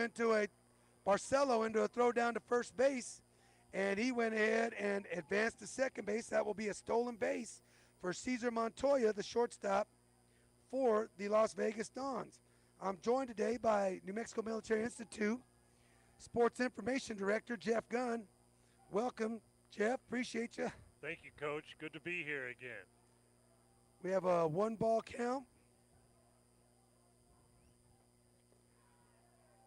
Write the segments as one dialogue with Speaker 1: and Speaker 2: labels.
Speaker 1: into a Barcelo into a throw down to first base, and he went ahead and advanced to second base. That will be a stolen base for Cesar Montoya, the shortstop for the Las Vegas Dons. I'm joined today by New Mexico Military Institute Sports Information Director Jeff Gunn. Welcome, Jeff. Appreciate you.
Speaker 2: Thank you, Coach. Good to be here again.
Speaker 1: We have a 1-ball count.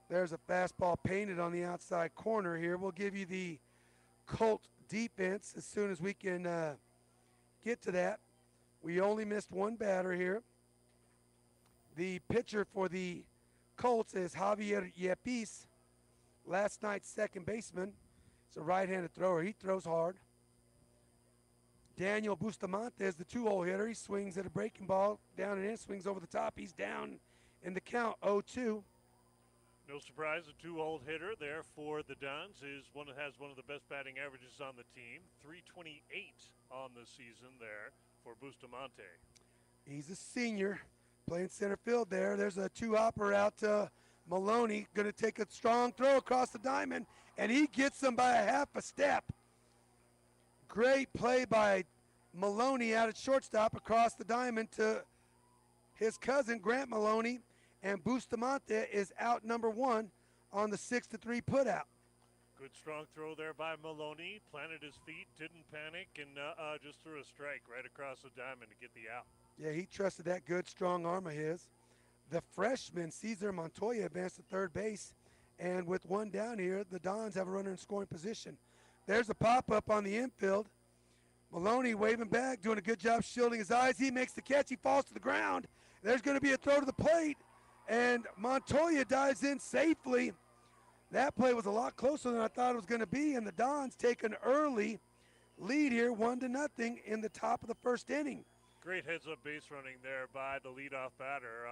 Speaker 1: There's a fastball painted on the outside corner here. We'll give you the Colt defense as soon as we can get to that. We only missed one batter here. The pitcher for the Colts is Javier Yepes, last night's second baseman. It's a right-handed thrower. He throws hard. Daniel Bustamante is the 2-hole hitter. He swings at a breaking ball down and in, swings over the top. He's down in the count, 0-2.
Speaker 2: No surprise, a 2-hole hitter there for the Dons has one of the best batting averages on the team. 328 on the season there for Bustamante.
Speaker 1: He's a senior playing center field there. There's a 2-hopper out to Maloney, going to take a strong throw across the diamond, and he gets him by a half a step. Great play by Maloney out at shortstop across the diamond to his cousin, Grant Maloney, and Bustamante is out number 1 on the 6-3 putout.
Speaker 2: Good strong throw there by Maloney. Planted his feet, didn't panic, and just threw a strike right across the diamond to get the out.
Speaker 1: Yeah, he trusted that good, strong arm of his. The freshman, Cesar Montoya, advanced to third base, and with one down here, the Dons have a runner in scoring position. There's a pop-up on the infield. Maloney waving back, doing a good job shielding his eyes. He makes the catch. He falls to the ground. There's going to be a throw to the plate, and Montoya dives in safely. That play was a lot closer than I thought it was going to be, and the Dons take an early lead here, 1-0 in the top of the first inning.
Speaker 2: Great heads-up base running there by the leadoff batter.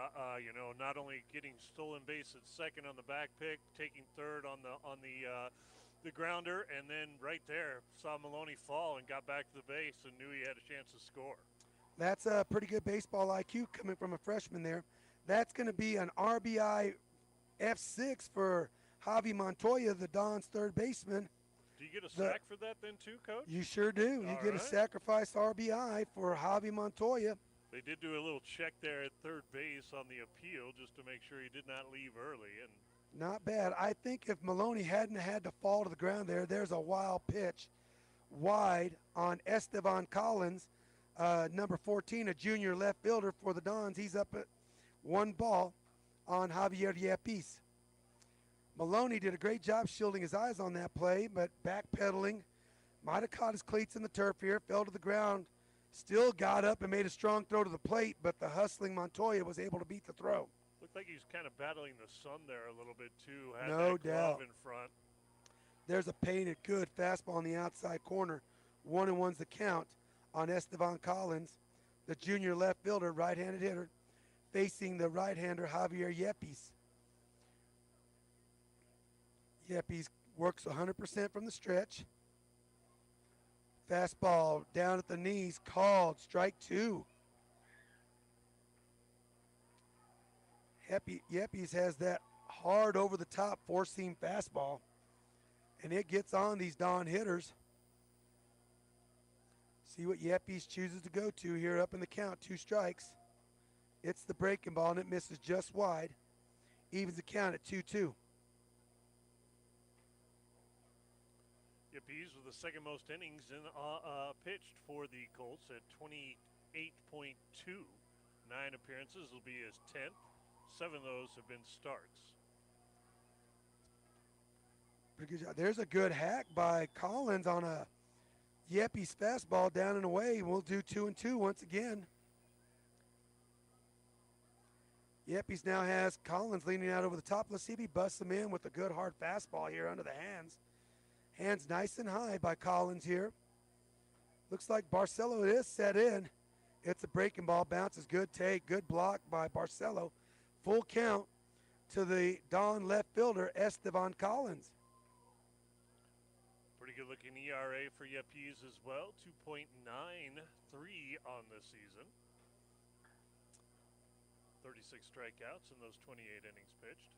Speaker 2: Not only getting stolen base at second on the back pick, taking third on the grounder, and then right there saw Maloney fall and got back to the base and knew he had a chance to score.
Speaker 1: That's a pretty good baseball IQ coming from a freshman there. That's going to be an RBI F6 for Javi Montoya, the Dons' third baseman.
Speaker 2: Do you get a sack for that then too, Coach?
Speaker 1: You sure do. You get a sacrifice RBI for Javi Montoya.
Speaker 2: They did do a little check there at third base on the appeal just to make sure he did not leave early. And
Speaker 1: not bad. I think if Maloney hadn't had to fall to the ground there's a wild pitch wide on Esteban Collins, number 14, a junior left fielder for the Dons. He's up at 1 ball on Javier Yepes. Maloney did a great job shielding his eyes on that play, but backpedaling, might have caught his cleats in the turf here, fell to the ground, still got up and made a strong throw to the plate, but the hustling Montoya was able to beat the throw.
Speaker 2: Looked like he was kind of battling the sun there a little bit too. Had
Speaker 1: no
Speaker 2: that glove
Speaker 1: doubt.
Speaker 2: In front.
Speaker 1: There's a painted good fastball on the outside corner. 1-1's the count on Esteban Collins, the junior left fielder, right-handed hitter, facing the right-hander Javier Yepes. Yepes works 100% from the stretch. Fastball down at the knees, called, strike 2. Yepes has that hard over-the-top four-seam fastball, and it gets on these Don hitters. See what Yepes chooses to go to here up in the count, 2 strikes. It's the breaking ball, and it misses just wide. Evens the count at 2-2.
Speaker 2: Yepes with the second most innings pitched for the Colts at 28.2. 9 appearances will be his 10th. 7 of those have been starts.
Speaker 1: Pretty good job. There's a good hack by Collins on a Yepes fastball down and away. We'll do 2-2 once again. Yepes now has Collins leaning out over the top. Let's see if he busts him in with a good hard fastball here under the hands. Hands nice and high by Collins here. Looks like Barcelo is set in. It's a breaking ball, bounces, good take, good block by Barcelo. Full count to the Don left fielder, Esteban Collins.
Speaker 2: Pretty good looking ERA for Yepes as well, 2.93 on the season. 36 strikeouts in those 28 innings pitched.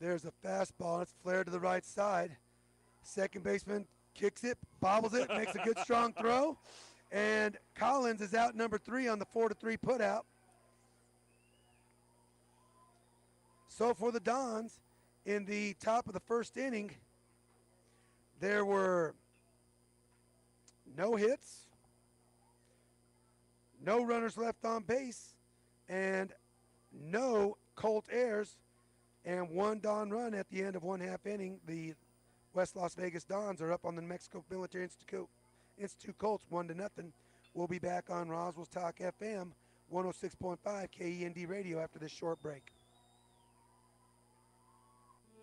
Speaker 1: There's a fastball, and it's flared to the right side. Second baseman kicks it, bobbles it, makes a good strong throw. And Collins is out number 3 on the 4-3 putout. So for the Dons, in the top of the first inning, there were no hits, no runners left on base, and no Colt errors, and one Don run at the end of one half inning. The West Las Vegas Dons are up on the New Mexico Military Institute Colts 1-0. We'll be back on Roswell's Talk FM 106.5 KEND Radio after this short break.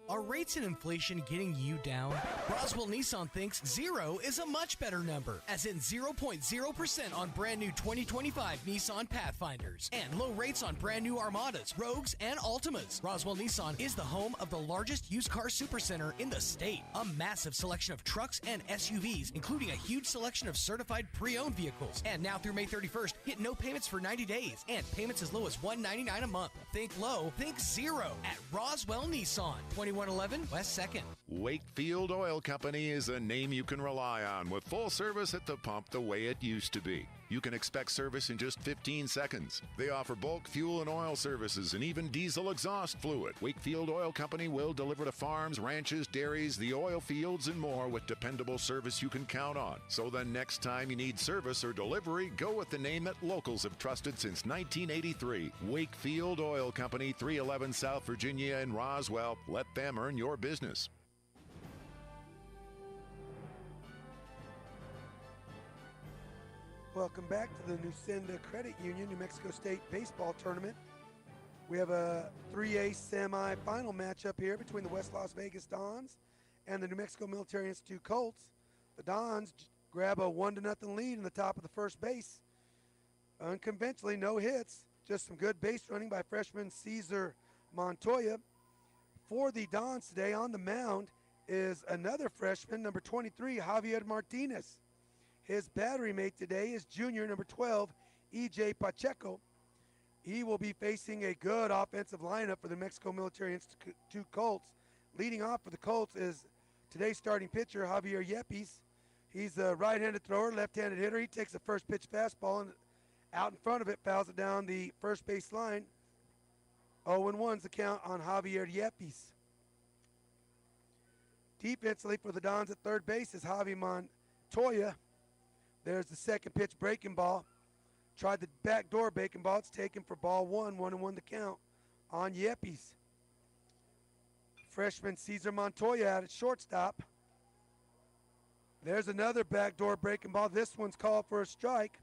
Speaker 3: Are rates and inflation getting you down? Roswell Nissan thinks 0 is a much better number, as in 0.0% on brand new 2025 Nissan Pathfinders, and low rates on brand new Armadas, Rogues, and Altimas. Roswell Nissan is the home of the largest used car supercenter in the state. A massive selection of trucks and SUVs, including a huge selection of certified pre-owned vehicles. And now through May 31st, hit no payments for 90 days, and payments as low as $199 a month. Think low, think 0 at Roswell Nissan, 2111 West 2nd.
Speaker 4: Wakefield Oil Company is a name you can rely on, with full service at the pump the way it used to be. You can expect service in just 15 seconds. They offer bulk fuel and oil services and even diesel exhaust fluid. Wakefield Oil Company will deliver to farms, ranches, dairies, the oil fields, and more with dependable service you can count on. So the next time you need service or delivery, go with the name that locals have trusted since 1983. Wakefield Oil Company, 311 South Virginia in Roswell. Let them earn your business.
Speaker 1: Welcome back to the Nucinda Credit Union New Mexico State Baseball Tournament. We have a 3A semifinal matchup here between the West Las Vegas Dons and the New Mexico Military Institute Colts. The Dons grab a 1-0 lead in the top of the first base. Unconventionally, no hits, just some good base running by freshman Cesar Montoya. For the Dons today on the mound is another freshman, number 23, Javier Martinez. His battery mate today is junior, number 12, E.J. Pacheco. He will be facing a good offensive lineup for the Mexico Military Institute Colts. Leading off for the Colts is today's starting pitcher, Javier Yepes. He's a right-handed thrower, left-handed hitter. He takes the first pitch fastball and out in front of it, fouls it down the first base line. 0-1's the count on Javier Yepes. Defensively for the Dons at third base is Javi Montoya. There's the second pitch breaking ball. Tried the backdoor breaking ball. It's taken for ball 1-1 the count on Yepes. Freshman Cesar Montoya out at shortstop. There's another backdoor breaking ball. This one's called for a strike.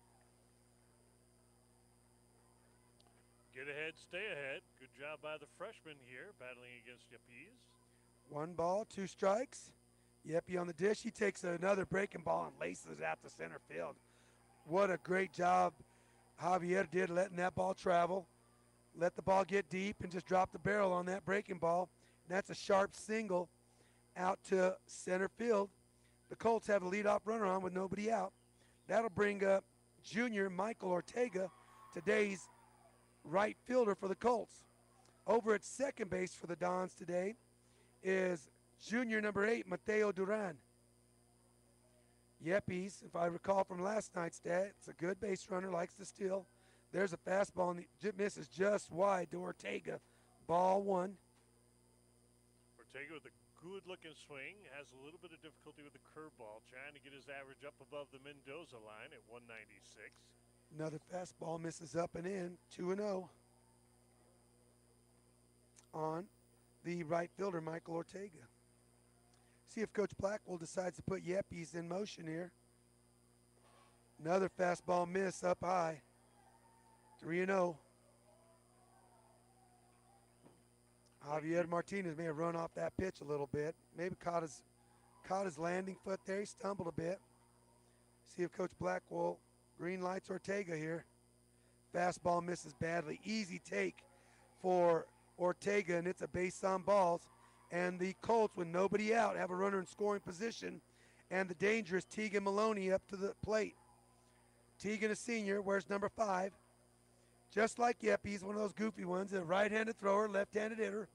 Speaker 2: Get ahead, stay ahead. Good job by the freshman here, battling against Yepes.
Speaker 1: 1 ball, 2 strikes. Yeppe on the dish. He takes another breaking ball and laces it out to center field. What a great job Javier did letting that ball travel. Let the ball get deep and just drop the barrel on that breaking ball. And that's a sharp single out to center field. The Colts have a leadoff runner on with nobody out. That'll bring up junior Michael Ortega, today's right fielder for the Colts. Over at second base for the Dons today is junior number 8, Mateo Duran. Yepes, if I recall from last night's stat, it's a good base runner, likes to steal. There's a fastball, and the misses just wide to Ortega. Ball 1.
Speaker 2: Ortega with a good-looking swing, has a little bit of difficulty with the curveball, trying to get his average up above the Mendoza line at 196.
Speaker 1: Another fastball misses up and in, 2-0 on the right fielder, Michael Ortega. See if Coach Blackwell decides to put Yepes in motion here. Another fastball miss up high, 3-0. Javier Martinez may have run off that pitch a little bit. Maybe caught his landing foot there. He stumbled a bit. See if Coach Blackwell green lights Ortega here. Fastball misses badly. Easy take for Ortega, and it's a base on balls. And the Colts, with nobody out, have a runner in scoring position. And the dangerous Tegan Maloney up to the plate. Tegan, a senior, wears number 5. Just like Yepes, one of those goofy ones, a right-handed thrower, left-handed hitter.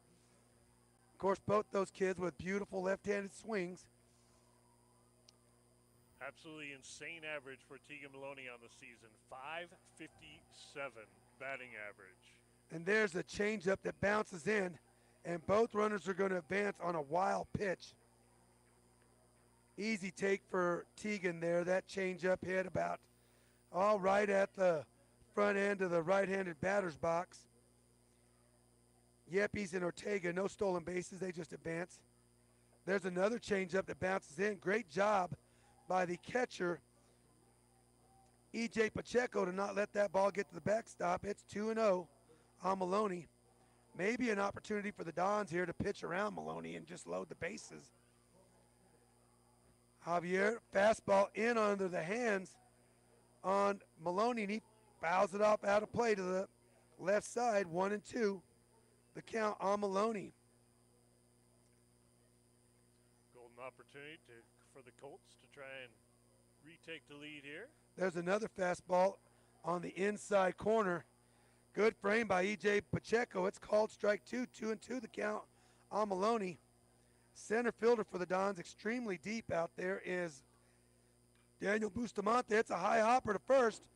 Speaker 1: course, both those kids with beautiful left-handed swings.
Speaker 2: Absolutely insane average for Tegan Maloney on the season. 557 batting average.
Speaker 1: And there's a changeup that bounces in, and both runners are going to advance on a wild pitch. Easy take for Tegan there. That changeup hit about right at the front end of the right-handed batter's box. Yepes and Ortega, no stolen bases. They just advance. There's another changeup that bounces in. Great job by the catcher, E.J. Pacheco, to not let that ball get to the backstop. It's 2-0 on Maloney. Maybe an opportunity for the Dons here to pitch around Maloney and just load the bases. Javier, fastball in under the hands on Maloney, and he fouls it off out of play to the left side. 1-2, the count on Maloney.
Speaker 2: Golden opportunity for the Colts to try and retake the lead here.
Speaker 1: There's another fastball on the inside corner. Good frame by E.J. Pacheco. It's called strike two. 2-2 the count on Maloney. Center fielder for the Dons, extremely deep out there, is Daniel Bustamante. It's a high hopper to first,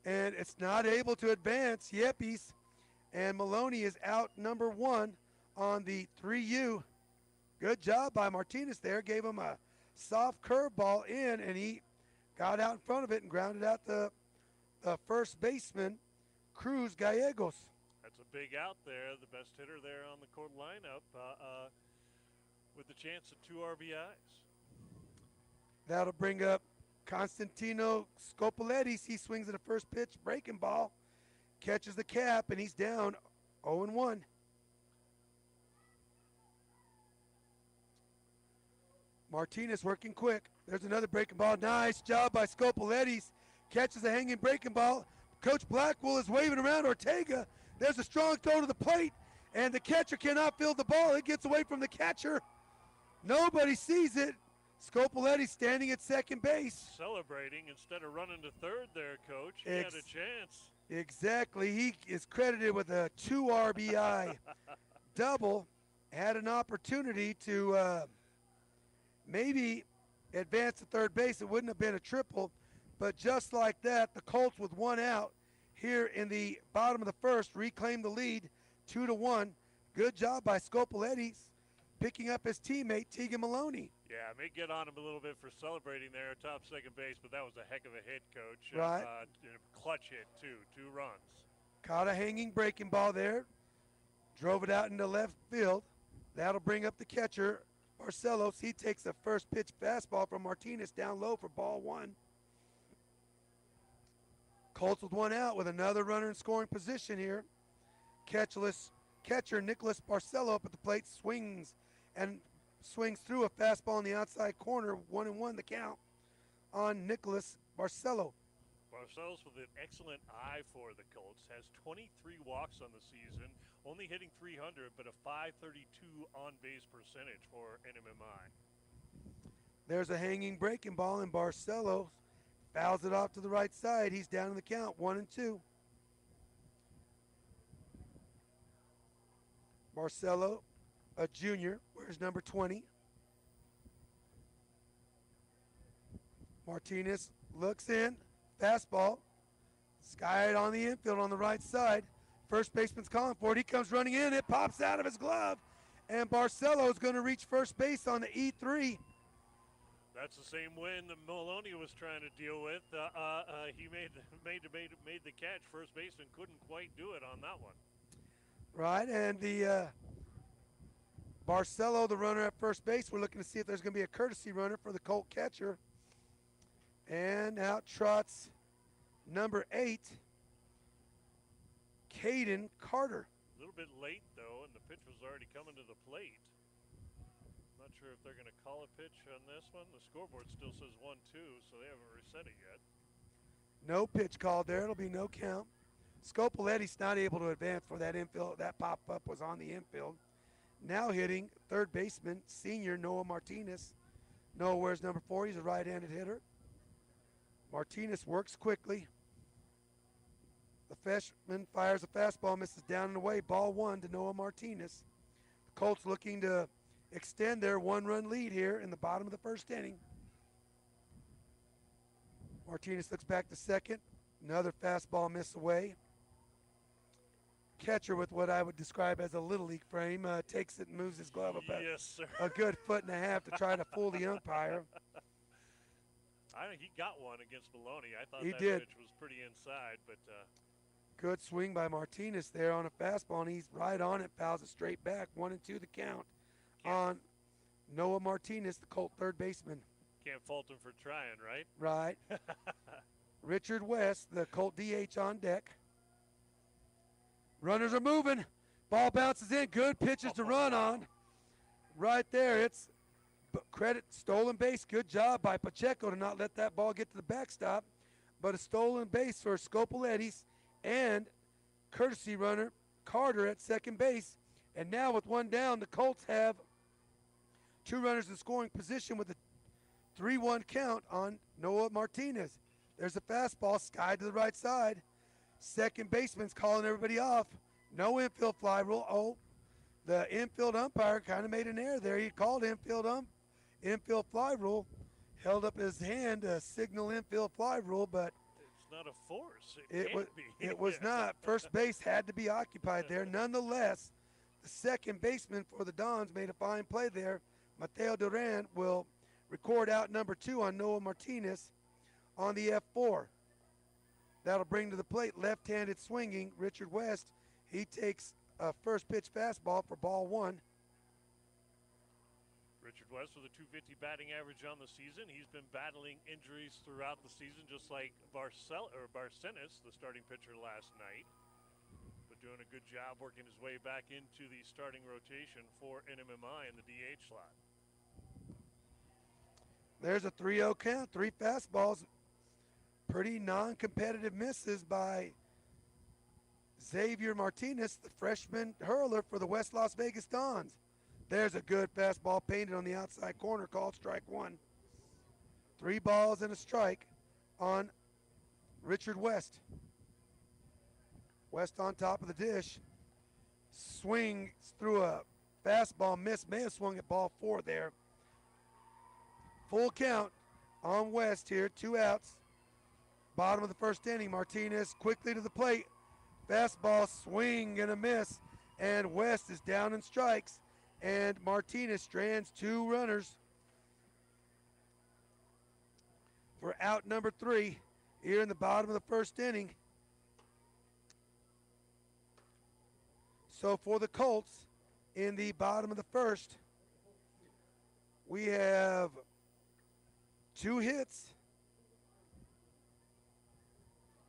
Speaker 1: and it's not able to advance. Yepes, and Maloney is out number one on the 3U. Good job by Martinez there. Gave him a soft curveball in, and he got out in front of it and grounded out the first baseman, Cruz Gallegos.
Speaker 2: That's a big out there. The best hitter there on the court lineup with the chance of 2 RBIs.
Speaker 1: That'll bring up Constantino Scopoletti. He swings at the first pitch, breaking ball, catches the cap, and he's down 0-1. Martinez working quick. There's another breaking ball. Nice job by Scopoletti. Catches a hanging breaking ball. Coach Blackwell is waving around Ortega. There's a strong throw to the plate, and the catcher cannot field the ball. It gets away from the catcher. Nobody sees it. Scopoletti standing at second base.
Speaker 2: Celebrating instead of running to third there, Coach. He had a chance.
Speaker 1: Exactly. He is credited with a 2 RBI double. Had an opportunity to maybe advance to third base. It wouldn't have been a triple, but just like that, the Colts with one out here in the bottom of the first reclaim the lead 2-1. Good job by Scopoletti picking up his teammate Tegan Maloney.
Speaker 2: Yeah, may get on him a little bit for celebrating there, top second base, but that was a heck of a hit, Coach.
Speaker 1: Right.
Speaker 2: Clutch hit, too. 2 runs.
Speaker 1: Caught a hanging breaking ball there. Drove it out into left field. That'll bring up the catcher, Barcelos. He takes the first pitch fastball from Martinez down low for ball 1. Colts with one out with another runner in scoring position here. Catcher Nicholas Barcelo up at the plate swings through a fastball in the outside corner. 1-1 the count on Nicholas Barcelo.
Speaker 2: Barcelos with an excellent eye for the Colts. Has 23 walks on the season, only hitting 300, but a .532 on-base percentage for NMMI.
Speaker 1: There's a hanging breaking ball, and Barcelo fouls it off to the right side. He's down in the count, 1-2. Barcelo, a junior, wears number 20. Martinez looks in, fastball, skied on the infield on the right side. First baseman's calling for it. He comes running in. It pops out of his glove, and Barcelo is going to reach first base on the E3.
Speaker 2: That's the same win that Maloney was trying to deal with. He made the catch. First baseman couldn't quite do it on that one.
Speaker 1: Right, and the Barcelo, the runner at first base, we're looking to see if there's going to be a courtesy runner for the Colt catcher. And out trots number 8, Caden Carter.
Speaker 2: A little bit late, though, and the pitch was already coming to the plate. Not sure if they're going to call a pitch on this one. The scoreboard still says 1-2, so they haven't reset it yet.
Speaker 1: No pitch called there. It'll be no count. Scopoletti's not able to advance for that infield. That pop-up was on the infield. Now hitting third baseman, senior Noah Martinez. Noah wears number 4. He's a right-handed hitter. Martinez works quickly. The freshman fires a fastball, misses down and away. Ball 1 to Noah Martinez. Colts looking to extend their one-run lead here in the bottom of the first inning. Martinez looks back to second. Another fastball miss away. Catcher with what I would describe as a little league frame takes it and moves his glove up
Speaker 2: Yes, sir.
Speaker 1: a good foot and a half to try to fool the umpire.
Speaker 2: He got one against Maloney. I thought
Speaker 1: He
Speaker 2: that
Speaker 1: did.
Speaker 2: pitch was pretty inside, but
Speaker 1: Good swing by Martinez there on a fastball, and he's right on it, fouls it straight back. 1-2 the count on Noah Martinez, the Colt third baseman.
Speaker 2: can't fault him for trying, right?
Speaker 1: Right. Richard West, the Colt DH on deck. Runners are moving. Ball bounces in. Good pitches to run on. Right there, it's credit stolen base. Good job by Pacheco to not let that ball get to the backstop. But a stolen base for Scopoletti's and courtesy runner Carter at second base. And now with one down, the Colts have two runners in scoring position with a 3-1 count on Noah Martinez. There's a fastball, sky to the right side. Second baseman's calling everybody off. No infield fly rule. Oh, the infield umpire kind of made an error there. He called infield fly rule, held up his hand to signal infield fly rule, but
Speaker 2: It's not a force.
Speaker 1: it was not. First base had to be occupied there. Nonetheless, the second baseman for the Dons made a fine play there. Mateo Duran will record out number 2 on Noah Martinez on the F4. That'll bring to the plate left-handed swinging Richard West. He takes a first pitch fastball for ball 1.
Speaker 2: Richard West with a 250 batting average on the season. He's been battling injuries throughout the season, just like Barcenas, the starting pitcher last night. But doing a good job working his way back into the starting rotation for NMMI in the DH slot.
Speaker 1: There's a 3-0 count, 3 fastballs. Pretty non-competitive misses by Xavier Martinez, the freshman hurler for the West Las Vegas Dons. There's a good fastball painted on the outside corner, called strike 1. 3 balls and a strike on Richard West. West on top of the dish. Swings through a fastball miss. May have swung at ball 4 there. Full count on West here. 2 outs. Bottom of the first inning. Martinez quickly to the plate. Fastball swing and a miss. And West is down in strikes. And Martinez strands 2 runners for out number 3 here in the bottom of the first inning. So for the Colts in the bottom of the first, we have 2 hits,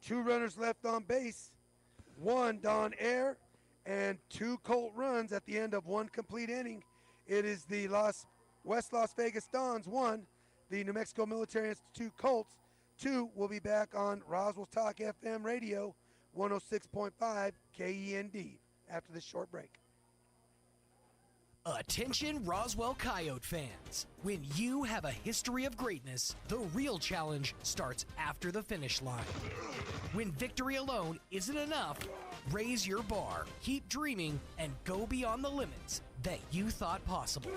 Speaker 1: 2 runners left on base, 1 Don Air, and 2 Colt runs at the end of 1 complete inning. It is the West Las Vegas Dons 1, the New Mexico Military Institute Colts 2. Will be back on Roswell Talk FM Radio 106.5 KEND after this short break.
Speaker 3: Attention Roswell Coyote fans. When you have a history of greatness, the real challenge starts after the finish line. When victory alone isn't enough, raise your bar, keep dreaming, and go beyond the limits that you thought possible.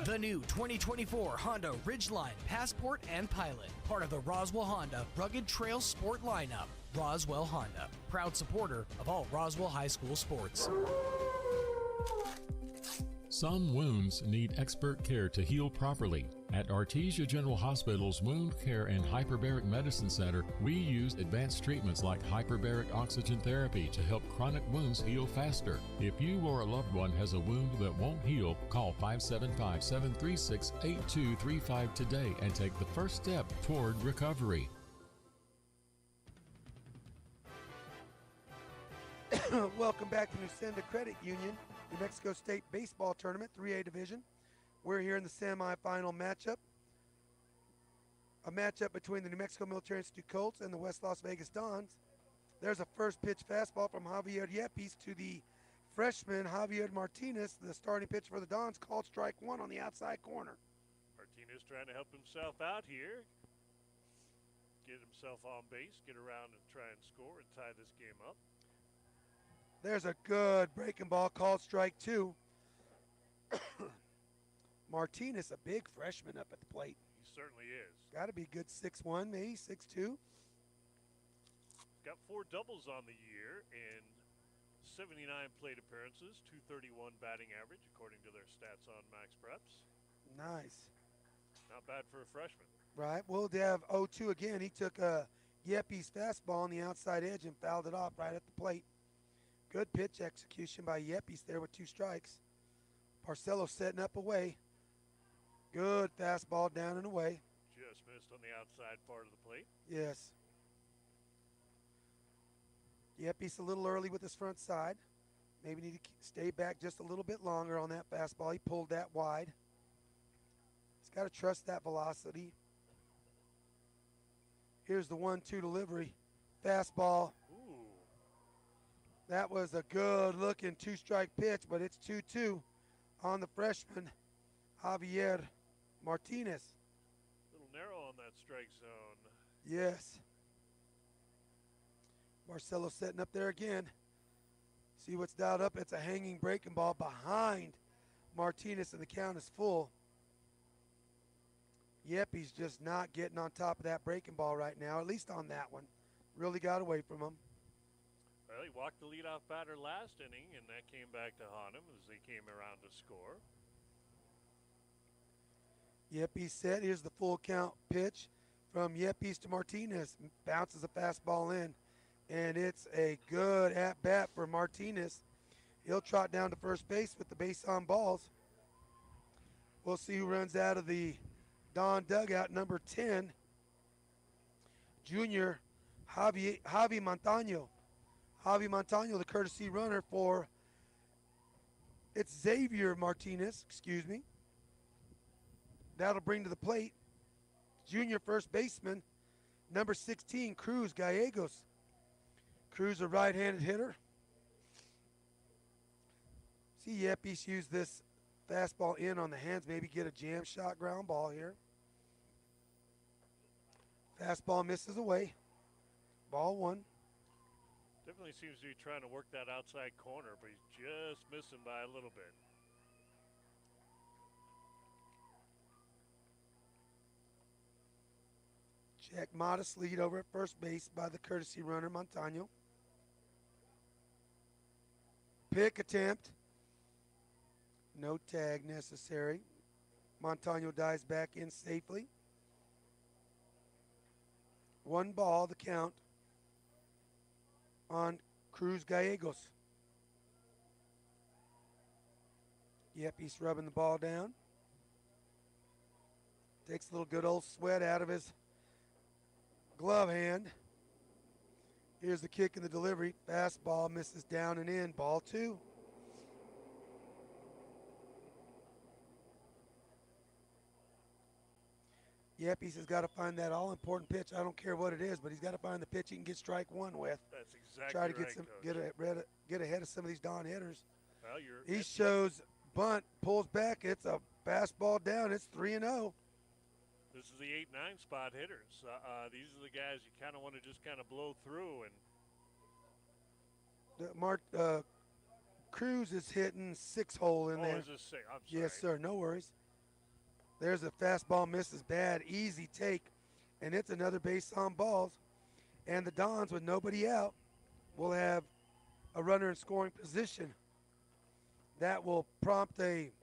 Speaker 3: The new 2024 Honda Ridgeline, Passport, and Pilot, part of the Roswell Honda Rugged Trail Sport lineup. Roswell Honda, proud supporter of all Roswell High School sports.
Speaker 5: Some wounds need expert care to heal properly. At Artesia General Hospital's Wound Care and Hyperbaric Medicine Center, we use advanced treatments like hyperbaric oxygen therapy to help chronic wounds heal faster. If you or a loved one has a wound that won't heal, call 575-736-8235 today and take the first step toward recovery.
Speaker 1: Welcome back to Nissan Credit Union, New Mexico State Baseball Tournament, 3A Division. We're here in the semifinal matchup. A matchup between the New Mexico Military Institute Colts and the West Las Vegas Dons. There's a first pitch fastball from Javier Yepes to the freshman Javier Martinez, the starting pitch for the Dons, called strike 1 on the outside corner.
Speaker 2: Martinez trying to help himself out here. Get himself on base, get around and try and score and tie this game up.
Speaker 1: There's a good breaking ball called strike 2. Martinez, a big freshman up at the plate.
Speaker 2: He certainly is.
Speaker 1: Got to be good 6'1", maybe 6'2".
Speaker 2: Got 4 doubles on the year and 79 plate appearances, 231 batting average according to their stats on Max Preps.
Speaker 1: Nice.
Speaker 2: Not bad for a freshman.
Speaker 1: Right. We'll have 0-2 again. He took a Yepes fastball on the outside edge and fouled it off right at the plate. Good pitch execution by Yepes there with 2 strikes. Parcello setting up away. Good fastball down and away.
Speaker 2: Just missed on the outside part of the plate.
Speaker 1: Yes. Yepes a little early with his front side. Maybe need to stay back just a little bit longer on that fastball. He pulled that wide. He's got to trust that velocity. Here's the 1-2 delivery. Fastball.
Speaker 2: Ooh.
Speaker 1: That was a good-looking 2-strike pitch, but it's 2-2 on the freshman, Javier Martinez.
Speaker 2: A little narrow on that strike zone.
Speaker 1: Yes. Marcelo setting up there again. See what's dialed up? It's a hanging breaking ball behind Martinez, and the count is full. Yep, he's just not getting on top of that breaking ball right now, at least on that one. Really got away from him.
Speaker 2: Well, he walked the leadoff batter last inning, and that came back to haunt him as they came around to score.
Speaker 1: Yepes set. Here's the full count pitch from Yepes to Martinez. Bounces a fastball in, and it's a good at-bat for Martinez. He'll trot down to first base with the base on balls. We'll see who runs out of the Don dugout. Number 10, junior Javi Montano. Javi Montano, the courtesy runner for, it's Xavier Martinez, excuse me. That'll bring to the plate junior first baseman, number 16, Cruz Gallegos. Cruz, a right-handed hitter. See Yepes use this fastball in on the hands, maybe get a jam shot ground ball here. Fastball misses away. Ball 1.
Speaker 2: Definitely seems to be trying to work that outside corner, but he's just missing by a little bit.
Speaker 1: Check modest lead over at first base by the courtesy runner, Montano. Pick attempt. No tag necessary. Montano dives back in safely. 1 ball, the count on Cruz Gallegos. Yep, he's rubbing the ball down. Takes a little good old sweat out of his glove hand. Here's the kick and the delivery. Fastball misses down and in. Ball 2. Yepes has got to find that all-important pitch. I don't care what it is, but he's got to find the pitch he can get strike 1 with.
Speaker 2: That's exactly
Speaker 1: Try to
Speaker 2: right,
Speaker 1: get ahead of some of these Don hitters.
Speaker 2: Well,
Speaker 1: He shows bunt, pulls back. It's a fastball down. It's 3-0.
Speaker 2: This is the 8-9 spot hitters. These are the guys you kind of want to just kind of blow through. And
Speaker 1: Cruz is hitting 6-hole in there.
Speaker 2: Is this six? I'm sorry.
Speaker 1: Yes, sir. No worries. There's a fastball, misses bad, easy take, and it's another base on balls. And the Dons, with nobody out, will have a runner in scoring position. That will prompt a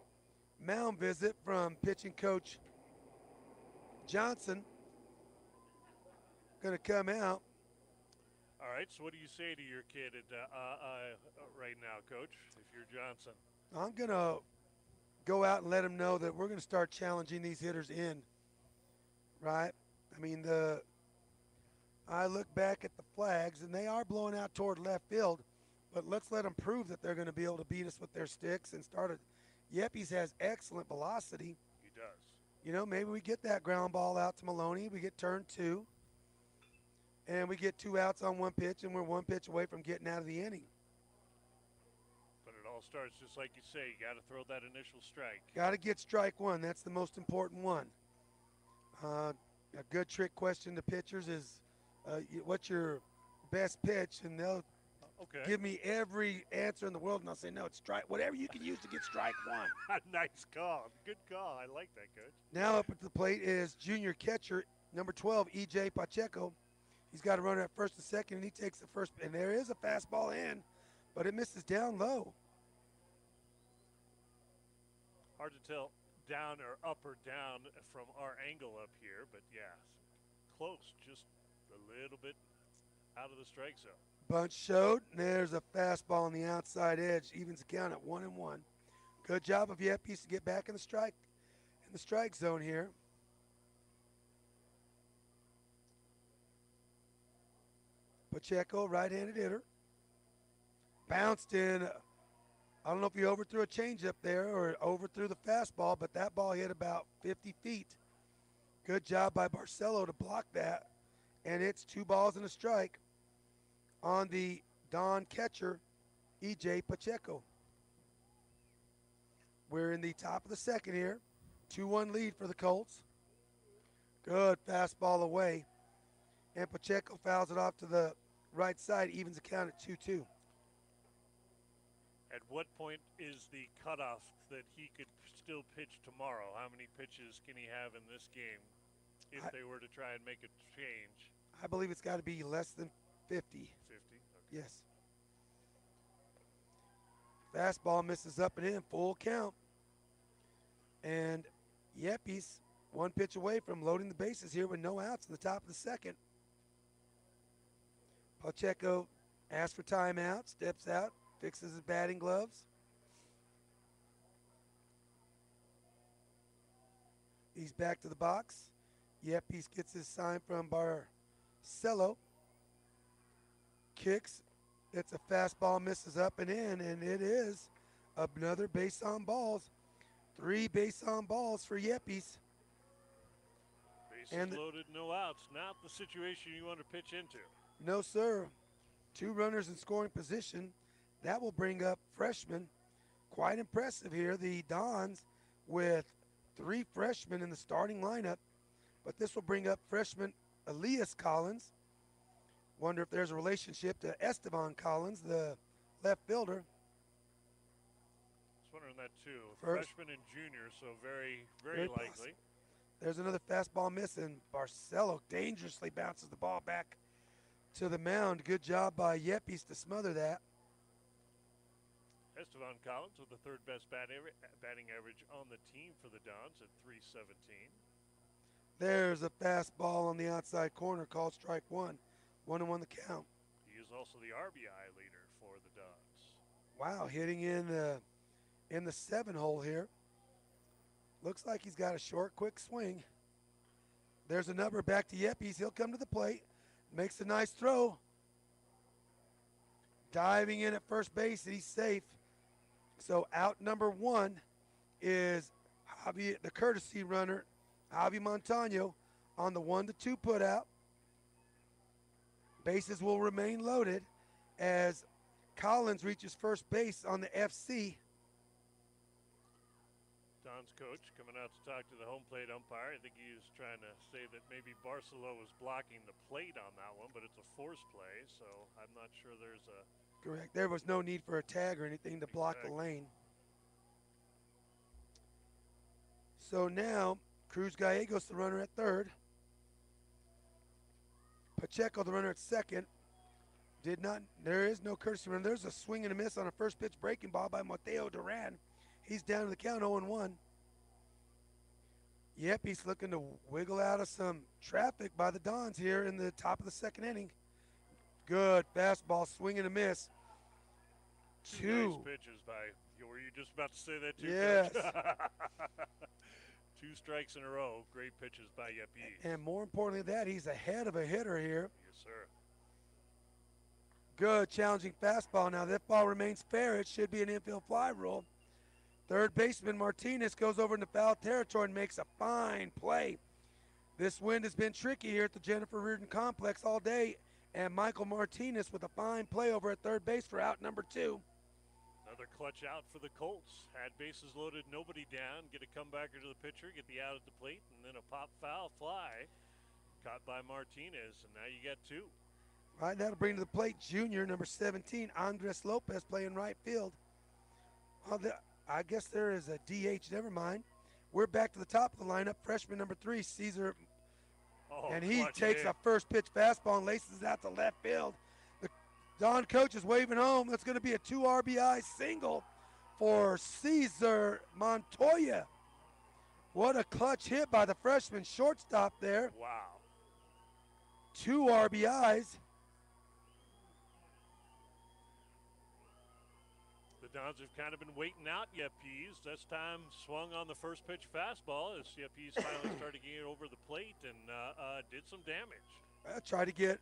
Speaker 1: mound visit from pitching coach Johnson. Going to come out.
Speaker 2: All right, so what do you say to your kid right now, Coach, if you're Johnson?
Speaker 1: I'm going to go out and let him know that we're going to start challenging these hitters in, right? I mean, I look back at the flags, and they are blowing out toward left field, but let's let them prove that they're going to be able to beat us with their sticks and start it. Yepes has excellent velocity.
Speaker 2: He does.
Speaker 1: You know, maybe we get that ground ball out to Maloney. We get turn 2, and we get 2 outs on 1 pitch, and we're 1 pitch away from getting out of the inning.
Speaker 2: But it all starts just like you say. You got to throw that initial strike.
Speaker 1: Got to get strike 1. That's the most important one. A good trick question to pitchers is, what's your best pitch? And they'll
Speaker 2: Okay.
Speaker 1: Give me every answer in the world, and I'll say, no, it's strike. Whatever you can use to get strike one.
Speaker 2: Nice call. Good call. I like that, Coach.
Speaker 1: Now up at the plate is junior catcher, number 12, E.J. Pacheco. He's got a runner at first and second, and he takes the first. And there is a fastball in, but it misses down low.
Speaker 2: Hard to tell down or up or down from our angle up here, but yeah, close, just a little bit out of the strike zone.
Speaker 1: Bunch showed, and there's a fastball on the outside edge. Evens the count at 1-1. Good job of Yepes to get back in the strike zone here. Pacheco, right-handed hitter. Bounced in. I don't know if he overthrew a changeup there or overthrew the fastball, but that ball hit about 50 feet. Good job by Barcelo to block that. And it's 2 balls and a strike on the Don catcher, E.J. Pacheco. We're in the top of the second here. 2-1 lead for the Colts. Good fastball away. And Pacheco fouls it off to the right side, evens the count at 2-2.
Speaker 2: At what point is the cutoff that he could still pitch tomorrow? How many pitches can he have in this game if they were to try and make a change?
Speaker 1: I believe it's got to be less than 50.
Speaker 2: 50? Okay.
Speaker 1: Yes. Fastball misses up and in, full count. And Yepes, 1 pitch away from loading the bases here with no outs in the top of the second. Pacheco asks for timeout, steps out, fixes his batting gloves. He's back to the box. Yepes gets his sign from Barcelo. Kicks. It's a fastball, misses up and in, and it is another base on balls. 3 base on balls for Yepes.
Speaker 2: Bases loaded, no outs. Not the situation you want to pitch into.
Speaker 1: No, sir. 2 runners in scoring position. That will bring up freshmen. Quite impressive here. The Dons with 3 freshmen in the starting lineup. But this will bring up freshman Elias Collins. Wonder if there's a relationship to Esteban Collins, the left fielder.
Speaker 2: I was wondering that too. Freshman and junior, so very, very likely.
Speaker 1: Possible. There's another fastball miss, and Barcelo dangerously bounces the ball back to the mound. Good job by Yepes to smother that.
Speaker 2: Esteban Collins with the 3rd best batting average on the team for the Dons at .317.
Speaker 1: There's a fastball on the outside corner called strike 1. 1-1 the count.
Speaker 2: He is also the RBI leader for the Dons.
Speaker 1: Wow, hitting in the 7-hole here. Looks like he's got a short, quick swing. There's a number back to Yepes. He'll come to the plate. Makes a nice throw. Diving in at first base, and he's safe. So out number 1 is Javi, the courtesy runner, Javi Montano, on the 1-2 put out. Bases will remain loaded as Collins reaches first base on the FC.
Speaker 2: Don's coach coming out to talk to the home plate umpire. I think he was trying to say that maybe Barcelo was blocking the plate on that one, but it's a force play, so I'm not sure there's a...
Speaker 1: Correct. There was no need for a tag or anything to block the lane. So now, Cruz Gallegos, the runner at third. Pacheco, the runner at second. There is no courtesy run. There's a swing and a miss on a first pitch breaking ball by Mateo Duran. He's down to the count 0-1. Yep, he's looking to wiggle out of some traffic by the Dons here in the top of the second inning. Good fastball, swing and a miss.
Speaker 2: Two nice pitches by, were you just about to say that too?
Speaker 1: Yes.
Speaker 2: 2 strikes in a row. Great pitches by Yepes.
Speaker 1: And more importantly than that, he's ahead of a hitter here.
Speaker 2: Yes, sir.
Speaker 1: Good, challenging fastball. Now, that ball remains fair. It should be an infield fly rule. Third baseman Martinez goes over into foul territory and makes a fine play. This wind has been tricky here at the Jennifer Reardon Complex all day, and Michael Martinez with a fine play over at third base for out number 2.
Speaker 2: Another clutch out for the Colts. Had bases loaded, nobody down. Get a comebacker to the pitcher, get the out at the plate, and then a pop foul fly caught by Martinez, and now you got 2.
Speaker 1: All right, that'll bring to the plate junior, number 17, Andres Lopez, playing right field. Well, I guess there is a DH. Never mind. We're back to the top of the lineup. Freshman number 3, Caesar,
Speaker 2: Oh,
Speaker 1: and he
Speaker 2: clutch
Speaker 1: takes
Speaker 2: hit.
Speaker 1: a first pitch fastball and laces it out to left field. The Don coach is waving home. That's going to be a 2 RBI single for Caesar Montoya. What a clutch hit by the freshman shortstop there.
Speaker 2: Wow.
Speaker 1: 2 RBIs.
Speaker 2: The Dons have kind of been waiting out Yepes. This time swung on the first pitch fastball as Yepes finally started getting over the plate and did some damage.
Speaker 1: Tried to get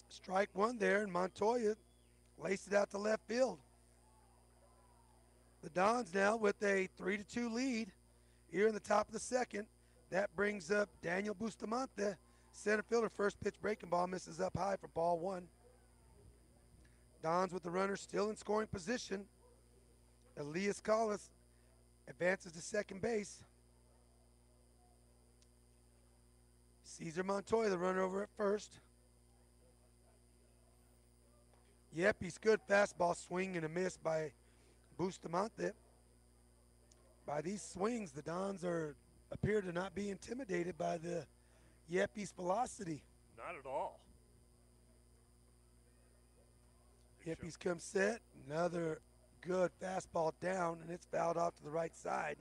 Speaker 1: strike one there, and Montoya laced it out to left field. The Dons now with a 3-2 lead here in the top of the second. That brings up Daniel Bustamante, center fielder. First pitch breaking ball misses up high for ball 1. Dons with the runner still in scoring position. Elias Collis advances to second base. Caesar Montoya, the runner over at first. Yep, he's good. Fastball swing and a miss by Bustamante. By these swings, the Dons appear to not be intimidated by the Yepes velocity.
Speaker 2: Not at all.
Speaker 1: Yepes comes set. Another good fastball down, and it's fouled off to the right side.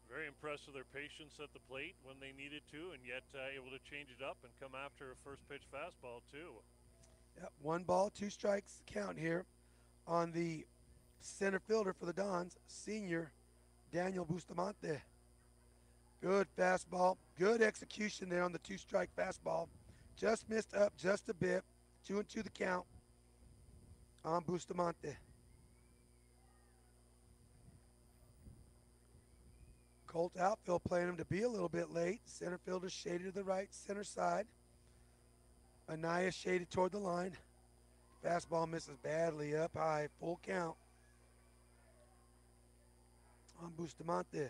Speaker 2: Very impressed with their patience at the plate when they needed to, and yet able to change it up and come after a first pitch fastball too.
Speaker 1: Yep, 1 ball, 2 strikes count here on the center fielder for the Dons, senior Daniel Bustamante. Good fastball, good execution there on the 2-strike fastball. Just missed up just a bit. 2-2 the count on Bustamante. Colt outfield playing him to be a little bit late. Center fielder shaded to the right center side. Anaya shaded toward the line. Fastball misses badly up high. Full count on Bustamante.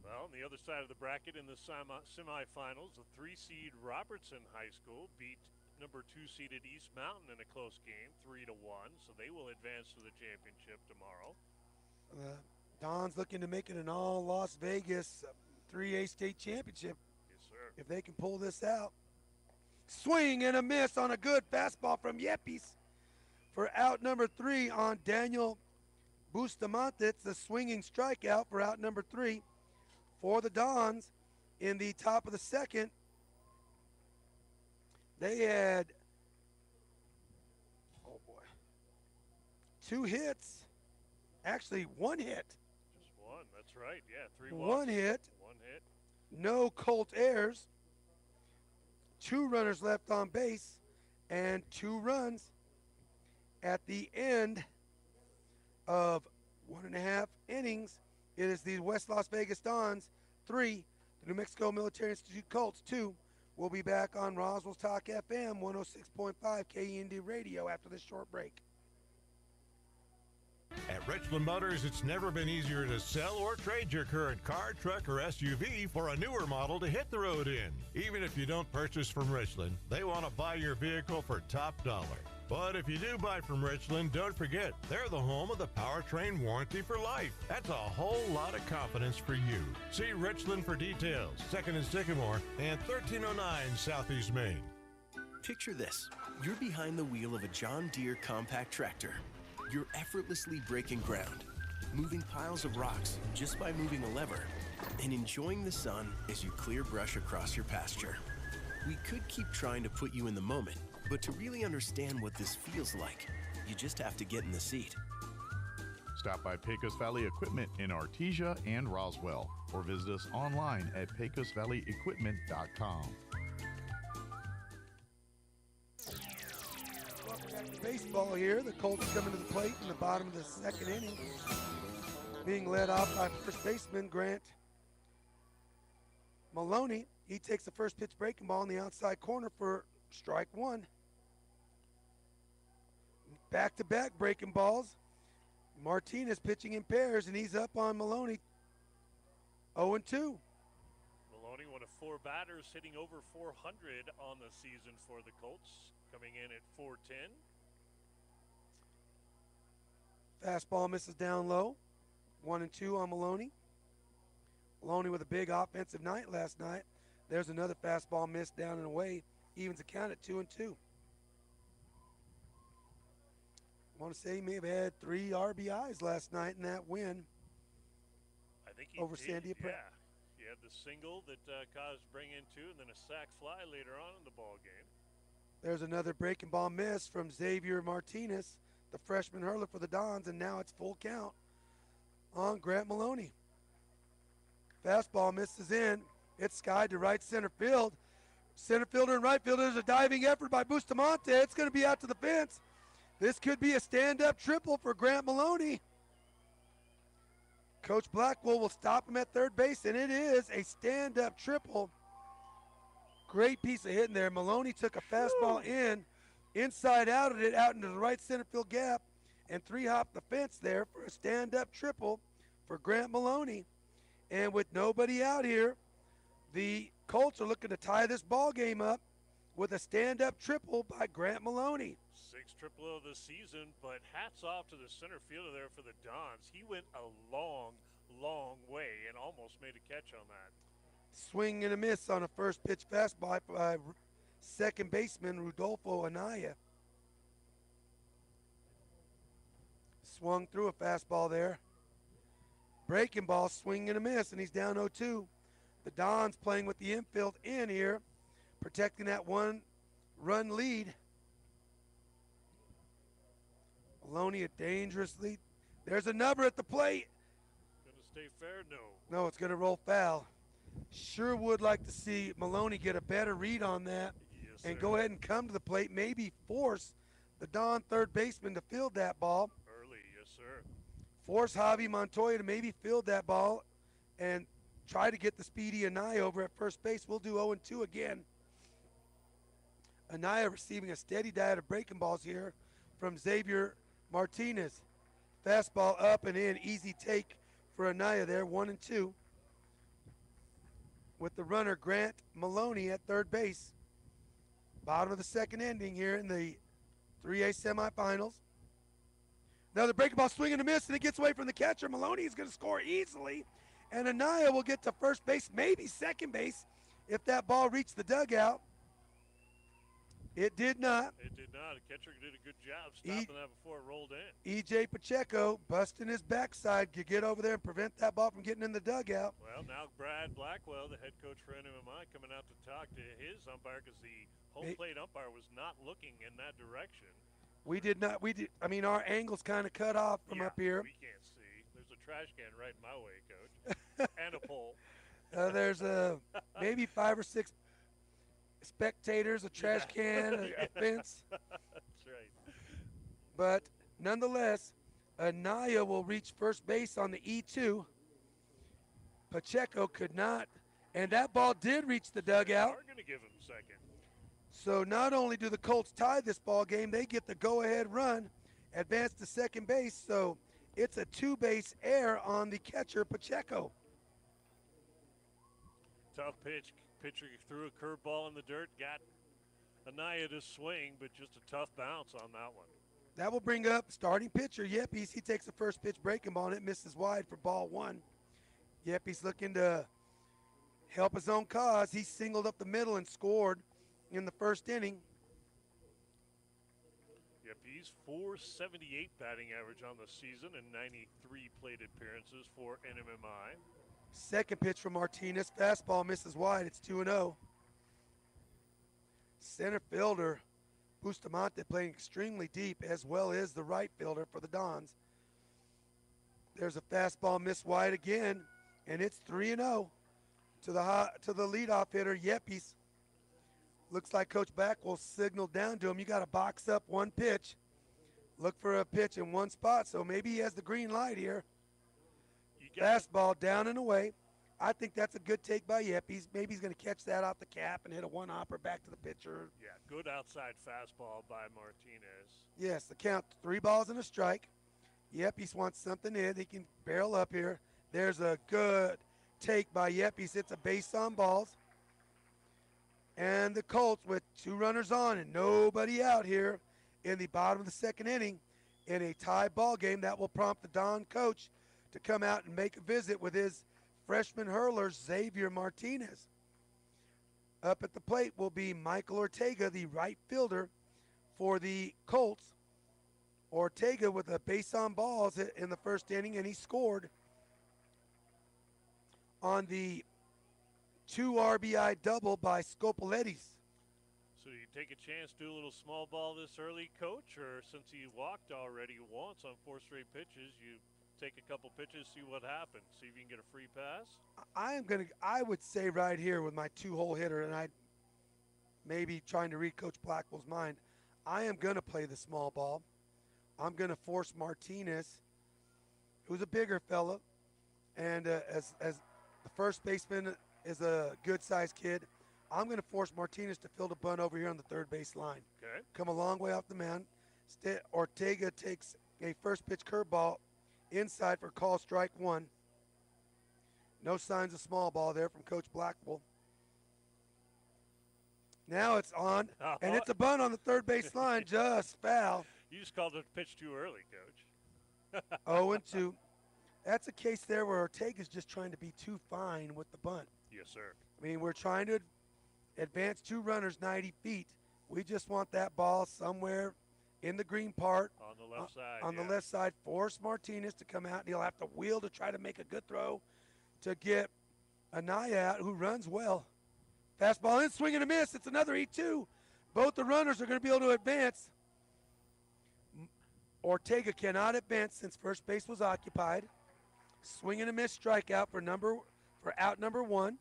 Speaker 2: Well, on the other side of the bracket in the semifinals, the 3-seed Robertson High School beat number 2-seeded East Mountain in a close game, 3-1. So they will advance to the championship tomorrow.
Speaker 1: Don's looking to make it an all Las Vegas 3A state championship.
Speaker 2: Yes, sir.
Speaker 1: If they can pull this out. Swing and a miss on a good fastball from Yepes for out number 3 on Daniel Bustamante. It's a swinging strikeout for out number 3 for the Dons in the top of the second. They had, 2 hits. Actually, 1 hit.
Speaker 2: Just one. That's right. Yeah, 3
Speaker 1: 1
Speaker 2: walks.
Speaker 1: hit.
Speaker 2: 1 hit.
Speaker 1: No Colt errors. 2 runners left on base and 2 runs at the end of 1.5 innings. It is the West Las Vegas Dons 3, the New Mexico Military Institute Colts 2. We'll be back on Roswell's Talk FM 106.5 KEND Radio after this short break.
Speaker 6: At Richland Motors, it's never been easier to sell or trade your current car, truck, or SUV for a newer model to hit the road in. Even if you don't purchase from Richland, they want to buy your vehicle for top dollar. But if you do buy from Richland, don't forget, they're the home of the powertrain warranty for life. That's a whole lot of confidence for you. See Richland for details, 2nd and Sycamore, and 1309 Southeast Main.
Speaker 7: Picture this. You're behind the wheel of a John Deere compact tractor. You're effortlessly breaking ground, moving piles of rocks just by moving a lever, and enjoying the sun as you clear brush across your pasture. We could keep trying to put you in the moment, but to really understand what this feels like, you just have to get in the seat.
Speaker 8: Stop by Pecos Valley Equipment in Artesia and Roswell, or visit us online at pecosvalleyequipment.com.
Speaker 1: Baseball here. The Colts coming to the plate in the bottom of the second inning. Being led off by first baseman Grant Maloney. He takes the first pitch breaking ball in the outside corner for strike 1. Back-to-back breaking balls. Martinez pitching in pairs, and he's up on Maloney. 0-2.
Speaker 2: Maloney Maloney, one of 4 batters hitting over 400 on the season for the Colts, coming in at 410.
Speaker 1: Fastball misses down low. 1-2 on Maloney. Maloney with a big offensive night last night. There's another fastball missed down and away. Evens the count at 2-2. I want to say he may have had 3 RBIs last night in that win.
Speaker 2: I think he
Speaker 1: over
Speaker 2: did,
Speaker 1: Sandia Prep.
Speaker 2: Yeah. He had the single that caused bring in 2 and then a sac fly later on in the ball game.
Speaker 1: There's another breaking ball miss from Xavier Martinez, the freshman hurler for the Dons, and now it's full count on Grant Maloney. Fastball misses in. It's skied to right center field. Center fielder and right fielder. There's a diving effort by Bustamante. It's going to be out to the fence. This could be a stand-up triple for Grant Maloney. Coach Blackwell will stop him at third base, and it is a stand-up triple. Great piece of hitting there. Maloney took a fastball inside out of it, out into the right center field gap, and 3-hopped the fence there for a stand-up triple for Grant Maloney. And with nobody out here, the Colts are looking to tie this ball game up with a stand-up triple by Grant Maloney.
Speaker 2: 6th triple of the season, but hats off to the center fielder there for the Dons. He went a long, long way and almost made a catch on that.
Speaker 1: Swing and a miss on a first pitch fastball by second baseman Rudolfo Anaya. Swung through a fastball there. Breaking ball, swing and a miss, and he's down 0-2. The Dons playing with the infield in here, protecting that 1-run lead. Maloney a dangerous lead. There's a number at the plate.
Speaker 2: Gonna stay fair? No.
Speaker 1: No, it's gonna roll foul. Sure would like to see Maloney get a better read on that and go ahead and come to the plate, maybe force the Don third baseman to field that ball.
Speaker 2: Early, yes, sir.
Speaker 1: Force Javi Montoya to maybe field that ball and try to get the speedy Anaya over at first base. We'll do 0-2 again. Anaya receiving a steady diet of breaking balls here from Xavier Martinez. Fastball up and in, easy take for Anaya there, 1-2. With the runner Grant Maloney at third base. Bottom of the second inning here in the 3A semifinals. Another breaking ball, swing and a miss, and it gets away from the catcher. Maloney is going to score easily, and Anaya will get to first base, maybe second base, if that ball reached the dugout. It did not.
Speaker 2: It did not. The catcher did a good job stopping that before it rolled in.
Speaker 1: E.J. Pacheco busting his backside to get over there and prevent that ball from getting in the dugout.
Speaker 2: Well, now Brad Blackwell, the head coach for NMMI, coming out to talk to his umpire because the home plate umpire was not looking in that direction.
Speaker 1: We did not. I mean, our angle's kind of cut off from up here.
Speaker 2: We can't see. There's a trash can right in my way, Coach, and a pole.
Speaker 1: There's maybe 5 or 6 spectators, a trash can, a fence.
Speaker 2: That's right.
Speaker 1: But nonetheless, Anaya will reach first base on the E2. Pacheco could not, and that ball did reach the dugout.
Speaker 2: We're going to give him second.
Speaker 1: So not only do the Colts tie this ball game, they get the go-ahead run, advance to second base. So it's a 2-base error on the catcher, Pacheco.
Speaker 2: Tough pitch. Pitcher threw a curveball in the dirt, got Anaya to swing, but just a tough bounce on that one.
Speaker 1: That will bring up starting pitcher Yepes. He takes the first pitch breaking ball, and it misses wide for ball 1. Yepes looking to help his own cause. He singled up the middle and scored in the first inning.
Speaker 2: Yepes, .478 batting average on the season and 93 plate appearances for NMMI.
Speaker 1: Second pitch from Martinez. Fastball misses wide. It's 2-0. Center fielder Bustamante playing extremely deep, as well as the right fielder for the Dons. There's a fastball missed wide again, and it's 3-0 to the leadoff hitter Yepes. Looks like Coach Blackwell signaled down to him, you got to box up one pitch. Look for a pitch in one spot, so maybe he has the green light here. Fastball down and away. I think that's a good take by Yepes. Maybe he's going to catch that off the cap and hit a one-hopper back to the pitcher.
Speaker 2: Yeah, good outside fastball by Martinez.
Speaker 1: Yes, the count, 3 balls and a strike. Yepes wants something in. He can barrel up here. There's a good take by Yepes. It's a base on balls. And the Colts with 2 runners on and nobody out here in the bottom of the second inning in a tie ball game. That will prompt the Don coach to come out and make a visit with his freshman hurler, Xavier Martinez. Up at the plate will be Michael Ortega, the right fielder for the Colts. Ortega with a base on balls in the first inning, and he scored on the 2 RBI double by Scopoletti's.
Speaker 2: So you take a chance, do a little small ball this early, Coach, or since he walked already once on 4 straight pitches, you take a couple pitches, see what happens, see if you can get a free pass?
Speaker 1: I would say right here with my 2-hole hitter, and I maybe trying to read Coach Blackwell's mind, I am going to play the small ball. I'm going to force Martinez, who's a bigger fella, and as the first baseman is a good-sized kid, I'm going to force Martinez to field a bunt over here on the third base line.
Speaker 2: Okay.
Speaker 1: Come a long way off the mound. Ortega takes a first pitch curveball inside for call strike 1. No signs of small ball there from Coach Blackwell. Now it's on, and it's a bunt on the third base line, just foul.
Speaker 2: You just called it a pitch too early, Coach.
Speaker 1: 0-2. That's a case there where Ortega's just trying to be too fine with the bunt.
Speaker 2: Yes, sir.
Speaker 1: I mean, we're trying to advance 2 runners 90 feet. We just want that ball somewhere in the green part.
Speaker 2: On the left side.
Speaker 1: On the left side. Force Martinez to come out, and he'll have to wheel to try to make a good throw to get Anaya out, who runs well. Fastball in, swing and a miss. It's another E2. Both the runners are going to be able to advance. Ortega cannot advance since first base was occupied. Swing and a miss, strikeout for out number 1.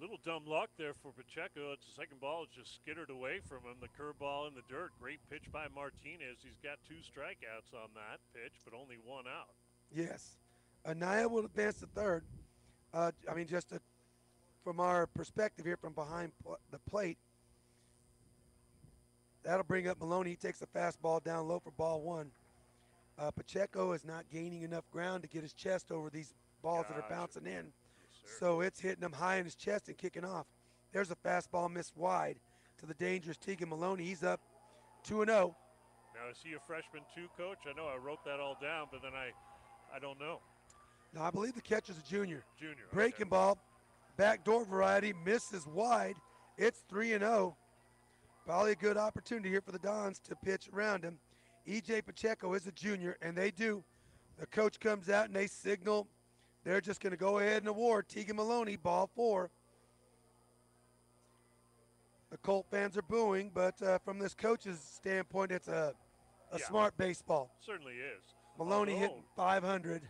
Speaker 2: Little dumb luck there for Pacheco. It's the second ball. It's just skittered away from him. The curveball in the dirt. Great pitch by Martinez. He's got 2 strikeouts on that pitch, but only 1 out.
Speaker 1: Yes. Anaya will advance to third. From our perspective here from behind the plate, that'll bring up Maloney. He takes a fastball down low for ball 1. Pacheco is not gaining enough ground to get his chest over these balls that are bouncing in.
Speaker 2: Yes,
Speaker 1: so it's hitting him high in his chest and kicking off. There's a fastball missed wide to the dangerous Tegan Maloney. He's up 2-0.
Speaker 2: Now, is he a freshman too, Coach? I know I wrote that all down, but then I don't know.
Speaker 1: No, I believe the catcher's a junior.
Speaker 2: Junior.
Speaker 1: Breaking ball, backdoor variety, misses wide. It's 3-0. Probably a good opportunity here for the Dons to pitch around him. E.J. Pacheco is a junior, and they do. The coach comes out and they signal they're just going to go ahead and award Tegan Maloney ball 4. The Colt fans are booing, but from this coach's standpoint, it's a smart baseball.
Speaker 2: Certainly is.
Speaker 1: Maloney hitting 500.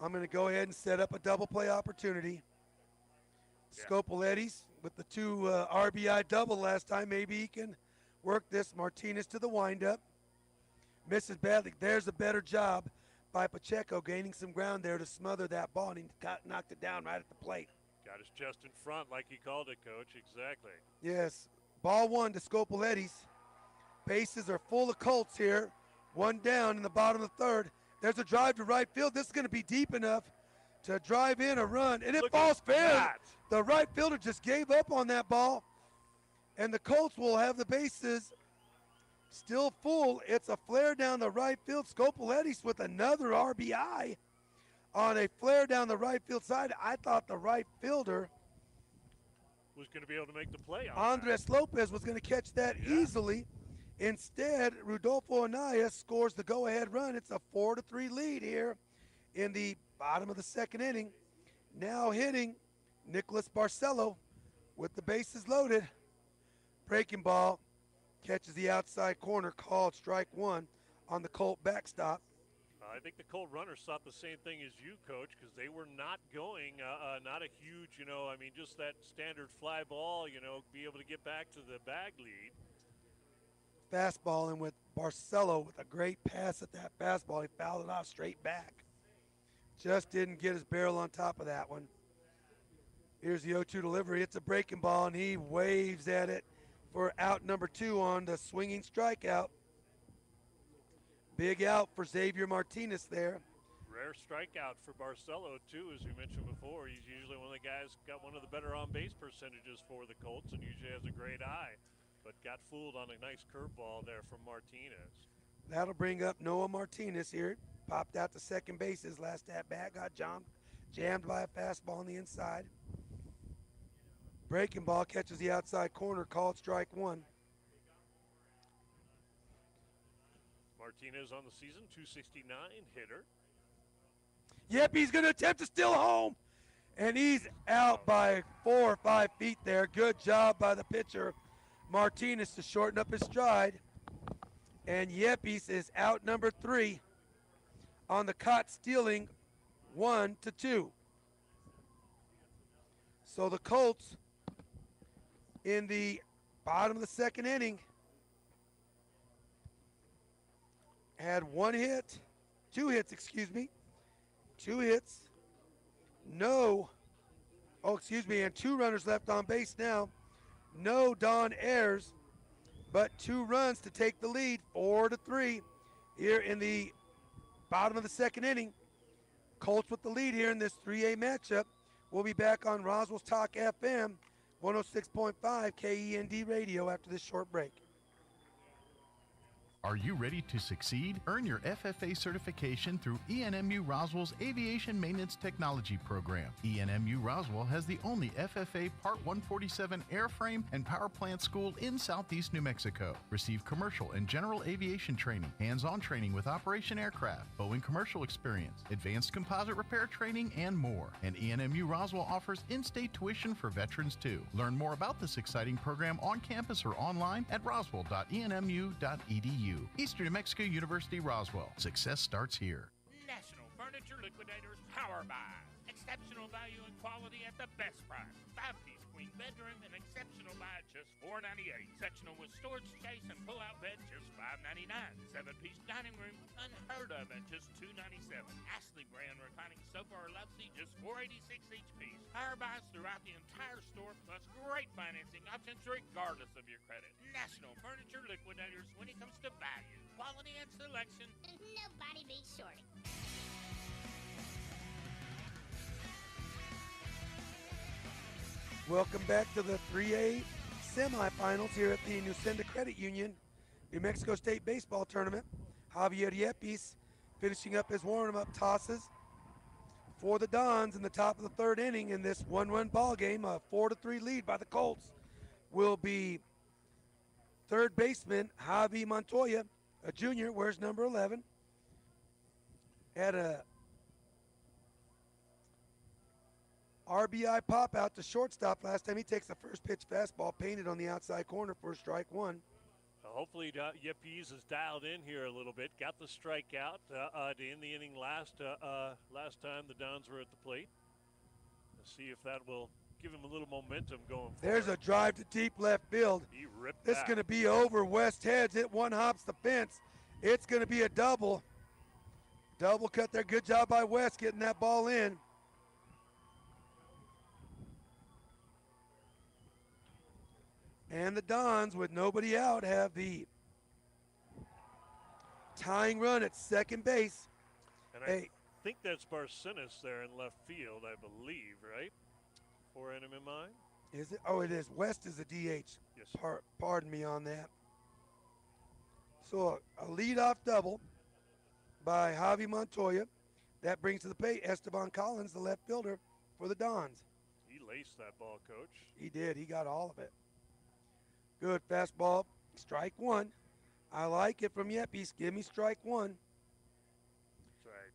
Speaker 1: I'm going to go ahead and set up a double play opportunity. Scopoletti's with the 2 RBI double last time. Maybe he can work this. Martinez to the windup. Misses badly. There's a better job by Pacheco gaining some ground there to smother that ball, and he knocked it down right at the plate.
Speaker 2: Got his chest in front like he called it, Coach. Exactly.
Speaker 1: Yes. Ball 1 to Scopoletti's. Bases are full of Colts here. 1 down in the bottom of the third. There's a drive to right field. This is going to be deep enough to drive in a run, and it falls fair. The right fielder just gave up on that ball, and the Colts will have the bases still full. It's a flare down the right field. Scopoletti's with another RBI on a flare down the right field side. I thought the right fielder
Speaker 2: was going to be able to make the play on
Speaker 1: Andres Lopez was going to catch that easily. Instead, Rodolfo Anaya scores the go-ahead run. It's a 4-3 lead here in the bottom of the second inning. Now hitting Nicholas Barcelo with the bases loaded. Breaking ball catches the outside corner, called strike 1 on the Colt backstop.
Speaker 2: I think the Colt runners thought the same thing as you, Coach, because they were not going, not a huge, just that standard fly ball, be able to get back to the bag lead.
Speaker 1: Fastball in with Barcelo with a great pass at that fastball. He fouled it off straight back. Just didn't get his barrel on top of that one. Here's the 0-2 delivery. It's a breaking ball, and he waves at it for out number 2 on the swinging strikeout. Big out for Xavier Martinez there.
Speaker 2: rare strikeout for Barcelo, too, as we mentioned before. He's usually one of the guys got one of the better on-base percentages for the Colts and usually has a great eye, but got fooled on a nice curveball there from Martinez.
Speaker 1: That'll bring up Noah Martinez here. Popped out to second base his last at-bat. Got jammed by a fastball on the inside. Breaking ball catches the outside corner, called strike one.
Speaker 2: Martinez on the season, 269 hitter.
Speaker 1: Yep, he's going to attempt to steal home. And he's out by 4 or 5 feet there. Good job by the pitcher, Martinez, to shorten up his stride. And Yepes is out number 3 on the caught stealing 1-2. So the Colts in the bottom of the second inning had 2 hits. 2 hits. And 2 runners left on base now. No Don Ayers, but 2 runs to take the lead, 4-3 here in the bottom of the second inning. Colts with the lead here in this 3A matchup. We'll be back on Roswell's Talk FM, 106.5 KEND radio after this short break.
Speaker 9: Are you ready to succeed? Earn your FFA certification through ENMU Roswell's Aviation Maintenance Technology Program. ENMU Roswell has the only FFA Part 147 airframe and power plant school in southeast New Mexico. Receive commercial and general aviation training, hands-on training with operation aircraft, Boeing commercial experience, advanced composite repair training, and more. And ENMU Roswell offers in-state tuition for veterans too. Learn more about this exciting program on campus or online at roswell.enmu.edu. Eastern New Mexico University, Roswell. Success starts here.
Speaker 10: National Furniture Liquidators Power Buy. Exceptional value and quality at the best price. 5-piece queen bedroom and exceptional buy at just $4.98. Sectional with storage space and pull-out bed just $5.99. 7-piece dining room unheard of at just $2.97. Ashley brand reclining sofa or love seat just $4.86 each piece. Power buys throughout the entire store plus great financing options regardless of your credit. National Furniture Liquidators when it comes to value, quality, and selection.
Speaker 11: Nobody beats Shorty.
Speaker 1: Welcome back to the 3A semifinals here at the Nucenda Credit Union New Mexico State Baseball Tournament. Javier Yepes finishing up his warm-up tosses for the Dons in the top of the third inning in this one-run ball game. A 4-3 lead by the Colts will be third baseman Javi Montoya, a junior, wears number 11. Had a RBI pop out to shortstop last time. He takes the first pitch fastball painted on the outside corner for strike one.
Speaker 2: Hopefully Yepes is dialed in here a little bit. Got the strikeout to end the inning last time the Dons were at the plate. Let's see if that will give him a little momentum going forward.
Speaker 1: There's a drive to deep left field.
Speaker 2: He ripped
Speaker 1: This is going to be over. West heads. It one hops the fence. It's going to be a double. Double cut there. Good job by West getting that ball in. And the Dons, with nobody out, have the tying run at second base.
Speaker 2: And I think that's Barcenas there in left field, I believe, right? For NMMI?
Speaker 1: Is it? Oh, it is. West is a DH.
Speaker 2: Yes.
Speaker 1: Pardon me on that. So a leadoff double by Javi Montoya. That brings to the plate Esteban Collins, the left fielder for the Dons.
Speaker 2: He laced that ball, Coach.
Speaker 1: He did. He got all of it. Good fastball. Strike one. I like it from Yepes. Give me strike one.
Speaker 2: That's right.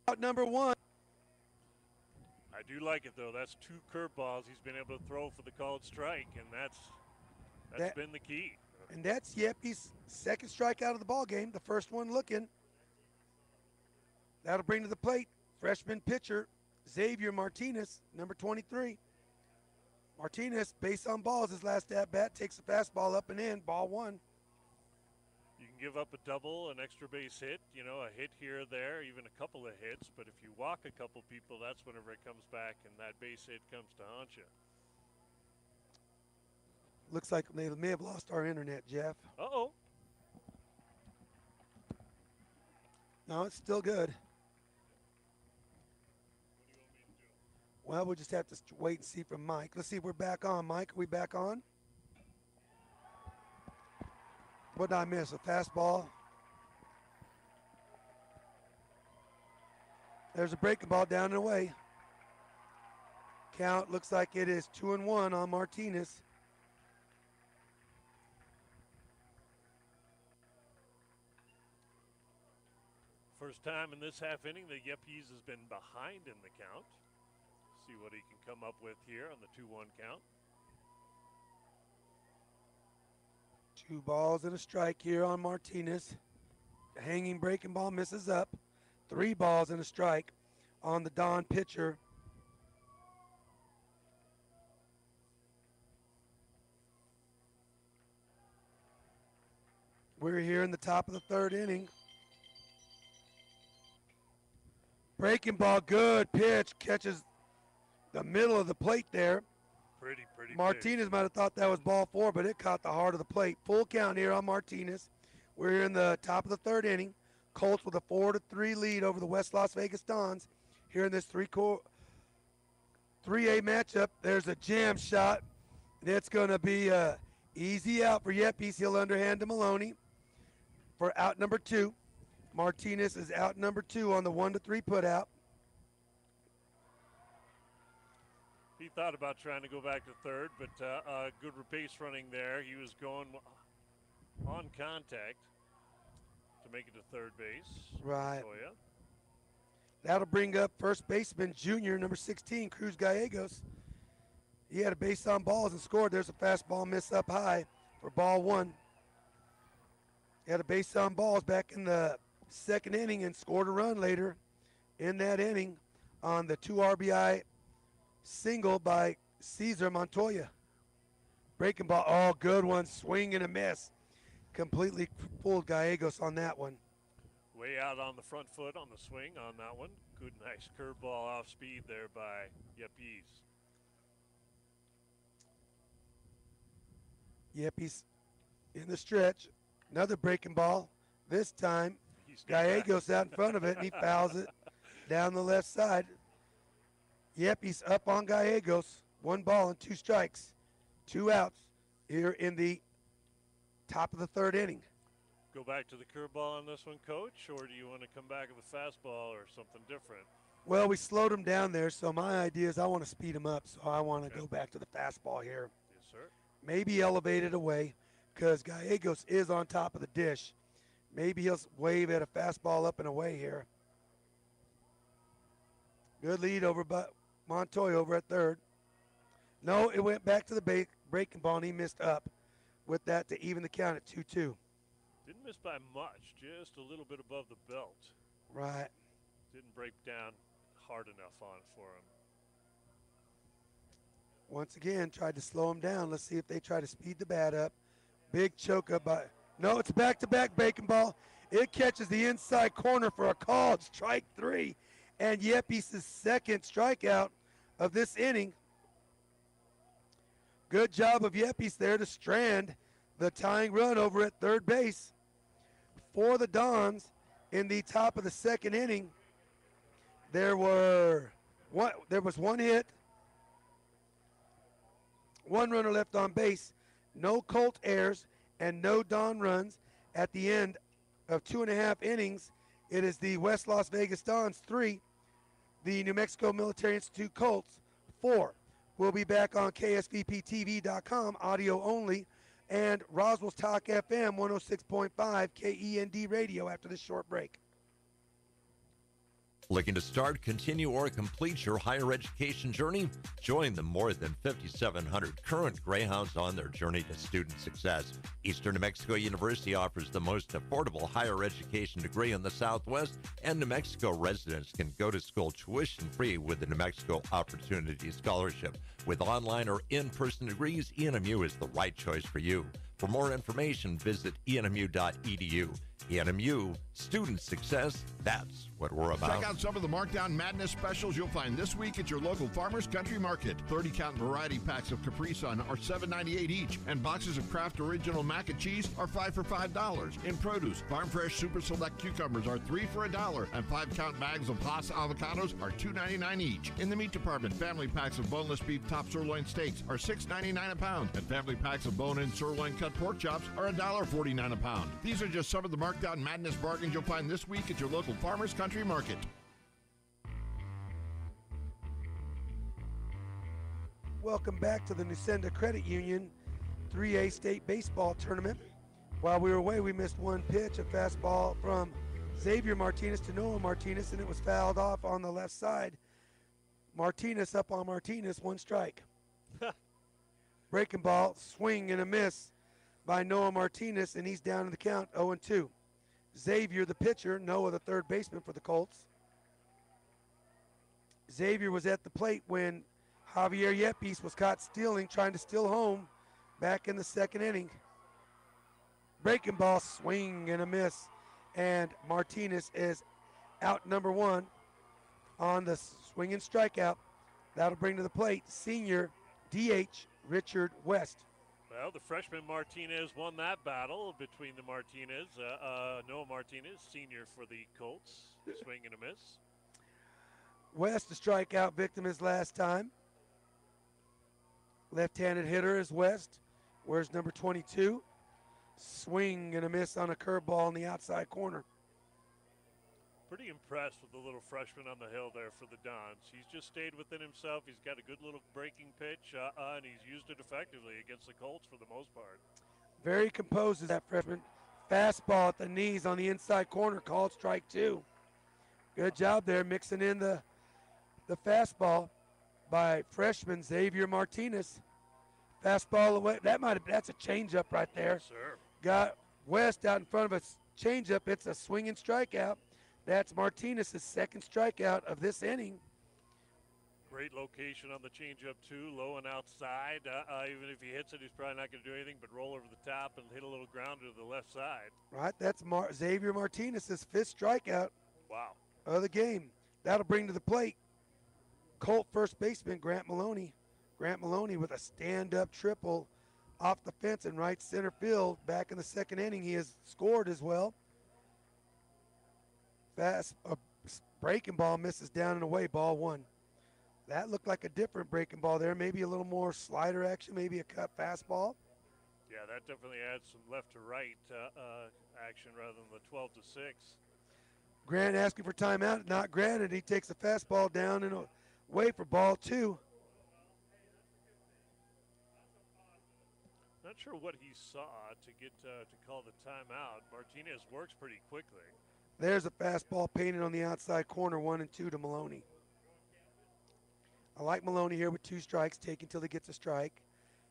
Speaker 1: Out number one.
Speaker 2: I do like it, though. That's 2 curveballs he's been able to throw for the called strike, and that's been the key.
Speaker 1: And that's Yeppy's second strikeout of the ball game, the first one looking. That'll bring to the plate freshman pitcher Xavier Martinez, number 23. Martinez, base on balls, his last at-bat, takes the fastball up and in, ball 1.
Speaker 2: You can give up a double, an extra base hit, a hit here or there, even a couple of hits. But if you walk a couple people, that's whenever it comes back and that base hit comes to haunt you.
Speaker 1: Looks like they may have lost our internet, Jeff.
Speaker 2: Uh-oh.
Speaker 1: No, it's still good. Well, we'll just have to wait and see from Mike. Let's see if we're back on. Mike, are we back on? What did I miss? A fastball. There's a breaking ball down and away. Count looks like it is 2-1 on Martinez.
Speaker 2: First time in this half inning that Yepes has been behind in the count. See what he can come up with here on the 2-1 count.
Speaker 1: 2 balls and a strike here on Martinez. The hanging breaking ball misses up. 3 balls and a strike on the Don pitcher. We're here in the top of the 3rd inning. Breaking ball, good pitch, catches the middle of the plate there.
Speaker 2: Pretty
Speaker 1: Martinez might have thought that was ball 4, but it caught the heart of the plate. Full count here on Martinez. We're here in the top of the 3rd inning. Colts with a 4-3 lead over the West Las Vegas Dons. Here in this 3A matchup, there's a jam shot. It's going to be a easy out for Yepes. He'll underhand to Maloney for out number 2. Martinez is out number 2 on the 1-3 putout.
Speaker 2: He thought about trying to go back to third, but good base running there. He was going on contact to make it to third base.
Speaker 1: Right.
Speaker 2: Montoya.
Speaker 1: That'll bring up first baseman, junior, number 16, Cruz Gallegos. He had a base on balls and scored. There's a fastball miss up high for ball 1. He had a base on balls back in the 2nd inning and scored a run later in that inning on the 2 RBI single by Cesar Montoya. Breaking ball, oh, good one, swing and a miss. Completely fooled Gallegos on that one.
Speaker 2: Way out on the front foot on the swing on that one. Good, nice curveball off speed there by Yepes.
Speaker 1: Yepes in the stretch. Another breaking ball. This time, Gallegos out in front of it, and he fouls it down the left side. Yepes up on Gallegos. 1 ball and 2 strikes. 2 outs here in the top of the 3rd inning.
Speaker 2: Go back to the curveball on this one, Coach, or do you want to come back with a fastball or something different?
Speaker 1: Well, we slowed him down there, so my idea is I want to speed him up, so I want to go back to the fastball here.
Speaker 2: Yes, sir.
Speaker 1: Maybe elevate it away because Gallegos is on top of the dish. Maybe he'll wave at a fastball up and away here. Good lead over by Montoya over at third. No, it went back to the breaking ball, and he missed up with that to even the count at 2-2.
Speaker 2: Didn't miss by much, just a little bit above the belt.
Speaker 1: Right.
Speaker 2: Didn't break down hard enough on it for him.
Speaker 1: Once again, tried to slow him down. Let's see if they try to speed the bat up. Big choke up by, no, it's back-to-back breaking ball. It catches the inside corner for a called strike 3. And Yepes' 2nd strikeout of this inning. Good job of Yepes there to strand the tying run over at third base for the Dons in the top of the 2nd inning. There was 1 hit, 1 runner left on base, no Colt errors, and no Don runs. At the end of 2.5 innings, it is the West Las Vegas Dons 3, the New Mexico Military Institute Colts 4. We'll be back on KSVPTV.com, audio only, and Roswell's Talk FM 106.5 KEND radio after this short break.
Speaker 12: Looking to start, continue, or complete your higher education journey? Join the more than 5,700 current Greyhounds on their journey to student success. Eastern New Mexico University offers the most affordable higher education degree in the Southwest, and New Mexico residents can go to school tuition-free with the New Mexico Opportunity Scholarship. With online or in-person degrees, ENMU is the right choice for you. For more information, visit enmu.edu. ENMU, student success, that's what we're about.
Speaker 13: Check out some of the Markdown Madness specials you'll find this week at your local Farmers Country Market. 30-count variety packs of Capri Sun are $7.98 each, and boxes of Kraft Original Mac and Cheese are 5 for $5. In produce, Farm Fresh Super Select cucumbers are 3 for $1, and 5-count bags of Haas avocados are $2.99 each. In the meat department, family packs of boneless beef top sirloin steaks are $6.99 a pound, and family packs of bone-in sirloin cut pork chops are $1.49 a pound. These are just some of the Markdown Madness bargains you'll find this week at your local Farmers Country Market.
Speaker 1: Welcome back to the Nusenda Credit Union 3A State Baseball Tournament. While we were away, we missed one pitch, a fastball from Xavier Martinez to Noah Martinez, and it was fouled off on the left side. Martinez up on Martinez, one strike. Breaking ball, swing and a miss by Noah Martinez, and he's down in the count, 0-2. Xavier, the pitcher, Noah, the third baseman for the Colts. Xavier was at the plate when Javier Yepes was caught stealing, trying to steal home back in the second inning. Breaking ball, swing and a miss, and Martinez is out number one on the swing and strikeout. That'll bring to the plate senior DH Richard West.
Speaker 2: Well, the freshman Martinez won that battle between the Martinez, Noah Martinez, senior for the Colts, swing and a miss.
Speaker 1: West, the strikeout victim his last time. Left-handed hitter is West. Where's number 22? Swing and a miss on a curveball in the outside corner.
Speaker 2: Pretty impressed with the little freshman on the hill there for the Dons. He's just stayed within himself. He's got a good little breaking pitch, and he's used it effectively against the Colts for the most part.
Speaker 1: Very composed is that freshman. Fastball at the knees on the inside corner, called strike two. Good job there mixing in the fastball by freshman Xavier Martinez. Fastball away. That's a changeup right there.
Speaker 2: Yes, sir.
Speaker 1: Got West out in front of a changeup. It's a swinging strikeout. That's Martinez's second strikeout of this inning.
Speaker 2: Great location on the changeup too, low and outside. Even if he hits it, he's probably not going to do anything but roll over the top and hit a little grounder to the left side.
Speaker 1: Right, that's Xavier Martinez's fifth strikeout.
Speaker 2: Wow.
Speaker 1: Of the game. That'll bring to the plate Colt first baseman Grant Maloney. Grant Maloney with a stand-up triple off the fence in right center field. Back in the second inning, he has scored as well. Fast breaking ball misses down and away, ball one. That looked like a different breaking ball there. Maybe a little more slider action, maybe a cut fastball.
Speaker 2: Yeah, that definitely adds some left to right action rather than the 12 to 6.
Speaker 1: Grant asking for timeout, not granted. He takes the fastball down and away for ball two.
Speaker 2: Not sure what he saw to get to call the timeout. Martinez works pretty quickly.
Speaker 1: There's a fastball painted on the outside corner, 1-2 to Maloney. I like Maloney here with two strikes, taking till he gets a strike.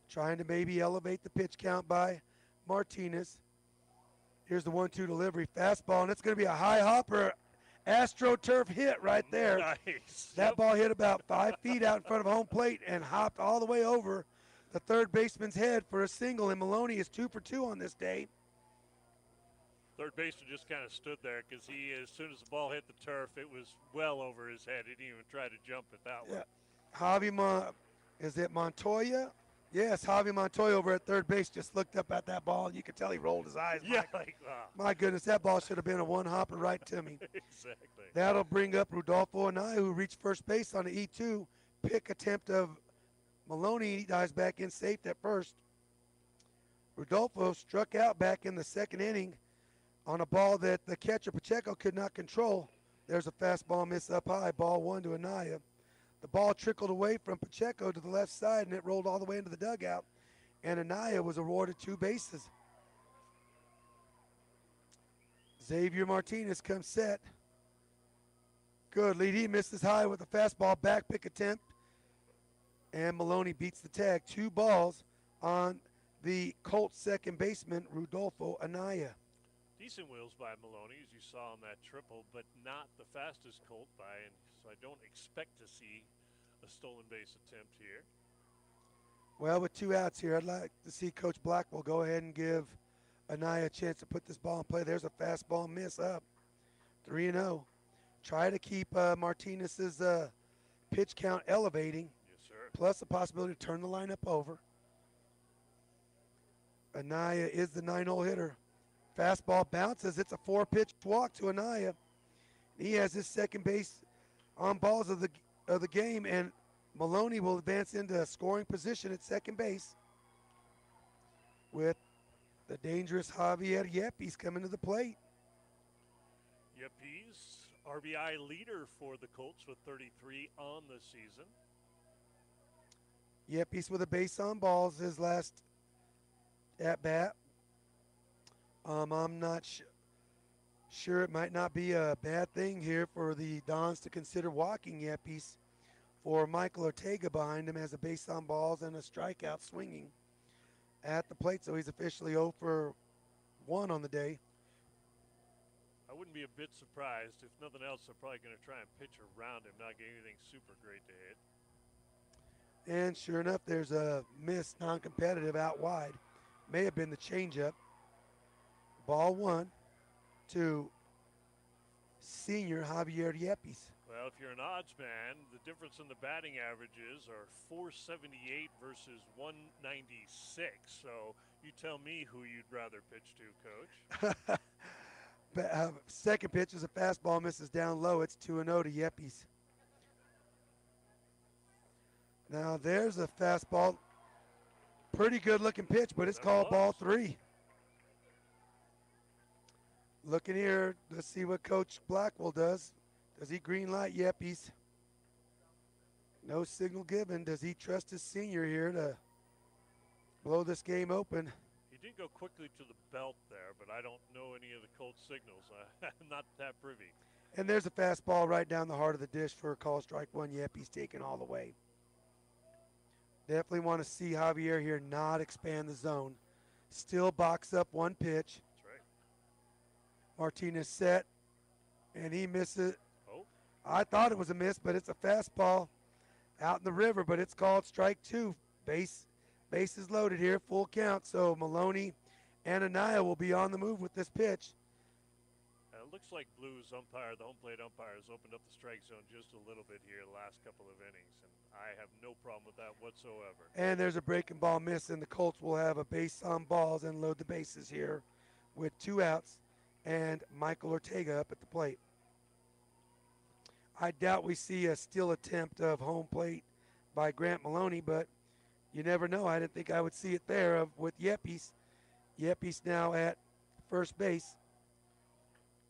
Speaker 1: Trying to maybe elevate the pitch count by Martinez. Here's the 1-2 delivery, fastball, and it's going to be a high hopper, AstroTurf hit right there.
Speaker 2: Nice.
Speaker 1: That ball hit about 5 feet out in front of home plate and hopped all the way over the third baseman's head for a single, and Maloney is 2 for 2 on this day.
Speaker 2: Third baseman just kind of stood there because as soon as the ball hit the turf, it was well over his head. He didn't even try to jump it that way.
Speaker 1: Is it Montoya? Yes, Javi Montoya over at third base just looked up at that ball, and you could tell he rolled his eyes.
Speaker 2: Yeah,
Speaker 1: My goodness, that ball should have been a one-hopper right to me.
Speaker 2: Exactly.
Speaker 1: That'll bring up Rudolfo Anaya, who reached first base on the E2. Pick attempt of Maloney. He dives back in safe at first. Rudolfo struck out back in the second inning on a ball that the catcher Pacheco could not control. There's a fastball miss up high, ball one to Anaya. The ball trickled away from Pacheco to the left side, and it rolled all the way into the dugout, and Anaya was awarded 2 bases. Xavier Martinez comes set. Good lead. He misses high with a fastball back pick attempt. And Maloney beats the tag. 2 balls on the Colts second baseman, Rudolfo Anaya.
Speaker 2: Decent wheels by Maloney, as you saw on that triple, but not the fastest Colt by, and so I don't expect to see a stolen base attempt here.
Speaker 1: Well, with 2 outs here, I'd like to see Coach Blackwell go ahead and give Anaya a chance to put this ball in play. There's a fastball miss up. 3-0. Try to keep Martinez's pitch count elevating.
Speaker 2: Yes, sir.
Speaker 1: Plus the possibility to turn the lineup over. Anaya is the 9-hole hitter. Fastball bounces. It's a 4-pitch walk to Anaya. He has his second base on balls of the game, and Maloney will advance into scoring position at second base with the dangerous Javier Yepes coming to the plate.
Speaker 2: Yepes, RBI leader for the Colts with 33 on the season.
Speaker 1: Yepes with a base on balls his last at bat. I'm not sure it might not be a bad thing here for the Dons to consider walking Yepes, for Michael Ortega behind him has a base on balls and a strikeout swinging at the plate, so he's officially 0 for 1 on the day.
Speaker 2: I wouldn't be a bit surprised. If nothing else, they're probably going to try and pitch around him, not get anything super great to hit.
Speaker 1: And sure enough, there's a miss, non-competitive out wide. May have been the changeup. Ball 1 to senior Javier Yepes.
Speaker 2: Well, if you're an odds man, the difference in the batting averages are 478 versus 196. So you tell me who you'd rather pitch to, Coach.
Speaker 1: Second pitch is a fastball, misses down low. It's 2-0 to Yepes. Now there's a fastball. Pretty good looking pitch, but it's called ball 3. Looking here, let's see what Coach Blackwell does. Does he green light Yepes? No signal given. Does he trust his senior here to blow this game open?
Speaker 2: He did go quickly to the belt there, but I don't know any of the Colts signals. I'm not that privy.
Speaker 1: And there's a fastball right down the heart of the dish for a call strike 1. Yepes taken all the way. Definitely want to see Javier here not expand the zone. Still box up 1 pitch.
Speaker 2: That's right.
Speaker 1: Martinez set, and he misses.
Speaker 2: Oh.
Speaker 1: I thought it was a miss, but it's a fastball out in the river, but it's called strike 2. Base is loaded here, full count. So Maloney and Anaya will be on the move with this pitch.
Speaker 2: It looks like Blues umpire, the home plate umpire, has opened up the strike zone just a little bit here the last couple of innings, and I have no problem with that whatsoever.
Speaker 1: And there's a breaking ball miss, and the Colts will have a base on balls and load the bases here with 2 outs and Michael Ortega up at the plate. I doubt we see a steal attempt of home plate by Grant Maloney, but you never know. I didn't think I would see it there with Yepes. Yepes now at first base.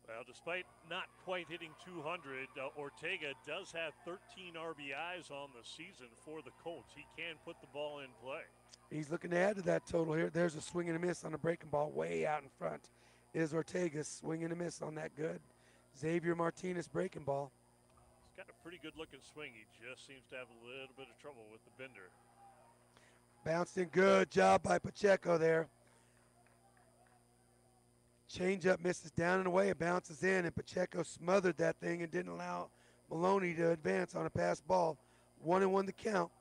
Speaker 2: Well, despite not quite hitting 200, Ortega does have 13 RBIs on the season for the Colts. He can put the ball in play.
Speaker 1: He's looking to add to that total here. There's a swing and a miss on a breaking ball way out in front. Is Ortega swing and a miss on that good Xavier Martinez breaking ball.
Speaker 2: He's got a pretty good looking swing. He just seems to have a little bit of trouble with the bender.
Speaker 1: Bounced in, good job by Pacheco there. Changeup misses down and away, it bounces in, and Pacheco smothered that thing and didn't allow Maloney to advance on a pass ball. 1-1 the count.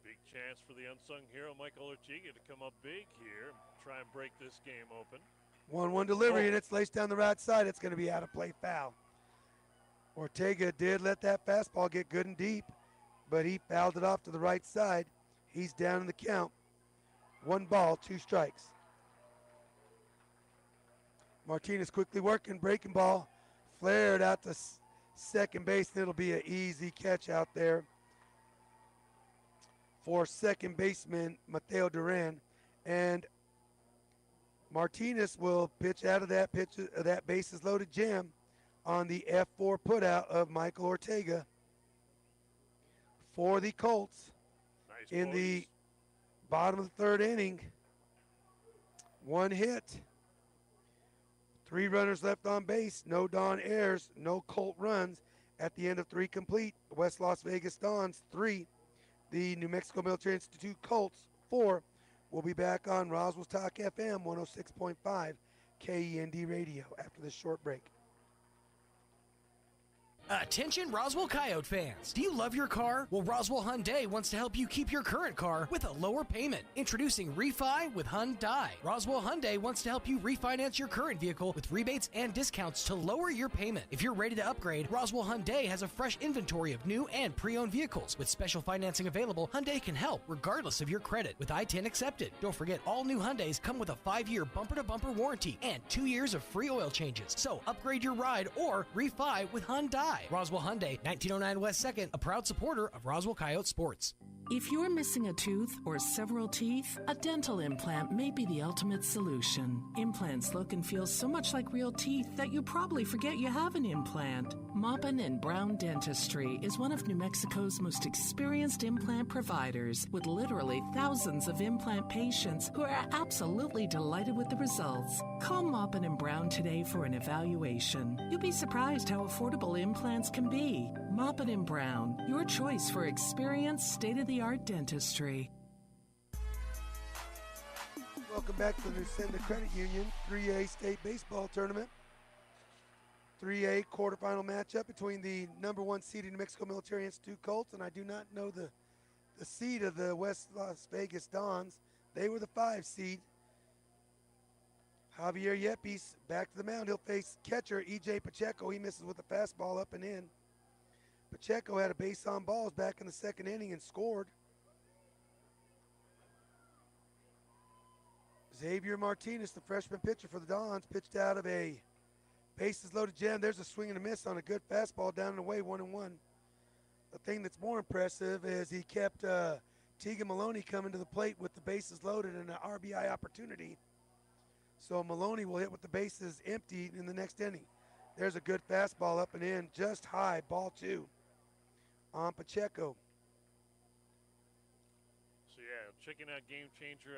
Speaker 2: Big chance for the unsung hero, Michael Ortega, to come up big here and try and break this game open.
Speaker 1: 1-1 delivery, and it's laced down the right side. It's going to be out of play foul. Ortega did let that fastball get good and deep, but he fouled it off to the right side. He's down in the count. 1 ball, 2 strikes. Martinez quickly working, breaking ball, flared out to second base, and it'll be an easy catch out there for second baseman Mateo Duran. And Martinez will pitch out of that that bases loaded jam on the F4 putout of Michael Ortega for the Colts.
Speaker 2: Nice
Speaker 1: in
Speaker 2: boys.
Speaker 1: The bottom of the 3rd inning. 1 hit. 3 runners left on base, no Don errors, no Colt runs. At the end of 3 complete, West Las Vegas Dons 3, the New Mexico Military Institute Colts 4. We'll be back on Roswell's Talk FM 106.5 KEND Radio after this short break.
Speaker 3: Attention Roswell Coyote fans. Do you love your car? Well, Roswell Hyundai wants to help you keep your current car with a lower payment. Introducing Refi with Hyundai. Roswell Hyundai wants to help you refinance your current vehicle with rebates and discounts to lower your payment. If you're ready to upgrade, Roswell Hyundai has a fresh inventory of new and pre-owned vehicles. With special financing available, Hyundai can help regardless of your credit with I-10 accepted. Don't forget, all new Hyundais come with a 5-year bumper-to-bumper warranty and 2 years of free oil changes. So upgrade your ride or refi with Hyundai. Roswell Hyundai, 1909 West 2nd, a proud supporter of Roswell Coyote Sports.
Speaker 14: If you're missing a tooth or several teeth, a dental implant may be the ultimate solution. Implants look and feel so much like real teeth that you probably forget you have an implant. Maupin and Brown Dentistry is one of New Mexico's most experienced implant providers, with literally thousands of implant patients who are absolutely delighted with the results. Call Maupin and Brown today for an evaluation. You'll be surprised how affordable implants can be. Maupin and Brown, your choice for experienced, state-of-the-art dentistry.
Speaker 1: Welcome back to the Lucinda Credit Union 3A State Baseball Tournament. 3A quarterfinal matchup between the number 1 seed New Mexico Military Institute Colts, and I do not know the seed of the West Las Vegas Dons. They were the 5 seed. Javier Yepes back to the mound. He'll face catcher E.J. Pacheco. He misses with a fastball up and in. Pacheco had a base on balls back in the 2nd inning and scored. Xavier Martinez, the freshman pitcher for the Dons, pitched out of a bases loaded jam. There's a swing and a miss on a good fastball down and away, 1-1. The thing that's more impressive is he kept Tegan Maloney coming to the plate with the bases loaded and an RBI opportunity. So Maloney will hit with the bases empty in the next inning. There's a good fastball up and in, just high, ball 2 on Pacheco.
Speaker 2: So yeah, checking out Game Changer,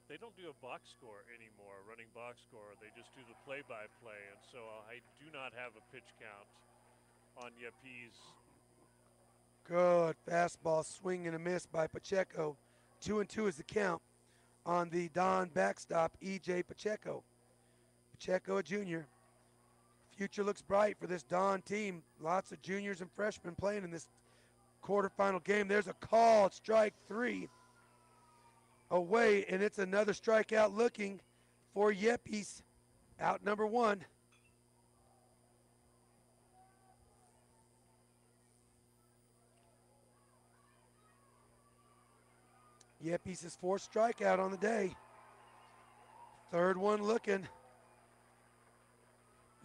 Speaker 2: they don't do a box score anymore, running box score. They just do the play-by-play, and so I do not have a pitch count on Yepes.
Speaker 1: Good fastball, swing and a miss by Pacheco. 2-2 is the count on the Don backstop, E.J. Pacheco. Pacheco, a junior. Future looks bright for this Don team. Lots of juniors and freshmen playing in this quarterfinal game. There's a call, strike 3 away, and it's another strikeout looking for Yepes, out number 1. Yepes' 4th strikeout on the day. 3rd one looking.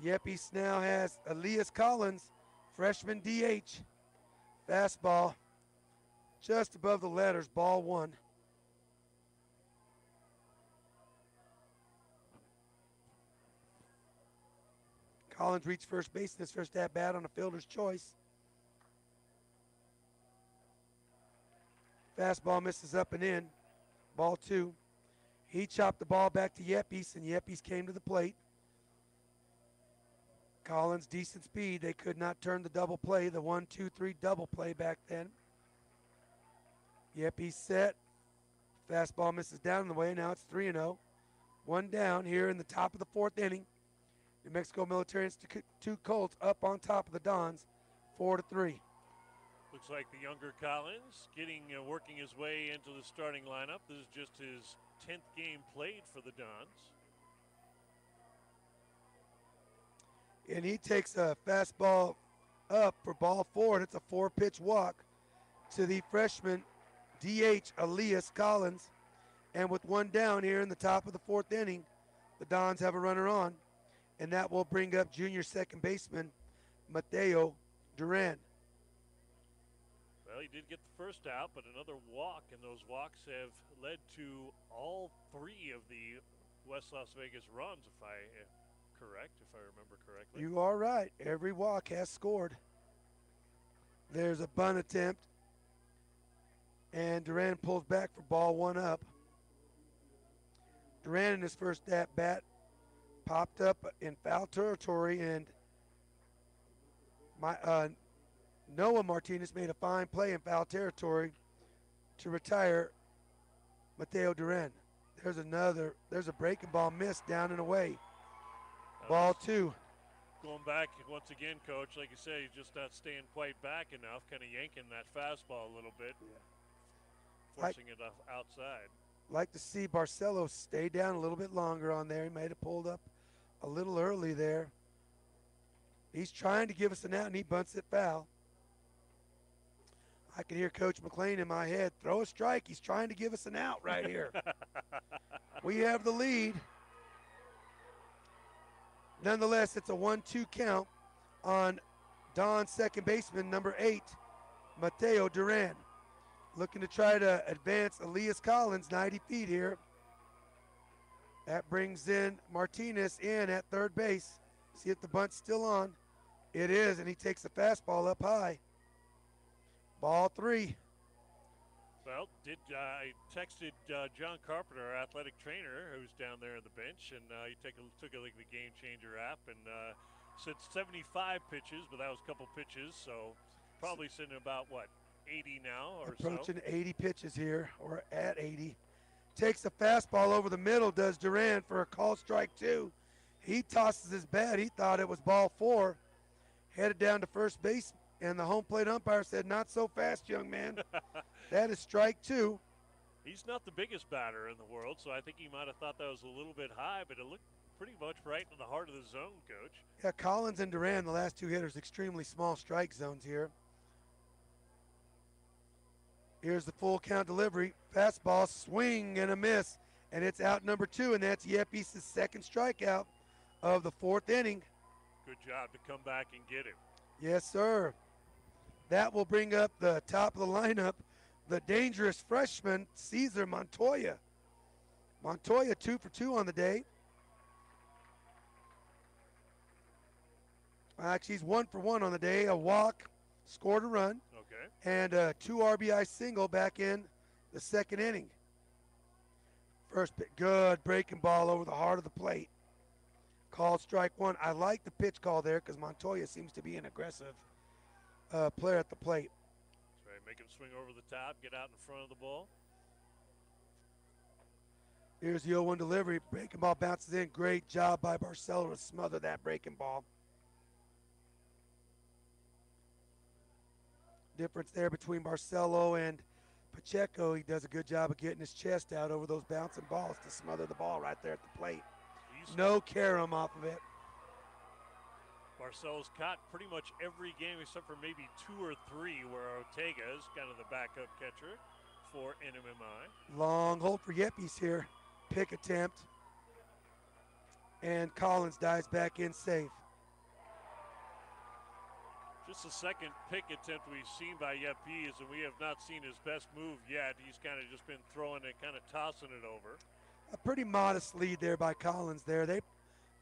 Speaker 1: Yepes now has Elias Collins, freshman DH. Fastball just above the letters, ball 1. Collins reached first base in his first at-bat on a fielder's choice. Fastball misses up and in, ball 2. He chopped the ball back to Yepes, and Yepes came to the plate. Collins, decent speed. They could not turn the double play, the 1-2-3 double play back then. Yepes set. Fastball misses down in the way. Now it's 3-0. 1 down here in the top of the 4th inning. New Mexico Military Institute Colts up on top of the Dons, 4-3.
Speaker 2: Looks like the younger Collins working his way into the starting lineup. This is just his 10th game played for the Dons.
Speaker 1: And he takes a fastball up for ball 4, and it's a 4-pitch walk to the freshman DH Elias Collins. And with 1 down here in the top of the 4th inning, the Dons have a runner on, and that will bring up junior second baseman Mateo Duran.
Speaker 2: Well, he did get the first out, but another walk, and those walks have led to all 3 of the West Las Vegas runs, if I remember correctly.
Speaker 1: You are right. Every walk has scored. There's a bunt attempt, and Duran pulls back for ball 1 up. Duran in his first at-bat popped up in foul territory, and Noah Martinez made a fine play in foul territory to retire Mateo Duran. There's a breaking ball missed down and away. Ball 2.
Speaker 2: Going back once again, Coach, like you say, he's just not staying quite back enough, kind of yanking that fastball a little bit, forcing it outside.
Speaker 1: Like to see Barcelo stay down a little bit longer on there. He might have pulled up a little early there. He's trying to give us an out, and he bunts it foul. I can hear Coach McLean in my head. Throw a strike. He's trying to give us an out right here. We have the lead. Nonetheless, it's a 1-2 count on Don's second baseman, number 8, Mateo Duran. Looking to try to advance Elias Collins 90 feet here. That brings in Martinez in at third base. See if the bunt's still on. It is, and he takes the fastball up high. Ball 3.
Speaker 2: Well, I texted John Carpenter, our athletic trainer, who's down there on the bench, and he took a look at the Game Changer app and said 75 pitches, but that was a couple pitches, so probably sitting about, 80 now or
Speaker 1: Approaching
Speaker 2: so?
Speaker 1: 80 pitches here, or at 80. Takes the fastball over the middle, does Duran, for a call strike 2. He tosses his bat. He thought it was ball 4. Headed down to first base, and the home plate umpire said, "Not so fast, young man." That is strike 2.
Speaker 2: He's not the biggest batter in the world, so I think he might have thought that was a little bit high, but it looked pretty much right in the heart of the zone, Coach.
Speaker 1: Yeah, Collins and Duran, the last 2 hitters, extremely small strike zones here. Here's the full count delivery. Fastball, swing and a miss, and it's out number 2, and that's Yepes' second strikeout of the 4th inning.
Speaker 2: Good job to come back and get him.
Speaker 1: Yes, sir. That will bring up the top of the lineup, the dangerous freshman, Cesar Montoya. Montoya 2 for 2 on the day. Actually, he's 1 for 1 on the day. A walk, scored a run.
Speaker 2: Okay.
Speaker 1: And a 2 RBI single back in the 2nd inning. First pitch, good breaking ball over the heart of the plate. Called strike 1. I like the pitch call there because Montoya seems to be an aggressive player at the plate.
Speaker 2: That's right. Make him swing over the top, get out in front of the ball.
Speaker 1: Here's the 0-1 delivery. Breaking ball bounces in. Great job by Barcelo to smother that breaking ball. Difference there between Barcelo and Pacheco. He does a good job of getting his chest out over those bouncing balls to smother the ball right there at the plate. No carom off of it.
Speaker 2: Barcelo's caught pretty much every game except for maybe 2 or 3 where Ortega is kind of the backup catcher for NMMI.
Speaker 1: Long hold for Yepes here. Pick attempt. And Collins dives back in safe.
Speaker 2: Just the second pick attempt we've seen by Yepes, and we have not seen his best move yet. He's kind of just been throwing it, kind of tossing it over.
Speaker 1: A pretty modest lead there by Collins there.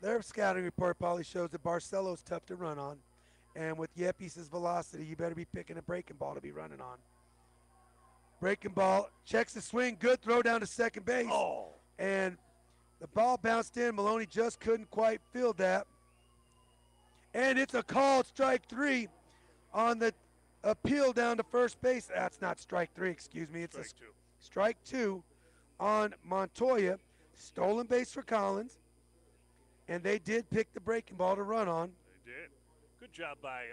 Speaker 1: Their scouting report probably shows that Barcelo's tough to run on. And with Yepes' velocity, you better be picking a breaking ball to be running on. Breaking ball, checks the swing, good throw down to second base.
Speaker 2: Oh.
Speaker 1: And the ball bounced in. Maloney just couldn't quite field that. And it's a called strike 3 on the appeal down to first base. That's not strike 3, excuse me. It's strike 2 on Montoya. Stolen base for Collins. And they did pick the breaking ball to run on.
Speaker 2: They did. Good job by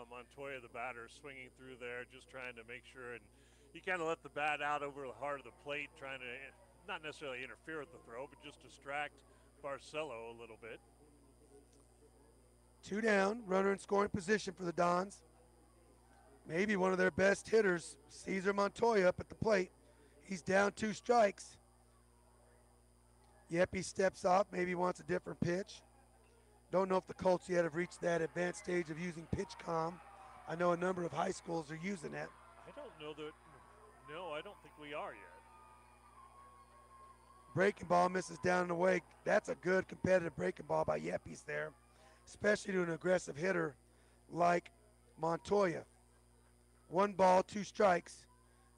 Speaker 2: Montoya, the batter, swinging through there, just trying to make sure. And he kind of let the bat out over the heart of the plate, trying to not necessarily interfere with the throw, but just distract Barcelo a little bit.
Speaker 1: 2 down, runner in scoring position for the Dons. Maybe one of their best hitters, Cesar Montoya, up at the plate. He's down 2 strikes. Yep, he steps off, maybe wants a different pitch. Don't know if the Colts yet have reached that advanced stage of using PitchCom. I know a number of high schools are using that.
Speaker 2: I don't know that. No, I don't think we are yet.
Speaker 1: Breaking ball misses down and away. That's a good competitive breaking ball by Yepes there, especially to an aggressive hitter like Montoya. 1 ball, 2 strikes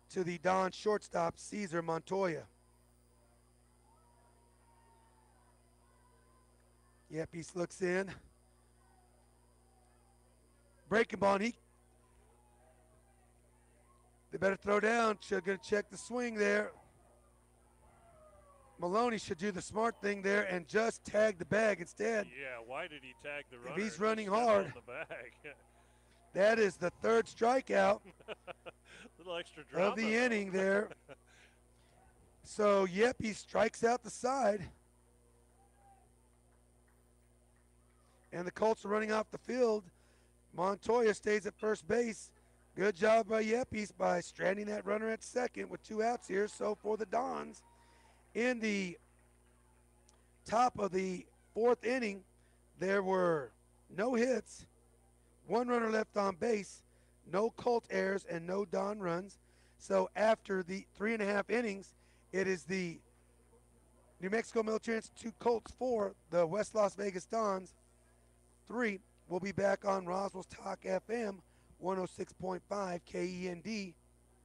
Speaker 1: to the Don shortstop, Cesar Montoya. Yepes looks in. Breaking ball, and they better throw down. Should gonna check the swing there. Maloney should do the smart thing there and just tag the bag instead.
Speaker 2: Yeah, why did he tag the runner?
Speaker 1: If he's running
Speaker 2: Just step
Speaker 1: hard,
Speaker 2: on the bag.
Speaker 1: that is the third strikeout
Speaker 2: Little extra drama
Speaker 1: of the inning there. So, yep, he strikes out the side. And the Colts are running off the field. Montoya stays at first base. Good job by Yepes by stranding that runner at second with 2 outs here. So for the Dons, in the top of the 4th inning, there were no hits, 1 runner left on base, no Colt errors, and no Don runs. So after the 3.5 innings, it is the New Mexico Military Institute Colts 4, the West Las Vegas Dons 3. We'll be back on Roswell's Talk FM 106.5 KEND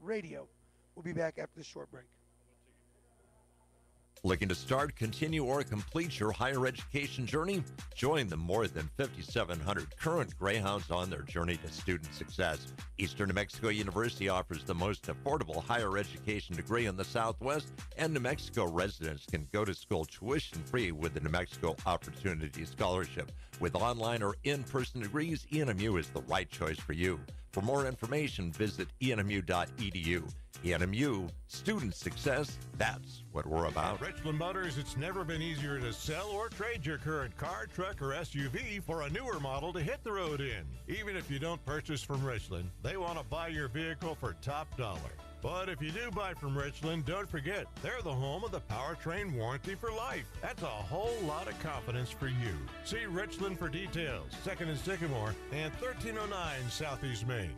Speaker 1: radio. We'll be back after this short break.
Speaker 12: Looking to start, continue, or complete your higher education journey? Join the more than 5,700 current Greyhounds on their journey to student success. Eastern New Mexico University offers the most affordable higher education degree in the Southwest, and New Mexico residents can go to school tuition-free with the New Mexico Opportunity Scholarship. With online or in-person degrees, ENMU is the right choice for you. For more information, visit enmu.edu. ENMU, student success, that's what we're about.
Speaker 6: At Richland Motors, it's never been easier to sell or trade your current car, truck, or SUV for a newer model to hit the road in. Even if you don't purchase from Richland, they want to buy your vehicle for top dollar. But if you do buy from Richland, don't forget, they're the home of the powertrain warranty for life. That's a whole lot of confidence for you. See Richland for details. 2nd and Sycamore and 1309 Southeast Main.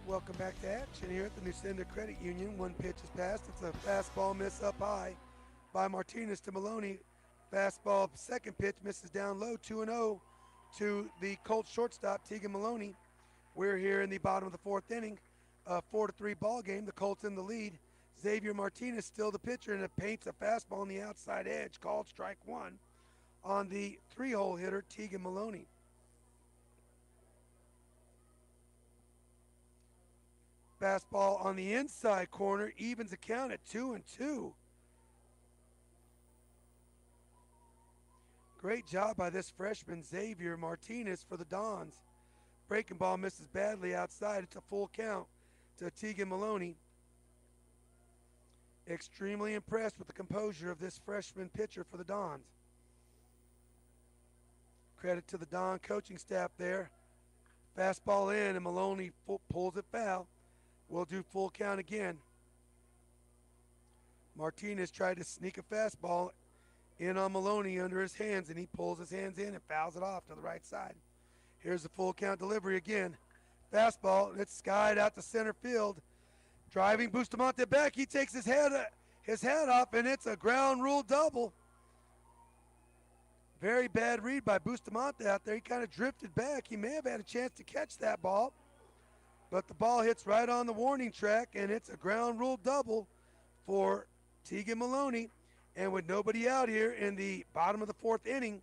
Speaker 1: Welcome back to action here at the Nissan Credit Union. 1 pitch is passed. It's a fastball miss up high by Martinez to Maloney. Fastball, 2nd pitch, misses down low, 2-0 to the Colts shortstop, Tegan Maloney. We're here in the bottom of the 4th inning, a 4-3 ball game. The Colts in the lead. Xavier Martinez still the pitcher, and it paints a fastball on the outside edge, called strike 1 on the 3-hole hitter, Tegan Maloney. Fastball on the inside corner, evens the count at 2-2. Great job by this freshman, Xavier Martinez, for the Dons. Breaking ball misses badly outside. It's a full count to Tegan Maloney. Extremely impressed with the composure of this freshman pitcher for the Dons. Credit to the Don coaching staff there. Fastball in, and Maloney pulls it foul. We'll do full count again. Martinez tried to sneak a fastball in on Maloney under his hands, and he pulls his hands in and fouls it off to the right side. Here's the full count delivery again. Fastball, and it's skied out to center field. Driving Bustamante back, he takes his head off, and it's a ground rule double. Very bad read by Bustamante out there. He kind of drifted back. He may have had a chance to catch that ball, but the ball hits right on the warning track, and it's a ground rule double for Tegan Maloney. And with nobody out here in the bottom of the 4th inning,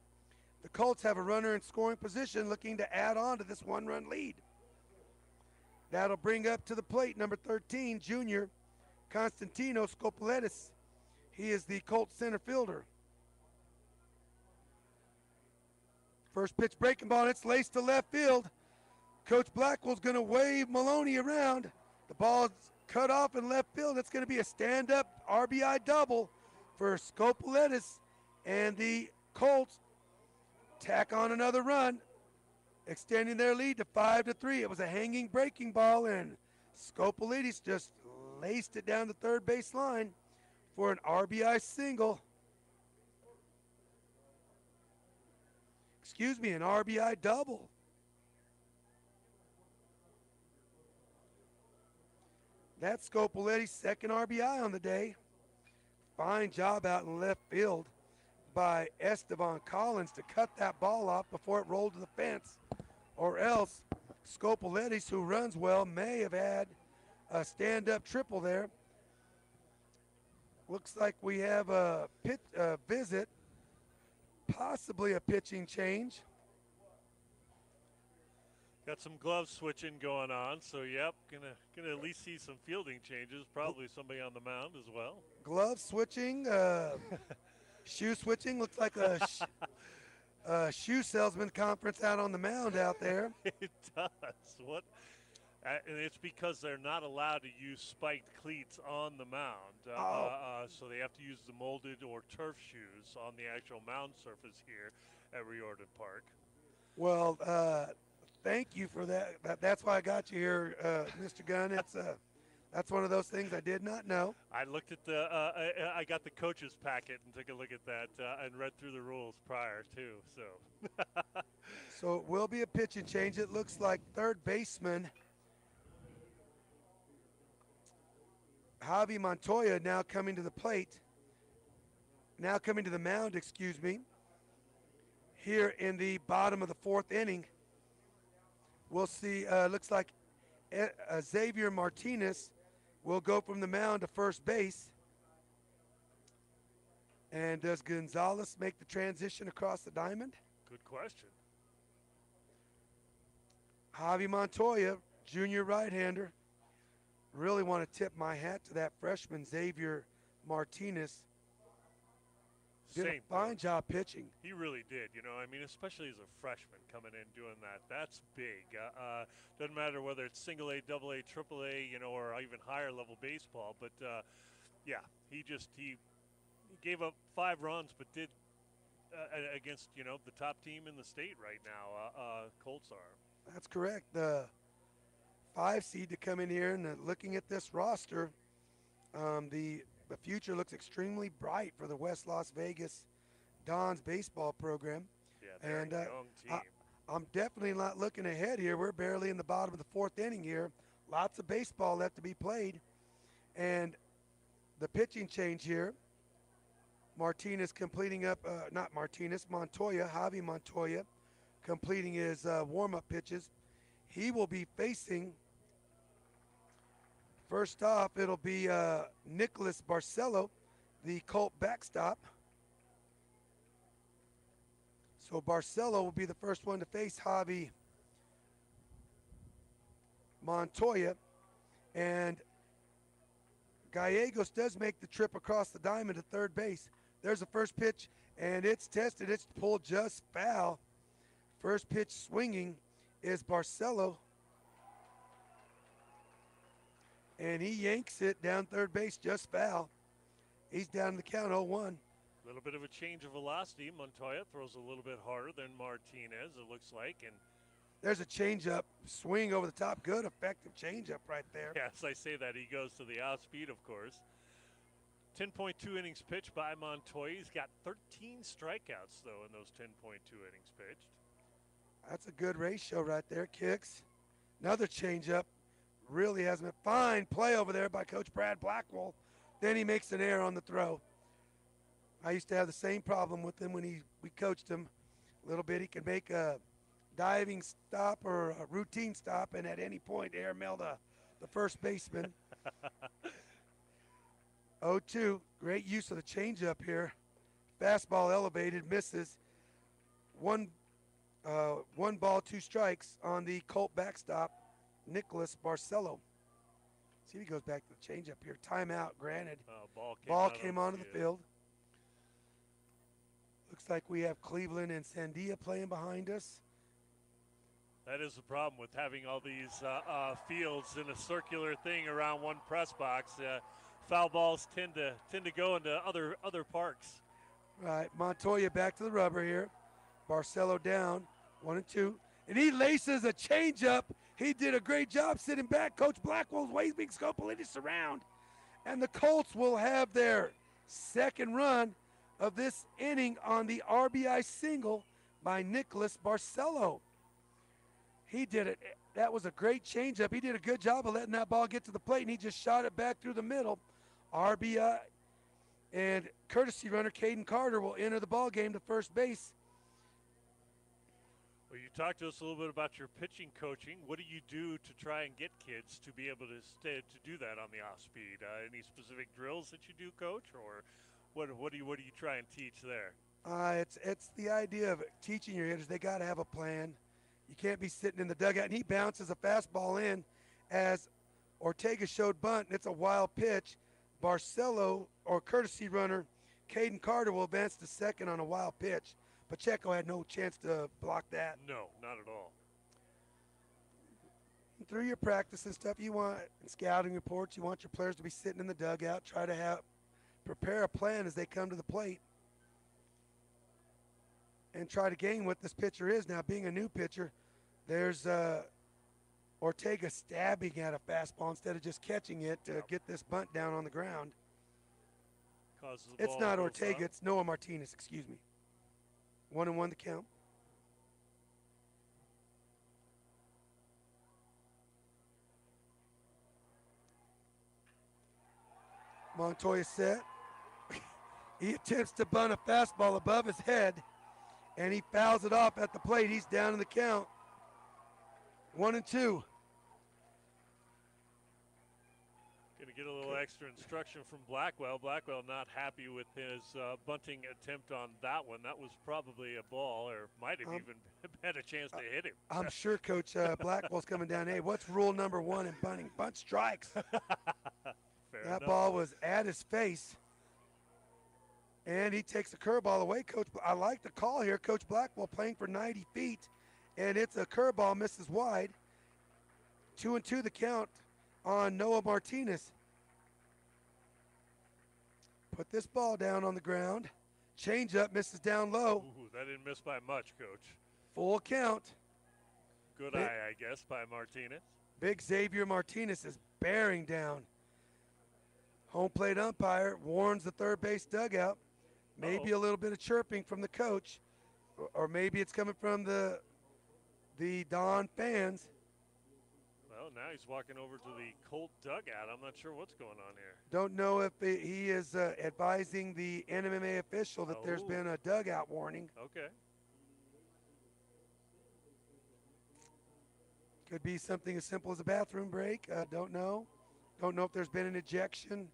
Speaker 1: the Colts have a runner in scoring position looking to add on to this 1-run lead. That'll bring up to the plate number 13, junior Constantino Scopoletis. He is the Colts center fielder. First pitch breaking ball, and it's laced to left field. Coach Blackwell's going to wave Maloney around. The ball is cut off in left field. It's going to be a stand-up RBI double for Scopoletis, and the Colts tack on another run, extending their lead to 5-3. It was a hanging breaking ball, and Scopoletis just laced it down the third base line for an RBI single. Excuse me, an RBI double. That's Scopoletti's 2nd RBI on the day. Fine job out in left field by Esteban Collins to cut that ball off before it rolled to the fence. Or else Scopolettis, who runs well, may have had a stand-up triple there. Looks like we have a visit, possibly a pitching change.
Speaker 2: Got some glove switching going on, so yep, gonna at least see some fielding changes. Probably somebody on the mound as well.
Speaker 1: Glove switching, shoe switching. Looks like a shoe salesman conference out on the mound out there.
Speaker 2: It does. What? And it's because they're not allowed to use spiked cleats on the mound. So they have to use the molded or turf shoes on the actual mound surface here at Riordan Park.
Speaker 1: Well, thank you for that. That's why I got you here, Mr. Gunn. That's one of those things I did not know.
Speaker 2: I looked at I got the coach's packet and took a look at that and read through the rules prior too. So.
Speaker 1: So it will be a pitching change. It looks like third baseman Javi Montoya now coming to the plate. Now coming to the mound, excuse me. Here in the bottom of the fourth inning, we'll see. Looks like Xavier Martinez will go from the mound to first base. And does Gonzalez make the transition across the diamond?
Speaker 2: Good question.
Speaker 1: Javi Montoya, junior right-hander. Really want to tip my hat to that freshman, Xavier Martinez. Did a fine job pitching.
Speaker 2: He really did. I mean, especially as a freshman coming in doing that. That's big. Doesn't matter whether it's single A, double A, triple A, or even higher level baseball. But yeah, he gave up 5 runs, but did against the top team in the state right now. Colts are.
Speaker 1: That's correct. The 5 seed to come in here, and looking at this roster, the future looks extremely bright for the West Las Vegas Dons baseball program.
Speaker 2: Yeah, they're
Speaker 1: and
Speaker 2: a young team.
Speaker 1: I'm definitely not looking ahead here. We're barely in the bottom of the fourth inning here. Lots of baseball left to be played. And the pitching change here, Martinez completing up, not Martinez, Montoya, Javi Montoya, completing his warm-up pitches. He will be facing, first off, it'll be Nicholas Barcelo, the Colt backstop. So Barcelo will be the first one to face Javi Montoya. And Gallegos does make the trip across the diamond to third base. There's the first pitch, and it's tested. It's pulled just foul. First pitch swinging is Barcelo. And he yanks it down third base, just foul. He's down the count 0-1.
Speaker 2: A little bit of a change of velocity. Montoya throws a little bit harder than Martinez, it looks like. And
Speaker 1: there's a changeup, swing over the top. Good, effective changeup right there.
Speaker 2: Yes, I say that. He goes to the off speed, of course. 10.2 innings pitched by Montoya. He's got 13 strikeouts, though, in those 10.2 innings pitched.
Speaker 1: That's a good ratio right there. Kicks. Another changeup. Really hasn't been. Fine play over there by Coach Brad Blackwell. Then he makes an error on the throw. I used to have the same problem with him when we coached him a little bit. He could make a diving stop or a routine stop, and at any point airmail the first baseman. 0-2. Great use of the changeup here. Fastball elevated, misses. One ball, 2 strikes on the Colt backstop, Nicholas Barcelo. See if he goes back to the changeup here. Timeout granted.
Speaker 2: Ball
Speaker 1: came onto the field. Looks like we have Cleveland and Sandia playing behind us.
Speaker 2: That is the problem with having all these fields in a circular thing around one press box. Foul balls tend to go into other parks.
Speaker 1: Right, Montoya back to the rubber here. Barcelo down, 1-2. And he laces a changeup. He did a great job sitting back. Coach Blackwell's waving Scopolitis around. And the Colts will have their second run of this inning on the RBI single by Nicholas Barcelo. He did it. That was a great changeup. He did a good job of letting that ball get to the plate, and he just shot it back through the middle. RBI. And courtesy runner Caden Carter will enter the ball game to first base.
Speaker 2: Well, you talked to us a little bit about your pitching coaching. What do you do to try and get kids to be able to do that on the off speed? Any specific drills that you do, Coach, or what do you try and teach there?
Speaker 1: It's the idea of teaching your hitters. They got to have a plan. You can't be sitting in the dugout. And he bounces a fastball in as Ortega showed bunt. And it's a wild pitch. Barcelo, or courtesy runner, Caden Carter will advance to second on a wild pitch. Pacheco had no chance to block that.
Speaker 2: No, not at all.
Speaker 1: Through your practice and stuff, you want scouting reports, you want your players to be sitting in the dugout, try to prepare a plan as they come to the plate and try to gain what this pitcher is. Now, being a new pitcher, there's Ortega stabbing at a fastball instead of just catching it to get this bunt down on the ground. It's not Ortega, it's Noah Martinez, excuse me. 1-1 the count. Montoya set. He attempts to bunt a fastball above his head, and he fouls it off at the plate. He's down in the count. 1-2.
Speaker 2: Going to get a little extra instruction from Blackwell. Blackwell not happy with his bunting attempt on that one. That was probably a ball, or might have even had a chance to hit him.
Speaker 1: I'm sure Coach Blackwell's coming down. Hey, what's rule number 1 in bunting? Bunt strikes. That ball was at his face, and he takes a curveball away. Coach, I like the call here. Coach Blackwell playing for 90 feet, and it's a curveball, misses wide. 2-2 the count on Noah Martinez. Put this ball down on the ground. Change up, misses down low.
Speaker 2: Ooh, that didn't miss by much, Coach.
Speaker 1: Full count.
Speaker 2: Good eye, I guess, by Martinez.
Speaker 1: Big Xavier Martinez is bearing down. Home plate umpire warns the third base dugout. Maybe a little bit of chirping from the coach, or maybe it's coming from the Don fans.
Speaker 2: Well, now he's walking over to the Colt dugout. I'm not sure what's going on here.
Speaker 1: Don't know if he is advising the NMMA official that there's been a dugout warning.
Speaker 2: Okay.
Speaker 1: Could be something as simple as a bathroom break. Don't know. Don't know if there's been an ejection.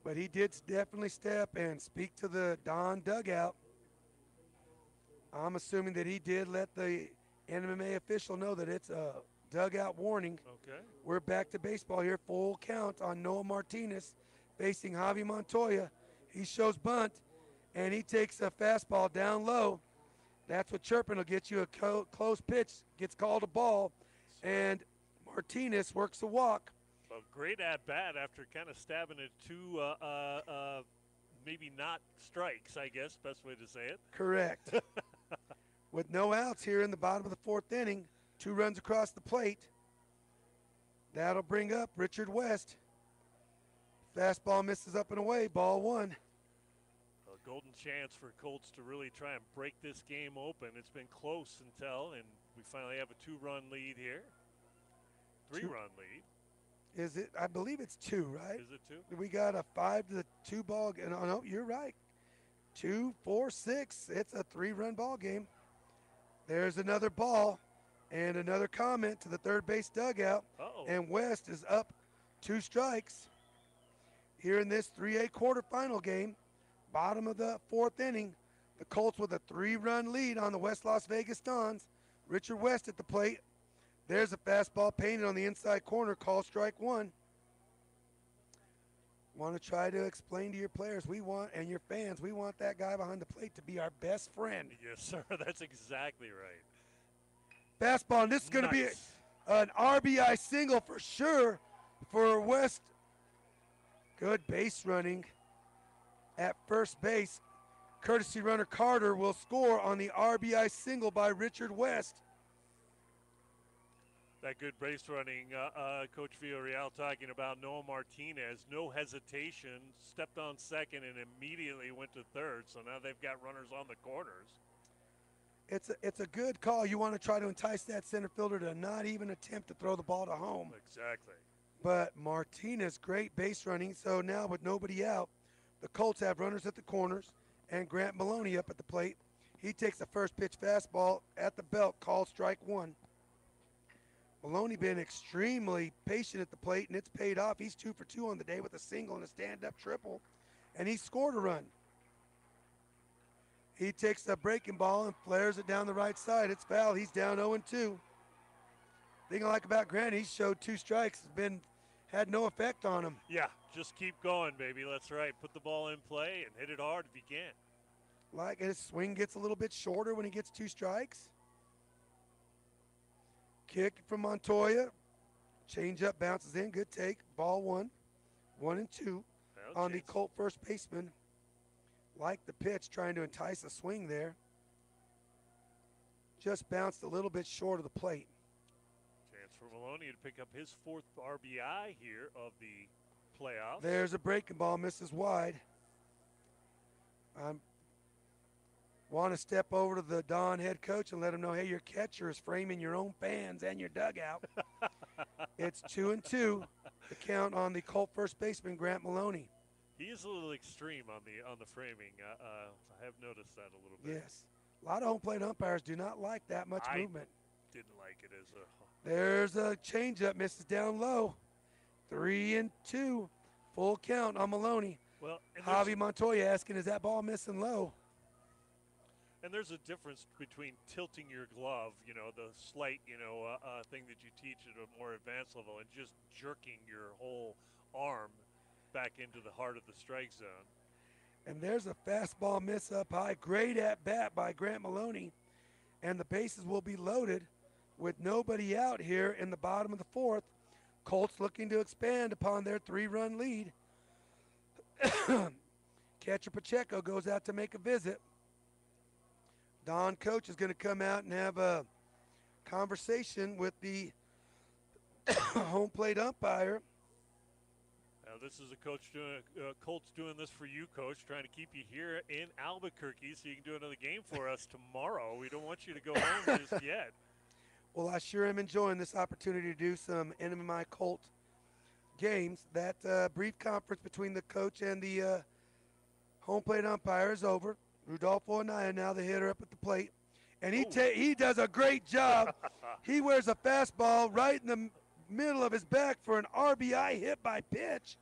Speaker 1: But he did definitely step and speak to the Don dugout. I'm assuming that he did let the NMMA official know that it's a dugout warning.
Speaker 2: Okay.
Speaker 1: We're back to baseball here. Full count on Noah Martinez facing Javi Montoya. He shows bunt, and he takes a fastball down low. That's what chirping will get you. A close pitch gets called a ball, and Martinez works a walk.
Speaker 2: A great at-bat after kind of stabbing it to maybe not strikes, I guess, best way to say it.
Speaker 1: Correct. With no outs here in the bottom of the 4th inning, 2 runs across the plate. That'll bring up Richard West. Fastball misses up and away, ball 1.
Speaker 2: A golden chance for Colts to really try and break this game open. It's been close until, and we finally have a 2-run lead here. 3-run lead.
Speaker 1: Is it? I believe it's 2, right?
Speaker 2: Is it 2?
Speaker 1: We got a 5-2 ball game. No, you're right. 2, 4, 6. It's a 3-run ball game. There's another ball and another comment to the third base dugout. And West is up 2 strikes here in this 3A quarterfinal game. Bottom of the 4th inning. The Colts with a 3-run lead on the West Las Vegas Dons. Richard West at the plate. There's a fastball painted on the inside corner, call strike 1. Want to try to explain to your players, and your fans, we want that guy behind the plate to be our best friend.
Speaker 2: Yes, sir. That's exactly right.
Speaker 1: Fastball, and this is going to be an RBI single for sure for West. Good base running at first base. Courtesy runner Carter will score on the RBI single by Richard West.
Speaker 2: That good base running, Coach Villarreal talking about Noah Martinez. No hesitation, stepped on second and immediately went to third. So now they've got runners on the corners.
Speaker 1: It's a good call. You want to try to entice that center fielder to not even attempt to throw the ball to home.
Speaker 2: Exactly.
Speaker 1: But Martinez, great base running. So now with nobody out, the Colts have runners at the corners and Grant Maloney up at the plate. He takes the first pitch fastball at the belt, called strike one. Maloney been extremely patient at the plate, and it's paid off. He's 2 for 2 on the day with a single and a stand-up triple, and he scored a run. He takes the breaking ball and flares it down the right side. It's foul. He's down 0-2. Thing I like about Grant, he showed 2 strikes, had no effect on him.
Speaker 2: Yeah, just keep going, baby. That's right. Put the ball in play and hit it hard if you can.
Speaker 1: Like his swing gets a little bit shorter when he gets 2 strikes. Kick from Montoya. Change up, bounces in. Good take. Ball 1. 1-2 on the Colt first baseman. Like the pitch, trying to entice a swing there. Just bounced a little bit short of the plate.
Speaker 2: Chance for Maloney to pick up his 4th RBI here of the playoffs.
Speaker 1: There's a breaking ball, misses wide. I want to step over to the Don head coach and let him know, hey, your catcher is framing your own fans and your dugout. It's 2-2. The count on the Colt first baseman, Grant Maloney.
Speaker 2: He is a little extreme on the framing. I have noticed that a little bit.
Speaker 1: Yes. A lot of home plate umpires do not like that much movement.
Speaker 2: Didn't like it as a.
Speaker 1: There's a changeup, misses down low. 3-2. Full count on Maloney.
Speaker 2: Well,
Speaker 1: Javi Montoya asking, is that ball missing low?
Speaker 2: And there's a difference between tilting your glove, the slight, thing that you teach at a more advanced level, and just jerking your whole arm back into the heart of the strike zone.
Speaker 1: And there's a fastball miss up high. Great at bat by Grant Maloney. And the bases will be loaded with nobody out here in the bottom of the 4th. Colts looking to expand upon their 3-run lead. Catcher Pacheco goes out to make a visit. Don coach is going to come out and have a conversation with the home plate umpire.
Speaker 2: Now this is a coach doing Colts doing this for you, coach, trying to keep you here in Albuquerque so you can do another game for us tomorrow. We don't want you to go home just yet.
Speaker 1: Well, I sure am enjoying this opportunity to do some NMMI Colt games. That brief conference between the coach and the home plate umpire is over. Rudolfo Anaya now the hitter up at the plate. And he does a great job. He wears a fastball right in the middle of his back for an RBI hit by pitch.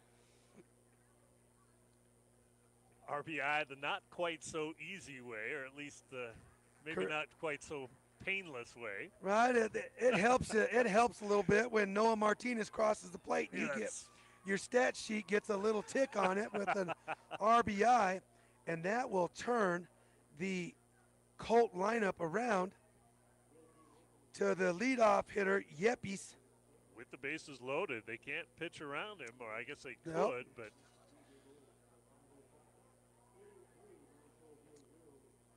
Speaker 2: RBI, the not quite so easy way, or at least maybe not quite so painless way.
Speaker 1: Right, it helps. It helps a little bit when Noah Martinez crosses the plate. And your stat sheet gets a little tick on it with an RBI, and that will turn the Colt lineup around to the leadoff hitter, Yepes.
Speaker 2: With the bases loaded, they can't pitch around him, or I guess they could,
Speaker 1: Nope.
Speaker 2: but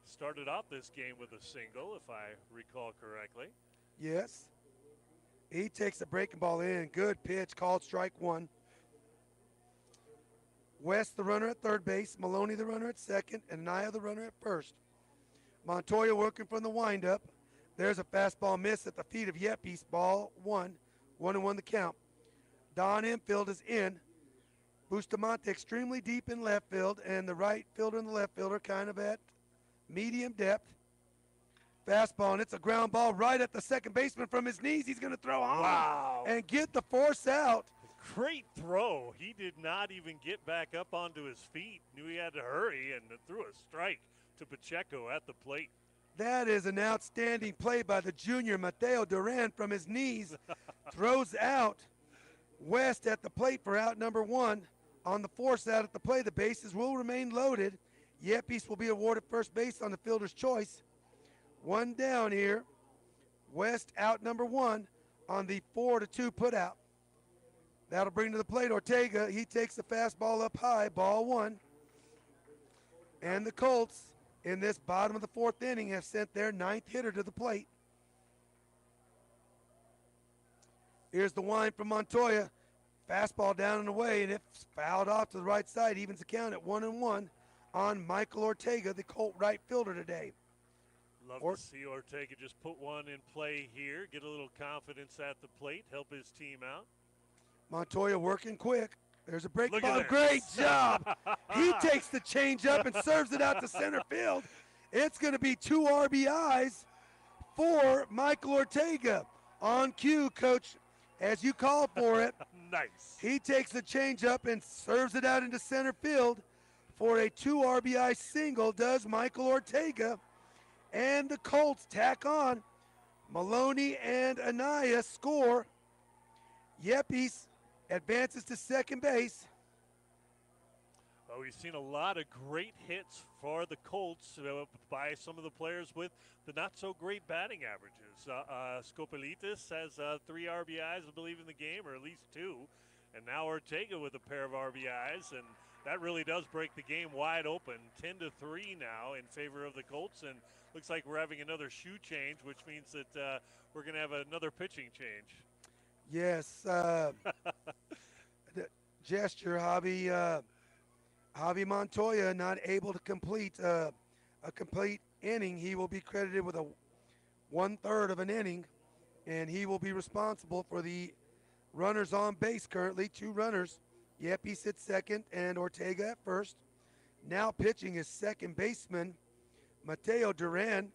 Speaker 2: started off this game with a single, if I recall correctly.
Speaker 1: Yes. He takes the breaking ball in. Good pitch, called strike one. West, the runner at third base. Maloney, the runner at second. And Anaya, the runner at first. Montoya working from the windup. There's a fastball miss at the feet of Yepes. Ball one. 1-1 the count. Don infield is in. Bustamante extremely deep in left field, and the right fielder and the left fielder kind of at medium depth. Fastball, and it's a ground ball right at the second baseman from his knees. He's going to throw home and get the force out.
Speaker 2: Great throw. He did not even get back up onto his feet. Knew he had to hurry and threw a strike to Pacheco at the plate.
Speaker 1: That is an outstanding play by the junior Mateo Duran from his knees. Throws out West at the plate for out number one. On the force out at the plate, the bases will remain loaded. Yepes will be awarded first base on the fielder's choice. One down here. West out number one on the 4-2 putout. That'll bring to the plate Ortega. He takes the fastball up high, ball one. And the Colts, in this bottom of the fourth inning, have sent their ninth hitter to the plate. Here's the wind from Montoya. Fastball down and away, and it's fouled off to the right side. Evens the count at 1-1 on Michael Ortega, the Colt right fielder today.
Speaker 2: Love to see Ortega just put one in play here, get a little confidence at the plate, help his team out.
Speaker 1: Montoya working quick. There's a break
Speaker 2: Look
Speaker 1: ball.
Speaker 2: at
Speaker 1: Great job. He takes the change up and serves it out to center field. It's going to be 2 RBIs for Michael Ortega. On cue, Coach, as you called for it.
Speaker 2: Nice.
Speaker 1: He takes the changeup and serves it out into center field for a 2 RBI single, does Michael Ortega. And the Colts tack on. Maloney and Anaya score. Yepes advances to second base.
Speaker 2: Well, we've seen a lot of great hits for the Colts by some of the players with the not-so-great batting averages. Skopelitis has 3 RBIs, I believe, in the game, or at least 2. And now Ortega with a pair of RBIs, and that really does break the game wide open. 10-3 now in favor of the Colts, and looks like we're having another shoe change, which means that we're going to have another pitching change.
Speaker 1: Yes. Gesture, Javi Montoya not able to complete a complete inning. He will be credited with a 1/3 of an inning, and he will be responsible for the runners on base currently. 2 runners. Yepes sits second and Ortega at first. Now pitching is second baseman Mateo Duran.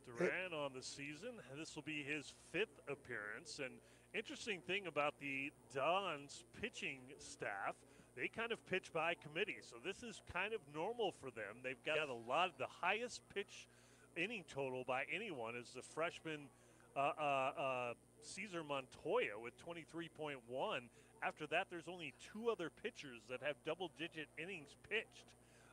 Speaker 2: Duran on the season. This will be his 5th appearance. And interesting thing about the Dons pitching staff, they kind of pitch by committee. So this is kind of normal for them. They've got a lot of the highest pitch inning total by anyone is the freshman Cesar Montoya with 23.1. After that, there's only 2 other pitchers that have double-digit innings pitched.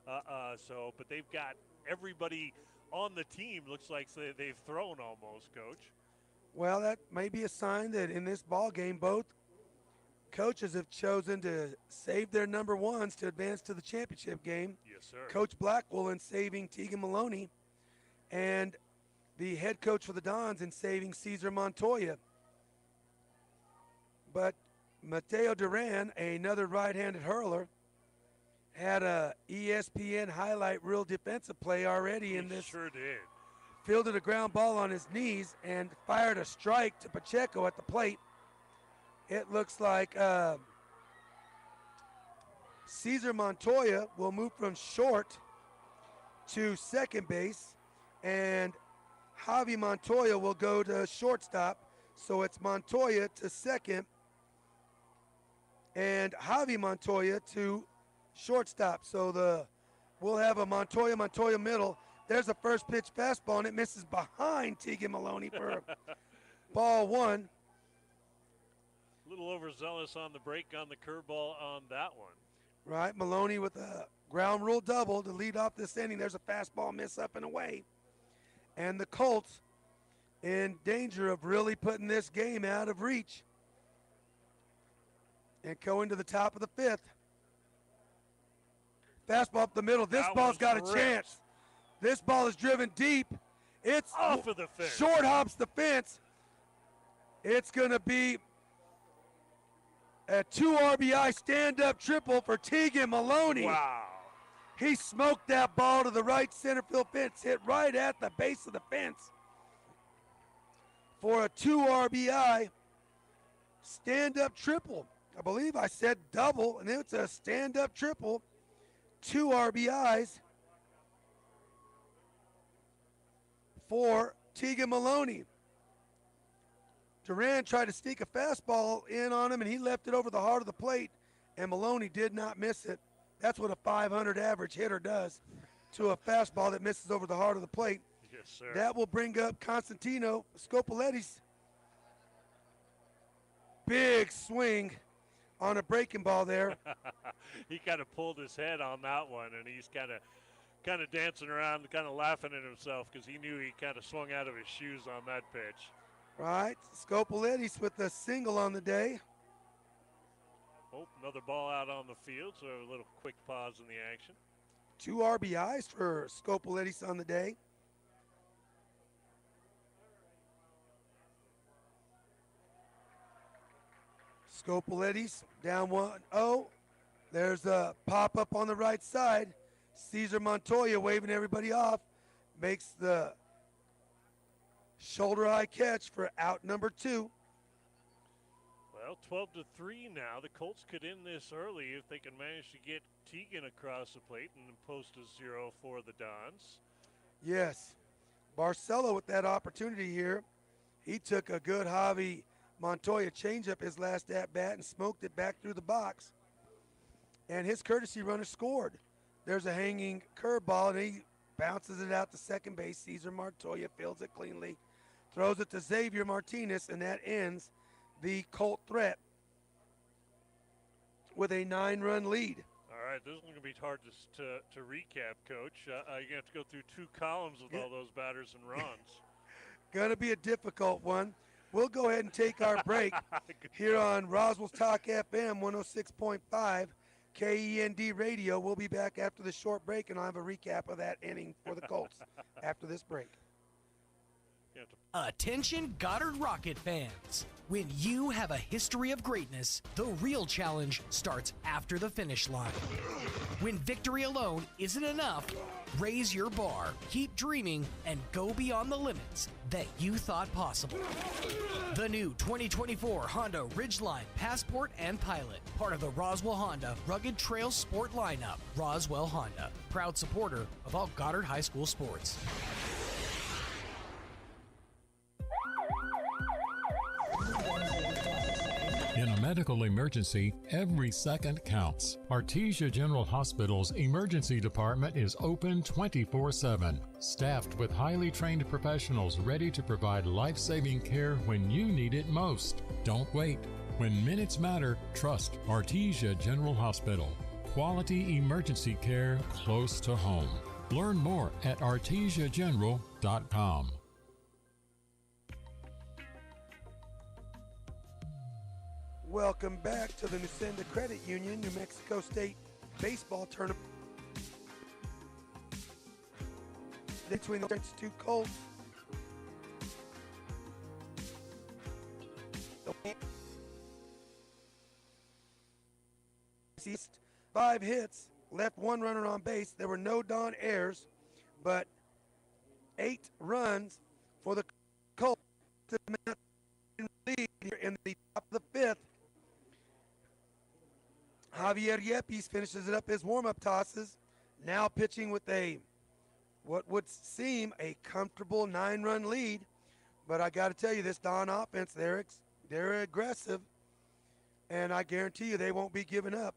Speaker 2: But they've got everybody on the team. Looks like they've thrown almost, Coach.
Speaker 1: Well, that may be a sign that in this ball game, both coaches have chosen to save their number ones to advance to the championship game.
Speaker 2: Yes, sir.
Speaker 1: Coach Blackwell in saving Tegan Maloney, and the head coach for the Dons in saving Cesar Montoya. But Mateo Duran, another right-handed hurler, had a ESPN highlight reel defensive play already in this.
Speaker 2: Sure did.
Speaker 1: Fielded a ground ball on his knees and fired a strike to Pacheco at the plate. It looks like Cesar Montoya will move from short to second base, and Javi Montoya will go to shortstop. So it's Montoya to second and Javi Montoya to shortstop. So we'll have a Montoya middle. There's a first pitch fastball, and it misses behind Tegan Maloney for ball 1.
Speaker 2: A little overzealous on the break on the curveball on that one.
Speaker 1: Right, Maloney with a ground rule double to lead off this inning. There's a fastball miss up and away. And the Colts in danger of really putting this game out of reach. And going to the top of the 5th. Fastball up the middle. This ball's got a chance. This ball is driven deep. It's
Speaker 2: off of the fence.
Speaker 1: Short hops the fence. It's going to be a 2 RBI stand-up triple for Tegan Maloney.
Speaker 2: Wow.
Speaker 1: He smoked that ball to the right center field fence, hit right at the base of the fence for a 2 RBI stand-up triple. I believe I said double, and it's a stand-up triple. 2 RBIs for Tegan Maloney. Duran tried to sneak a fastball in on him, and he left it over the heart of the plate, and Maloney did not miss it. That's what a 500 average hitter does to a fastball that misses over the heart of the plate.
Speaker 2: Yes, sir.
Speaker 1: That will bring up Constantino Scopoletti's big swing on a breaking ball there.
Speaker 2: He kind of pulled his head on that one, and he's kind of dancing around, kind of laughing at himself because he knew he kind of swung out of his shoes on that pitch.
Speaker 1: Right, Scopoletti's with a single on the day.
Speaker 2: Oh, another ball out on the field, so a little quick pause in the action.
Speaker 1: 2 RBIs for Scopoletti's on the day. Scopoletti's down 1-0. There's a pop-up on the right side. Cesar Montoya waving everybody off. Makes the shoulder-high catch for out number 2.
Speaker 2: Well, 12-3 now. The Colts could end this early if they can manage to get Teagan across the plate and post a 0 for the Dons.
Speaker 1: Yes. Barcelo with that opportunity here. He took a good Javi Montoya changeup his last at-bat and smoked it back through the box. And his courtesy runner scored. There's a hanging curveball, and he bounces it out to second base. Cesar Montoya fields it cleanly, throws it to Xavier Martinez, and that ends the Colt threat with a 9-run lead.
Speaker 2: All right, this is going to be hard to recap, Coach. You're going to have to go through 2 columns with all those batters and runs.
Speaker 1: Going to be a difficult one. We'll go ahead and take our break here on Roswell's Talk FM 106.5 KEND Radio. We'll be back after the short break, and I'll have a recap of that inning for the Colts after this break.
Speaker 3: Attention Goddard Rocket fans. When you have a history of greatness, the real challenge starts after the finish line. When victory alone isn't enough, raise your bar, keep dreaming, and go beyond the limits that you thought possible. The new 2024 Honda Ridgeline Passport and Pilot, part of the Roswell Honda Rugged Trail Sport lineup. Roswell Honda, proud supporter of all Goddard High School sports.
Speaker 5: In a medical emergency, every second counts. Artesia General Hospital's emergency department is open 24/7, staffed with highly trained professionals ready to provide life-saving care when you need it most. Don't wait. When minutes matter, trust Artesia General Hospital. Quality emergency care close to home. Learn more at artesiageneral.com.
Speaker 1: Welcome back to the Nissan Credit Union New Mexico State Baseball Tournament between the two Colts. Five hits, left 1 runner on base. There were no Don errors, but 8 runs for the Colts lead here in the top of the 5th. Javier Yepes finishes it up his warm-up tosses, now pitching with what would seem a comfortable 9-run lead. But I got to tell you, this Don offense, they're aggressive, and I guarantee you they won't be giving up.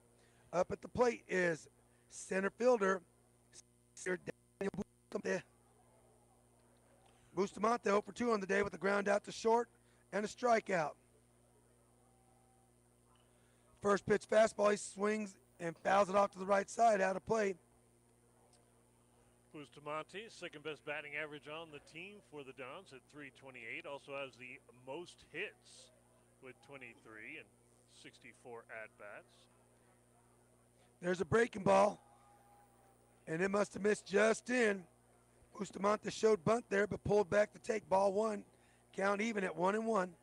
Speaker 1: Up at the plate is center fielder Daniel Bustamante, 0 for 2 on the day with a ground out to short and a strikeout. First pitch fastball, he swings and fouls it off to the right side, out of play.
Speaker 2: Bustamante, second best batting average on the team for the Dons at .328. Also has the most hits with 23 and 64 at-bats.
Speaker 1: There's a breaking ball, and it must have missed just in. Bustamante showed bunt there, but pulled back to take ball 1. Count even at 1-1.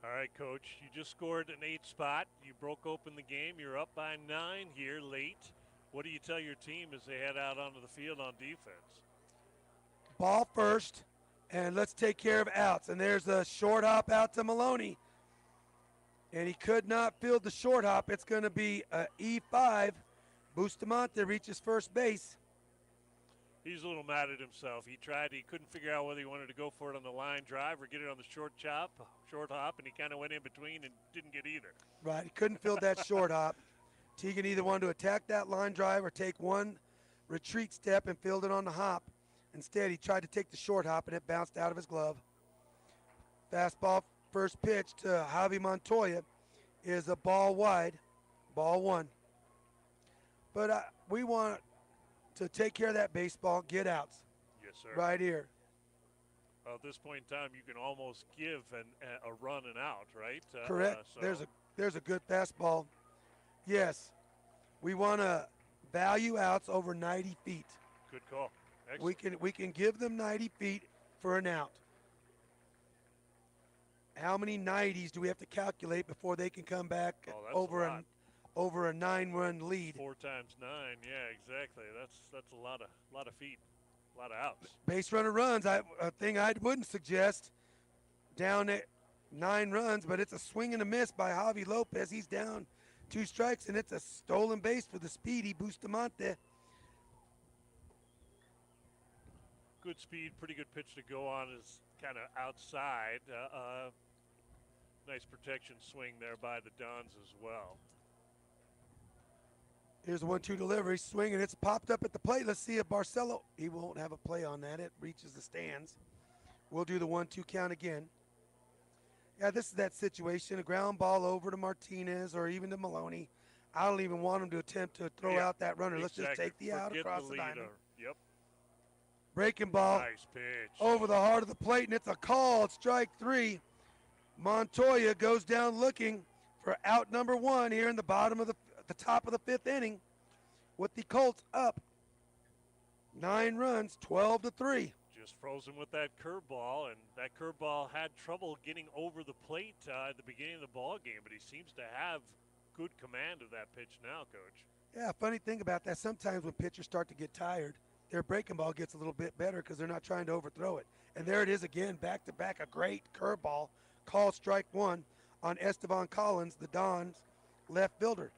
Speaker 2: All right, Coach, you just scored an 8 spot. You broke open the game. You're up by 9 here late. What do you tell your team as they head out onto the field on defense?
Speaker 1: Ball first, and let's take care of outs. And there's a short hop out to Maloney. And he could not field the short hop. It's going to be a E5. Bustamante reaches first base.
Speaker 2: He's a little mad at himself. He couldn't figure out whether he wanted to go for it on the line drive or get it on the short hop, and he kind of went in between and didn't get either.
Speaker 1: Right, he couldn't field that short hop. Teagan either wanted to attack that line drive or take one retreat step and field it on the hop. Instead, he tried to take the short hop, and it bounced out of his glove. Fastball, first pitch to Javi Montoya is a ball wide, ball 1. But we want to take care of that baseball, get outs.
Speaker 2: Yes, sir.
Speaker 1: Right here.
Speaker 2: Well, at this point in time, you can almost give a run and out, right?
Speaker 1: Correct. There's a good fastball. Yes, we want to value outs over 90 feet.
Speaker 2: Good call. Excellent.
Speaker 1: We can give them 90 feet for an out. How many 90s do we have to calculate before they can come back over a 9-run lead?
Speaker 2: 4 times 9, yeah, exactly. That's a lot of feet, a lot of outs.
Speaker 1: Base runner runs. A thing I wouldn't suggest down at 9 runs, but it's a swing and a miss by Javi Lopez. He's down 2 strikes, and it's a stolen base for the speedy Bustamante.
Speaker 2: Good speed, pretty good pitch to go on is kind of outside. Nice protection swing there by the Dons as well.
Speaker 1: Here's a 1-2 delivery, swing, and it's popped up at the plate. Let's see if Barcelo, he won't have a play on that. It reaches the stands. We'll do the 1-2 count again. Yeah, this is that situation, a ground ball over to Martinez or even to Maloney. I don't even want him to attempt to throw out that runner. Exactly. Let's just take the out across the diamond.
Speaker 2: Yep.
Speaker 1: Breaking ball.
Speaker 2: Nice pitch.
Speaker 1: Over the heart of the plate, and it's a called strike 3. Montoya goes down looking for out number 1 here in the bottom of the top of the 5th inning with the Colts up 9 runs, 12-3.
Speaker 2: Just frozen with that curveball, and that curveball had trouble getting over the plate at the beginning of the ball game, but he seems to have good command of that pitch now, Coach.
Speaker 1: Yeah, funny thing about that, sometimes when pitchers start to get tired, their breaking ball gets a little bit better because they're not trying to overthrow it. And there it is again, back-to-back, a great curveball, called strike 1 on Esteban Collins, the Dons left fielder.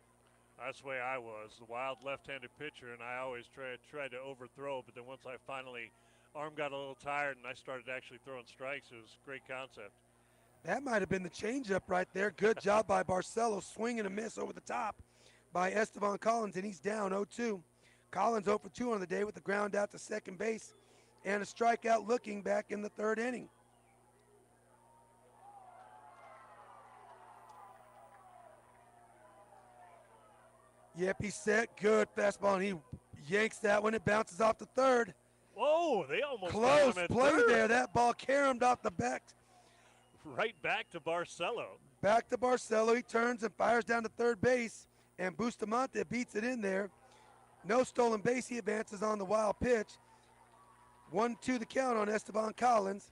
Speaker 2: That's the way I was, the wild left-handed pitcher, and I always tried to overthrow, but then once I finally arm got a little tired and I started actually throwing strikes, it was a great concept.
Speaker 1: That might have been the changeup right there. Good job by Barcelo, swing and a miss over the top by Esteban Collins, and he's down 0-2. Collins 0 for 2 on the day with the ground out to second base and a strikeout looking back in the 3rd inning. Yep, he's set. Good fastball, and he yanks that one. It bounces off the 3rd.
Speaker 2: Whoa, they almost
Speaker 1: close
Speaker 2: got him at
Speaker 1: play
Speaker 2: 3rd.
Speaker 1: there. That ball caromed off the back.
Speaker 2: Right back to Barcelo.
Speaker 1: Back to Barcelo. He turns and fires down to 3rd base, and Bustamante beats it in there. No stolen base. He advances on the wild pitch. 1-2 the count on Esteban Collins.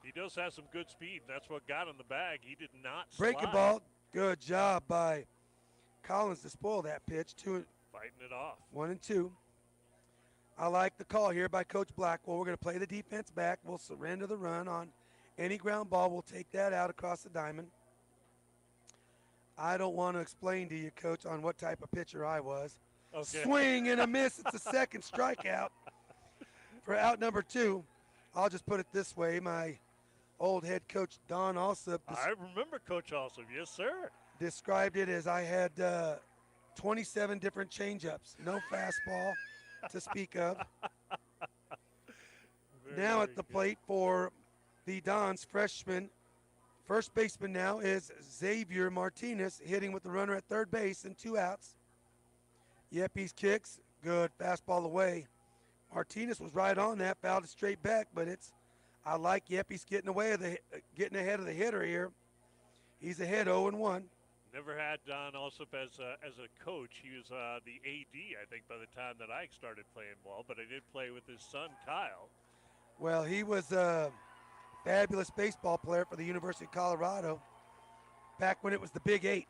Speaker 2: He does have some good speed. That's what got him the bag. He did not
Speaker 1: Breaking
Speaker 2: slide.
Speaker 1: ball. Good job by Collins to spoil that pitch.
Speaker 2: Fighting it off.
Speaker 1: 1-2. I like the call here by Coach Blackwell. We're going to play the defense back. We'll surrender the run on any ground ball. We'll take that out across the diamond. I don't want to explain to you, Coach, on what type of pitcher I was.
Speaker 2: Okay.
Speaker 1: Swing and a miss. It's a second strikeout for out number 2. I'll just put it this way. My old head coach, Don Alsop.
Speaker 2: I remember Coach Alsop. Yes, sir.
Speaker 1: Described it as I had 27 different changeups. No fastball to speak of. Now at the plate for the Dons freshman. First baseman now is Xavier Martinez, hitting with the runner at 3rd base and 2 outs. Yepes kicks, good fastball away. Martinez was right on that, fouled it straight back, but I like Yepes getting ahead of the hitter here. He's ahead 0-1.
Speaker 2: Never had Don Alsop as a coach. He was the AD, I think, by the time that I started playing ball, but I did play with his son, Kyle.
Speaker 1: Well, he was a fabulous baseball player for the University of Colorado back when it was the Big 8.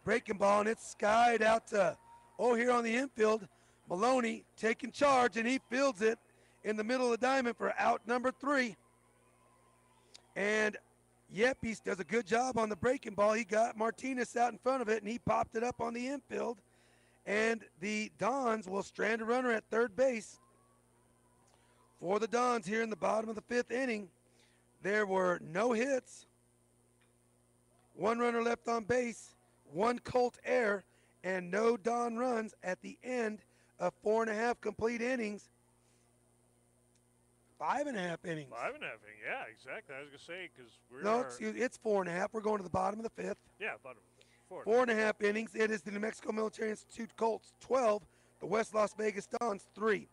Speaker 1: Breaking ball, and it's skied out to, here on the infield. Maloney taking charge, and he fields it in the middle of the diamond for out number 3. And Yepes does a good job on the breaking ball. He got Martinez out in front of it, and he popped it up on the infield. And the Dons will strand a runner at 3rd base. For the Dons here in the bottom of the 5th inning, there were no hits, 1 runner left on base, 1 Colt error, and no Don runs at the end of 4.5 complete innings. 5.5 innings.
Speaker 2: 5.5 innings, yeah, exactly. I was going to say, because
Speaker 1: it's 4.5. We're going to the bottom of the 5th.
Speaker 2: Yeah, bottom.
Speaker 1: 4.5 innings. It is the New Mexico Military Institute Colts 12, the West Las Vegas Dons 3.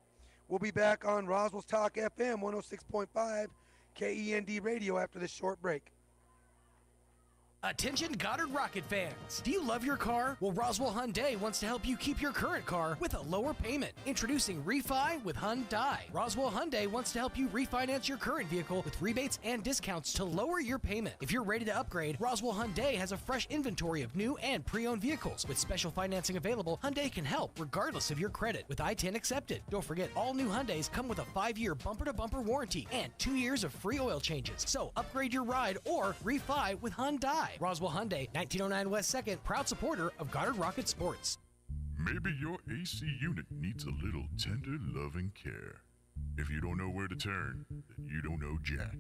Speaker 1: We'll be back on Roswell's Talk FM 106.5 KEND Radio after this short break.
Speaker 3: Attention Goddard Rocket fans! Do you love your car? Well, Roswell Hyundai wants to help you keep your current car with a lower payment. Introducing Refi with Hyundai. Roswell Hyundai wants to help you refinance your current vehicle with rebates and discounts to lower your payment. If you're ready to upgrade, Roswell Hyundai has a fresh inventory of new and pre-owned vehicles. With special financing available, Hyundai can help regardless of your credit with I-10 accepted. Don't forget, all new Hyundais come with a 5-year bumper-to-bumper warranty and 2 years of free oil changes. So upgrade your ride or refi with Hyundai. Roswell Hyundai, 1909 West 2nd, proud supporter of Goddard Rocket Sports.
Speaker 15: Maybe your AC unit needs a little tender loving care. If you don't know where to turn, then you don't know jack.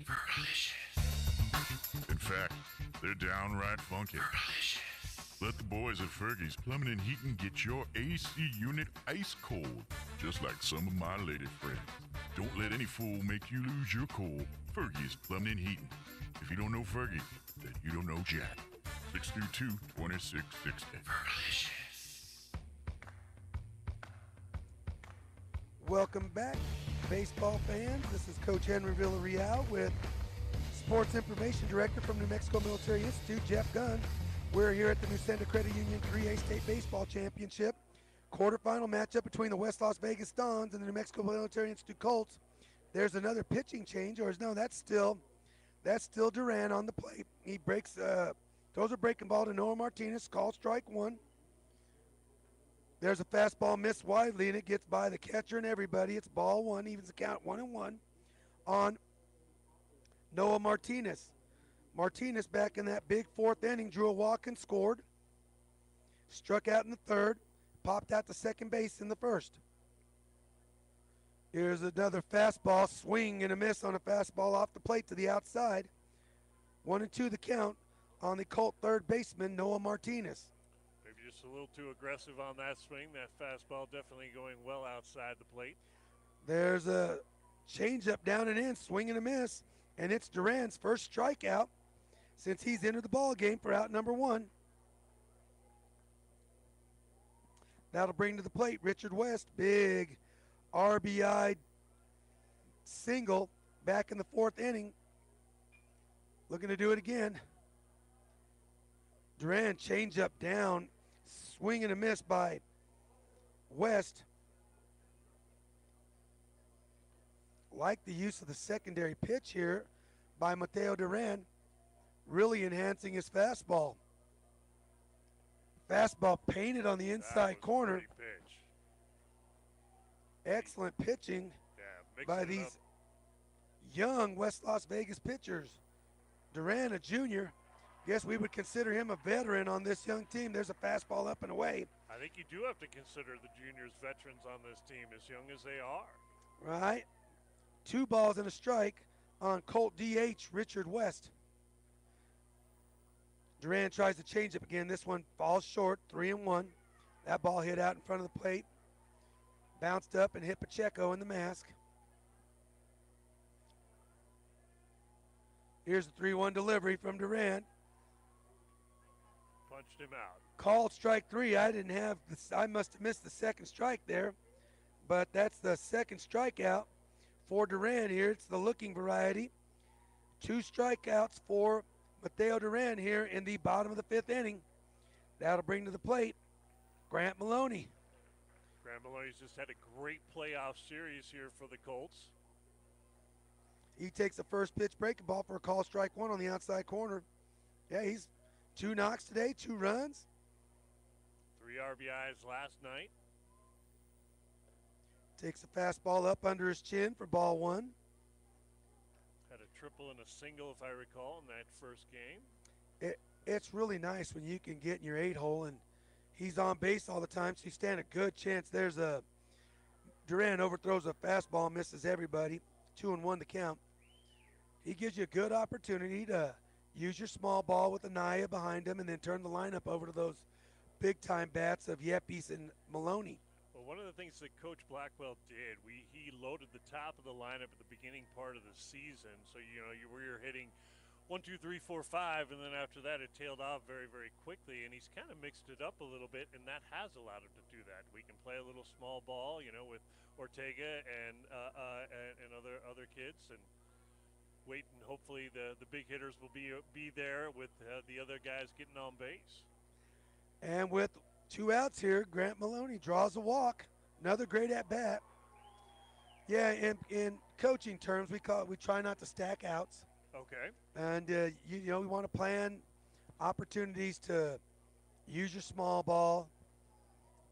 Speaker 15: In fact, they're downright funky. Let the boys at Fergie's Plumbing and Heating get your AC unit ice cold, just like some of my lady friends. Don't let any fool make you lose your cool. Fergie's Plumbing and Heating. If you don't know Fergie, then you don't know Jack. 632-2660.
Speaker 1: Welcome back, baseball fans. This is Coach Henry Villarreal with Sports Information Director from New Mexico Military Institute, Jeff Gunn. We're here at the New Santa Credit Union 3A State Baseball Championship. Quarterfinal matchup between the West Las Vegas Dons and the New Mexico Military Institute Colts. There's another pitching change, or no, that's still Duran on the plate. He breaks, throws a breaking ball to Noah Martinez, called strike one. There's a fastball missed widely, and it gets by the catcher and everybody. It's ball one, evens the count 1-1 on Noah Martinez. Martinez back in that big fourth inning, drew a walk and scored. Struck out in the third, popped out to second base in the first. Here's another fastball, swing and a miss on a fastball off the plate to the outside. 1-2 the count on the Colt third baseman, Noah Martinez.
Speaker 2: Maybe just a little too aggressive on that swing. That fastball definitely going well outside the plate.
Speaker 1: There's a changeup down and in, swing and a miss, and it's Duran's first strikeout since he's entered the ball game for out number one. That'll bring to the plate Richard West, big RBI single back in the fourth inning. Looking to do it again. Duran changeup down, swing and a miss by West. Like the use of the secondary pitch here by Mateo Duran, really enhancing his fastball. Fastball painted on the inside corner. Excellent pitching by these young West Las Vegas pitchers. Duran, a junior. Guess we would consider him a veteran on this young team. There's a fastball up and away.
Speaker 2: I think you do have to consider the juniors veterans on this team, as young as they are.
Speaker 1: Right. 2 balls and a strike on Colt DH Richard West. Duran tries to change it again. This one falls short, 3-1. That ball hit out in front of the plate. Bounced up and hit Pacheco in the mask. Here's the 3-1 delivery from Duran.
Speaker 2: Punched him out.
Speaker 1: Called strike 3. I must have missed the second strike there. But that's the second strikeout for Duran here. It's the looking variety. 2 strikeouts for Mateo Duran here in the bottom of the 5th inning. That'll bring to the plate Grant Maloney.
Speaker 2: Grant Maloney's just had a great playoff series here for the Colts.
Speaker 1: He takes the first pitch breaking ball for a call strike 1 on the outside corner. Yeah, he's 2 knocks today, 2 runs.
Speaker 2: 3 RBIs last night.
Speaker 1: Takes a fastball up under his chin for ball 1.
Speaker 2: Had a triple and a single, if I recall, in that first game.
Speaker 1: It's really nice when you can get in your 8-hole and he's on base all the time, so you stand a good chance. There's a Duran overthrows a fastball, misses everybody. 2-1 to count. He gives you a good opportunity to use your small ball with Anaya behind him and then turn the lineup over to those big-time bats of Yepes and Maloney.
Speaker 2: Well, one of the things that Coach Blackwell did, he loaded the top of the lineup at the beginning part of the season. So, you were hitting 1, 2, 3, 4, 5, and then after that it tailed off very, very quickly. And he's kind of mixed it up a little bit, and that has allowed him to do that. We can play a little small ball, with Ortega and other kids, and waiting. Hopefully the big hitters will be there with the other guys getting on base.
Speaker 1: And with 2 outs here, Grant Maloney draws a walk. Another great at bat. Yeah, in coaching terms, we try not to stack outs.
Speaker 2: Okay.
Speaker 1: And we want to plan opportunities to use your small ball.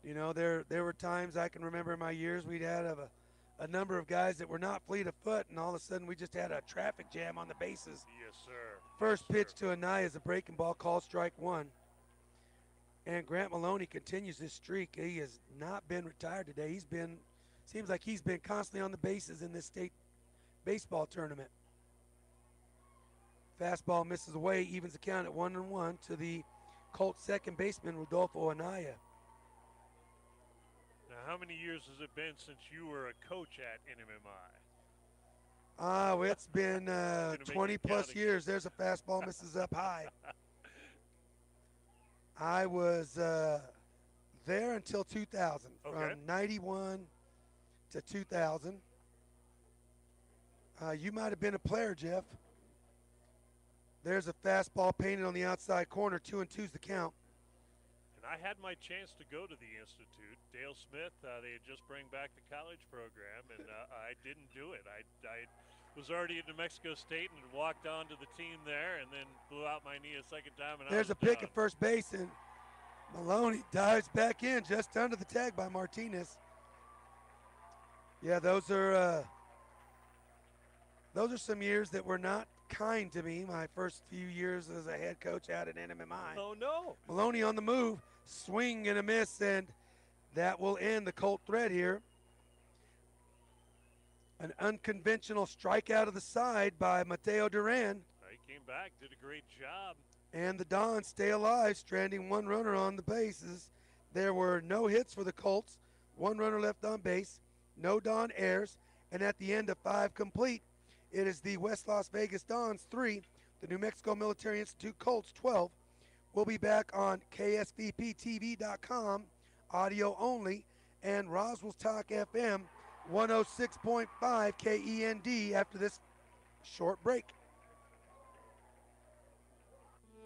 Speaker 1: There were times I can remember in my years we'd had a number of guys that were not fleet of foot, and all of a sudden we just had a traffic jam on the bases.
Speaker 2: Yes, sir.
Speaker 1: First pitch to Anaya is a breaking ball, called strike one. And Grant Maloney continues this streak. He has not been retired today. Seems like he's been constantly on the bases in this state baseball tournament. Fastball misses away, evens the count at 1-1 to the Colts second baseman, Rodolfo Anaya.
Speaker 2: Now, how many years has it been since you were a coach at NMMI?
Speaker 1: It's been 20 plus years. There's a fastball misses up high. I was there until 2000, from 91 to 2000. You might have been a player, Jeff. There's a fastball painted on the outside corner, 2-2's the count.
Speaker 2: And I had my chance to go to the Institute. Dale Smith, they had just bring back the college program, and I didn't do it. I was already at New Mexico State and had walked on to the team there and then blew out my knee a second time. And
Speaker 1: there's a pick at first base, and Maloney dives back in just under the tag by Martinez. Yeah, those are some years that were not kind to me. My first few years as a head coach out at NMMI.
Speaker 2: Oh, no.
Speaker 1: Maloney on the move, swing and a miss, and that will end the Colt thread here. An unconventional strikeout of the side by Mateo Duran.
Speaker 2: He came back, did a great job.
Speaker 1: And the Dons stay alive, stranding one runner on the bases. There were no hits for the Colts, one runner left on base, no Don errors, and at the end of 5 complete, it is the West Las Vegas Dons 3, the New Mexico Military Institute Colts 12. We'll be back on KSVPTV.com, audio only, and Roswell's Talk FM 106.5 KEND after this short break.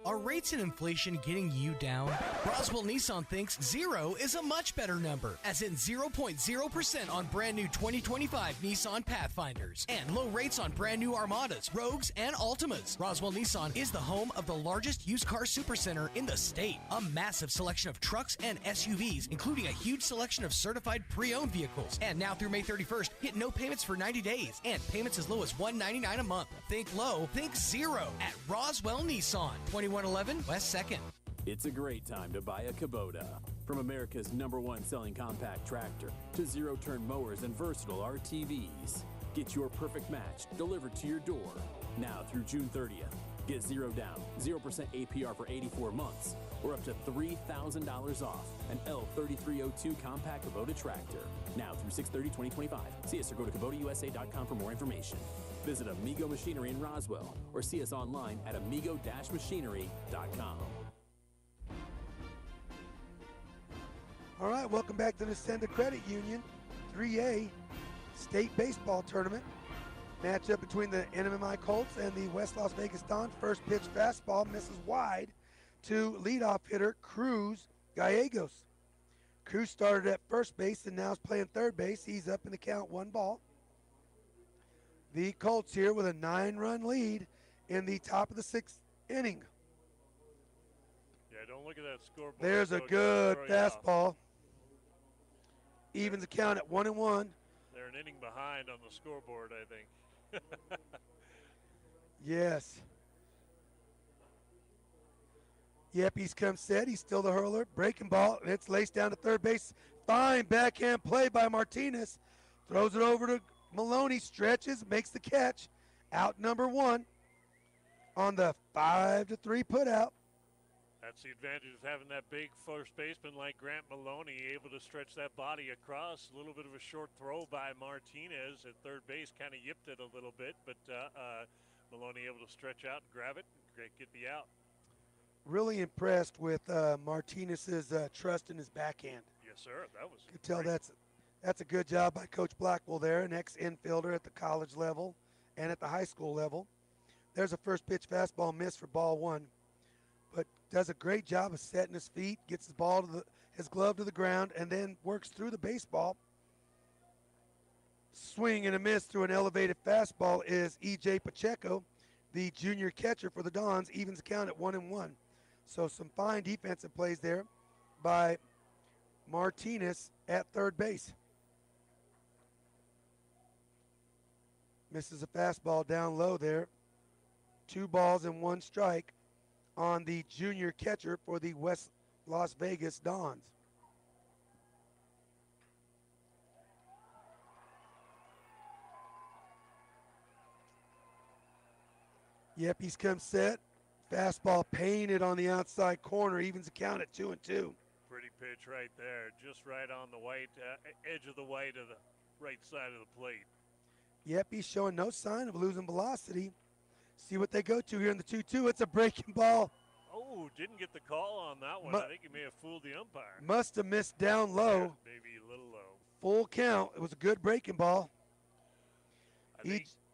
Speaker 3: Are rates and inflation getting you down? Roswell Nissan thinks 0 is a much better number, as in 0.0% on brand new 2025 Nissan Pathfinders, and low rates on brand new Armadas, Rogues, and Altimas. Roswell Nissan is the home of the largest used car supercenter in the state. A massive selection of trucks and SUVs, including a huge selection of certified pre-owned vehicles. And now through May 31st, hit no payments for 90 days, and payments as low as $199 a month. Think low, think 0 at Roswell Nissan, 2111 West 2nd.
Speaker 16: It's a great time to buy a Kubota. From America's #1 selling compact tractor to zero-turn mowers and versatile RTVs. Get your perfect match delivered to your door. Now through June 30th. Get 0 down, 0% APR for 84 months, or up to $3,000 off an L3302 compact Kubota tractor. Now through 6/30/2025. See us or go to KubotaUSA.com for more information. Visit Amigo Machinery in Roswell or see us online at amigo-machinery.com.
Speaker 1: All right, welcome back to the Senda Credit Union 3A State Baseball Tournament. Matchup between the NMMI Colts and the West Las Vegas Dons. First pitch fastball misses wide to leadoff hitter Cruz Gallegos. Cruz started at first base and now is playing third base. He's up in the count, 1 ball. The Colts here with a 9-run lead in the top of the 6th inning.
Speaker 2: Yeah, don't look at that scoreboard.
Speaker 1: There's a good fastball. Evens the count at 1-1.
Speaker 2: They're an inning behind on the scoreboard, I think.
Speaker 1: Yes. Yep, he's come set. He's still the hurler. Breaking ball. It's laced down to third base. Fine backhand play by Martinez. Throws it over to Maloney. Stretches. Makes the catch. Out number 1 on the 5-3 putout.
Speaker 2: That's the advantage of having that big first baseman like Grant Maloney, able to stretch that body across. A little bit of a short throw by Martinez at third base, kind of yipped it a little bit, but Maloney able to stretch out and grab it and get the out.
Speaker 1: Really impressed with Martinez's trust in his backhand.
Speaker 2: Yes, sir. That was.
Speaker 1: You could tell that's a good job by Coach Blackwell there, an ex-infielder at the college level and at the high school level. There's a first pitch fastball miss for ball one, but does a great job of setting his feet, gets his glove to the ground, and then works through the baseball. Swing and a miss through an elevated fastball is E.J. Pacheco, the junior catcher for the Dons, evens the count at 1-1. So some fine defensive plays there by Martinez at third base. Misses a fastball down low there. 2 balls and 1 strike on the junior catcher for the West Las Vegas Dons. Yep, he's come set. Fastball painted on the outside corner, evens the count at 2-2.
Speaker 2: Pretty pitch right there, just right on the white edge of the white of the right side of the plate.
Speaker 1: Yep, he's showing no sign of losing velocity. See what they go to here in the 2-2. It's a breaking ball.
Speaker 2: Oh, didn't get the call on that one. I think he may have fooled the umpire.
Speaker 1: Must have missed down low.
Speaker 2: Yeah, maybe a little low.
Speaker 1: Full count. It was a good breaking ball.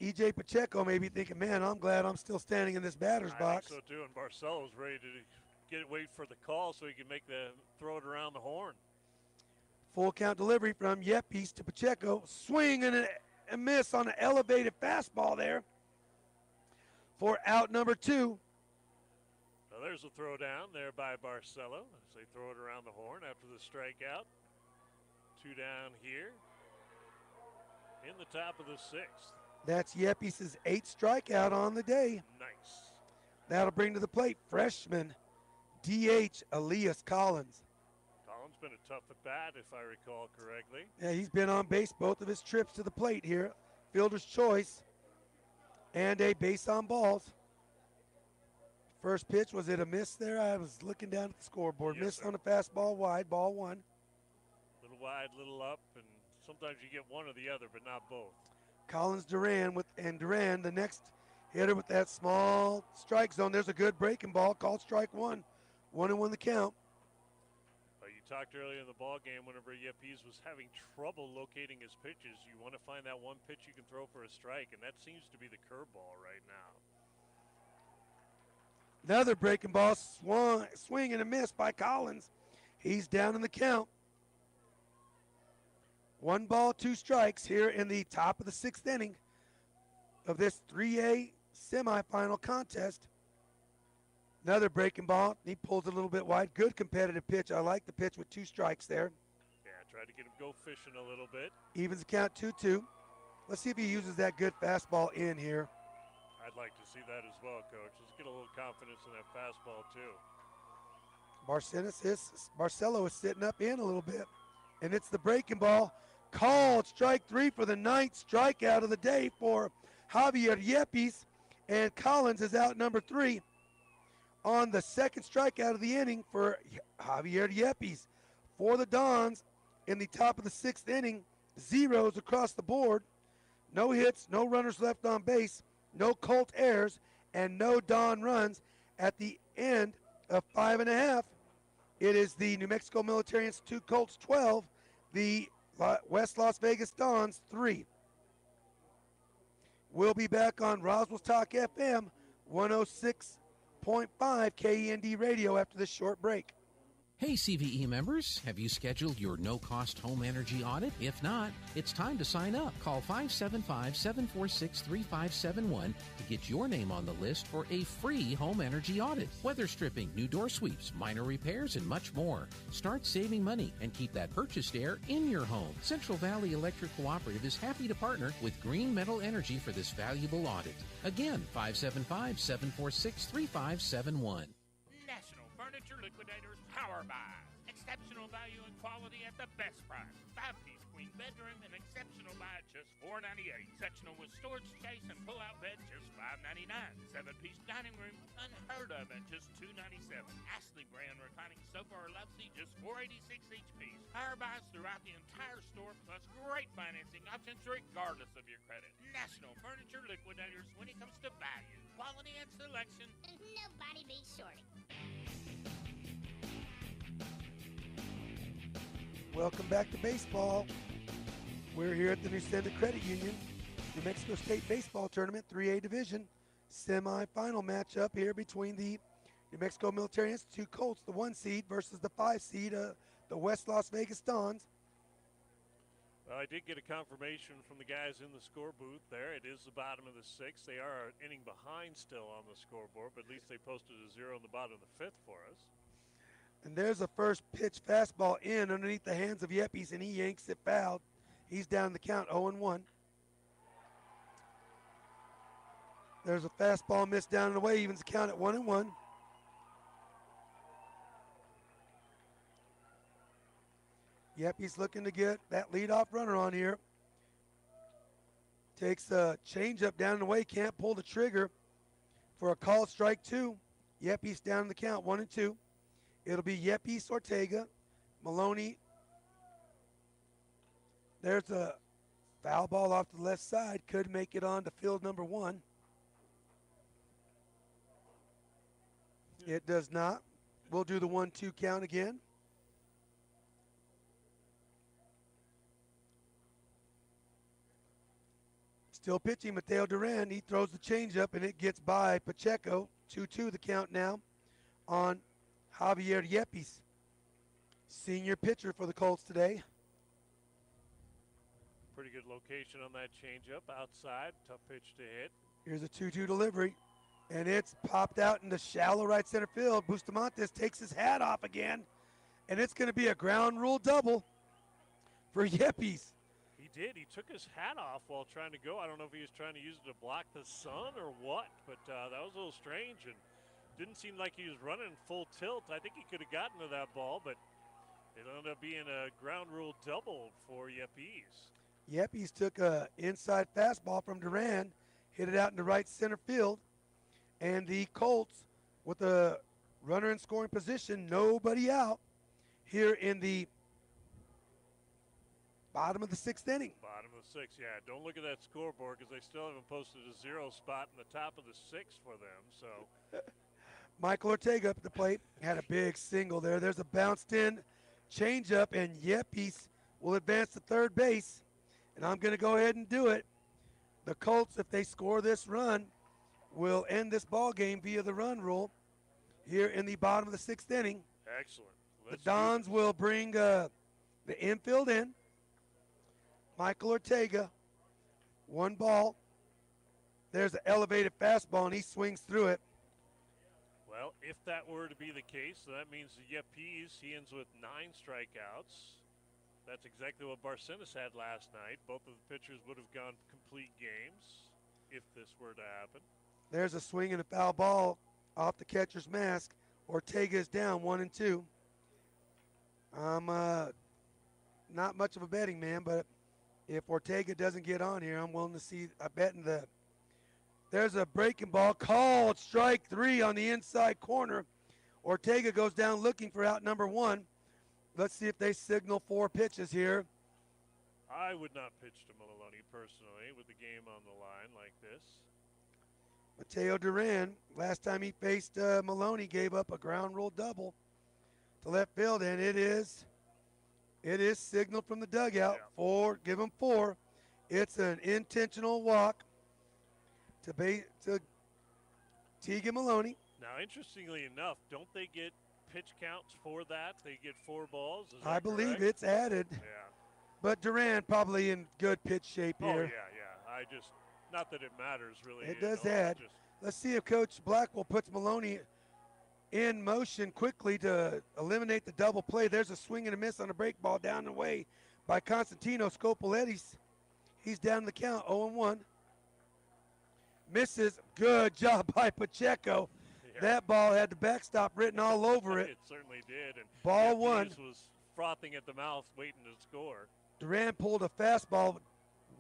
Speaker 1: E.J. Pacheco may be thinking, man, I'm glad I'm still standing in this batter's box.
Speaker 2: I think so too, and Barcelo's ready to wait for the call so he can throw it around the horn.
Speaker 1: Full count delivery from Yepes to Pacheco. Swing and a miss on an elevated fastball there for out number 2.
Speaker 2: Now there's a throw down there by Barcelo as they throw it around the horn after the strikeout. 2 down here in the top of the 6th.
Speaker 1: That's Yepes' 8th strikeout on the day.
Speaker 2: Nice.
Speaker 1: That'll bring to the plate freshman DH Elias Collins.
Speaker 2: Collins been a tough at bat, if I recall correctly.
Speaker 1: Yeah, he's been on base both of his trips to the plate here. Fielder's choice and a base on balls. First pitch, was it a miss there? I was looking down at the scoreboard.
Speaker 2: Yes,
Speaker 1: Miss
Speaker 2: sir.
Speaker 1: on a fastball wide, ball 1.
Speaker 2: Little wide, little up, and sometimes you get one or the other, but not both.
Speaker 1: Collins Duran Duran, the next hitter with that small strike zone. There's a good breaking ball called strike 1. 1-1 the count.
Speaker 2: You talked earlier in the ball game whenever Yepes was having trouble locating his pitches. You want to find that one pitch you can throw for a strike, and that seems to be the curveball right now.
Speaker 1: Another breaking ball, swing and a miss by Collins. He's down in the count. 1 ball, 2 strikes here in the top of the 6th inning of this 3A semifinal contest. Another breaking ball. He pulls it a little bit wide. Good competitive pitch. I like the pitch with 2 strikes there.
Speaker 2: Yeah, tried to get him go fishing a little bit.
Speaker 1: Evens the count 2-2. Let's see if he uses that good fastball in here.
Speaker 2: I'd like to see that as well, Coach. Let's get a little confidence in that fastball, too.
Speaker 1: Barcelo is sitting up in a little bit. And it's the breaking ball. Called strike 3 for the 9th strikeout of the day for Javier Yepes. And Collins is out number 3 on the 2nd strikeout of the inning for Javier Yepes. For the Dons in the top of the 6th inning, zeros across the board. No hits, no runners left on base, no Colt errors, and no Don runs at the end of 5.5. It is the New Mexico Military Institute Colts 12, the West Las Vegas Dons 3. We'll be back on Roswell's Talk FM 106.5 KEND radio after this short break.
Speaker 17: Hey CVE members, have you scheduled your no-cost home energy audit? If not, it's time to sign up. Call 575-746-3571 to get your name on the list for a free home energy audit. Weather stripping, new door sweeps, minor repairs, and much more. Start saving money and keep that purchased air in your home. Central Valley Electric Cooperative is happy to partner with Green Metal Energy for this valuable audit. Again, 575-746-3571.
Speaker 10: National Furniture Liquidators Power Buy. Exceptional value and quality at the best price. 5-piece queen bedroom and exceptional buy at just $4.98. Sectional with storage case and pull-out bed just $5.99. 7-piece dining room unheard of at just $2.97. Ashley brand reclining sofa or love seat just $4.86 each piece. Power buys throughout the entire store plus great financing options regardless of your credit. National Furniture Liquidators when it comes to value, quality, and selection.
Speaker 11: Nobody beats Shorty.
Speaker 1: Welcome back to baseball. We're here at the New Credit Union, New Mexico Mexico State Baseball Tournament 3A Division semifinal matchup here between the New Mexico Military Institute Colts, the 1 seed, versus the 5 seed, the West Las Vegas Dons.
Speaker 2: Well, I did get a confirmation from the guys in the score booth there. It is the bottom of the 6th. They are an inning behind still on the scoreboard, but at least they posted a 0 in the bottom of the 5th for us.
Speaker 1: And there's a first pitch fastball in underneath the hands of Yepes, and he yanks it fouled. He's down the count 0-1. There's a fastball missed down and away, evens the count at 1-1. Yepes looking to get that leadoff runner on here. Takes a changeup down and away, can't pull the trigger for a called strike 2. Yepes down the count 1-2. It'll be Yepes, Ortega, Maloney. There's a foul ball off to the left side. Could make it on to field number 1. It does not. We'll do the 1-2 count again. Still pitching, Mateo Duran. He throws the changeup, and it gets by Pacheco. 2-2 the count now on Javier Yepes, senior pitcher for the Colts today.
Speaker 2: Pretty good location on that changeup outside. Tough pitch to hit.
Speaker 1: Here's a 2-2 delivery, and it's popped out into shallow right center field. Bustamontes takes his hat off again, and it's going to be a ground rule double for Yepes.
Speaker 2: He did. He took his hat off while trying to go. I don't know if he was trying to use it to block the sun or what, but that was a little strange and didn't seem like he was running full tilt. I think he could have gotten to that ball, but it ended up being a ground rule double for Yepes.
Speaker 1: Yepes took a inside fastball from Duran, hit it out into right center field, and the Colts with a runner in scoring position, nobody out here in the bottom of the 6th inning.
Speaker 2: Bottom of the 6th, yeah. Don't look at that scoreboard because they still haven't posted a 0 spot in the top of the 6th for them. So,
Speaker 1: Michael Ortega up at the plate, had a big single there. There's a bounced in changeup, and Yepes will advance to third base. And I'm going to go ahead and do it. The Colts, if they score this run, will end this ball game via the run rule here in the bottom of the 6th inning.
Speaker 2: excellent.
Speaker 1: The Dons will bring the infield in. Michael Ortega, 1 ball. There's an elevated fastball, and he swings through it.
Speaker 2: Well, if that were to be the case, so that means Yepes, he ends with 9 strikeouts. That's exactly what Barcenas had last night. Both of the pitchers would have gone complete games if this were to happen.
Speaker 1: There's a swing and a foul ball off the catcher's mask. Ortega is down 1-2. I'm not much of a betting man, but if Ortega doesn't get on here, I'm willing to see a bet in the. There's a breaking ball called strike 3 on the inside corner. Ortega goes down looking for out number 1. Let's see if they signal 4 pitches here.
Speaker 2: I would not pitch to Maloney personally with the game on the line like this.
Speaker 1: Mateo Duran, last time he faced Maloney, gave up a ground rule double to left field, and it is signaled from the dugout for, give him 4. It's an intentional walk to Tegan Maloney.
Speaker 2: Now, interestingly enough, don't they get pitch counts for that? They get 4 balls? Is that
Speaker 1: I believe
Speaker 2: correct?
Speaker 1: it's added.
Speaker 2: Yeah.
Speaker 1: But Duran probably in good pitch shape
Speaker 2: Oh,
Speaker 1: here.
Speaker 2: yeah. I just, not that it matters really.
Speaker 1: It does
Speaker 2: you know,
Speaker 1: add. Let's see if Coach Blackwell puts Maloney in motion quickly to eliminate the double play. There's a swing and a miss on a break ball down the way by Constantino Scopoletti's. He's down the count, 0-1. Misses. Good job by Pacheco.
Speaker 2: Yeah.
Speaker 1: That ball had the backstop written all over it.
Speaker 2: It certainly did. And
Speaker 1: Ball
Speaker 2: Yepes
Speaker 1: 1.
Speaker 2: was frothing at the mouth waiting to score.
Speaker 1: Duran pulled a fastball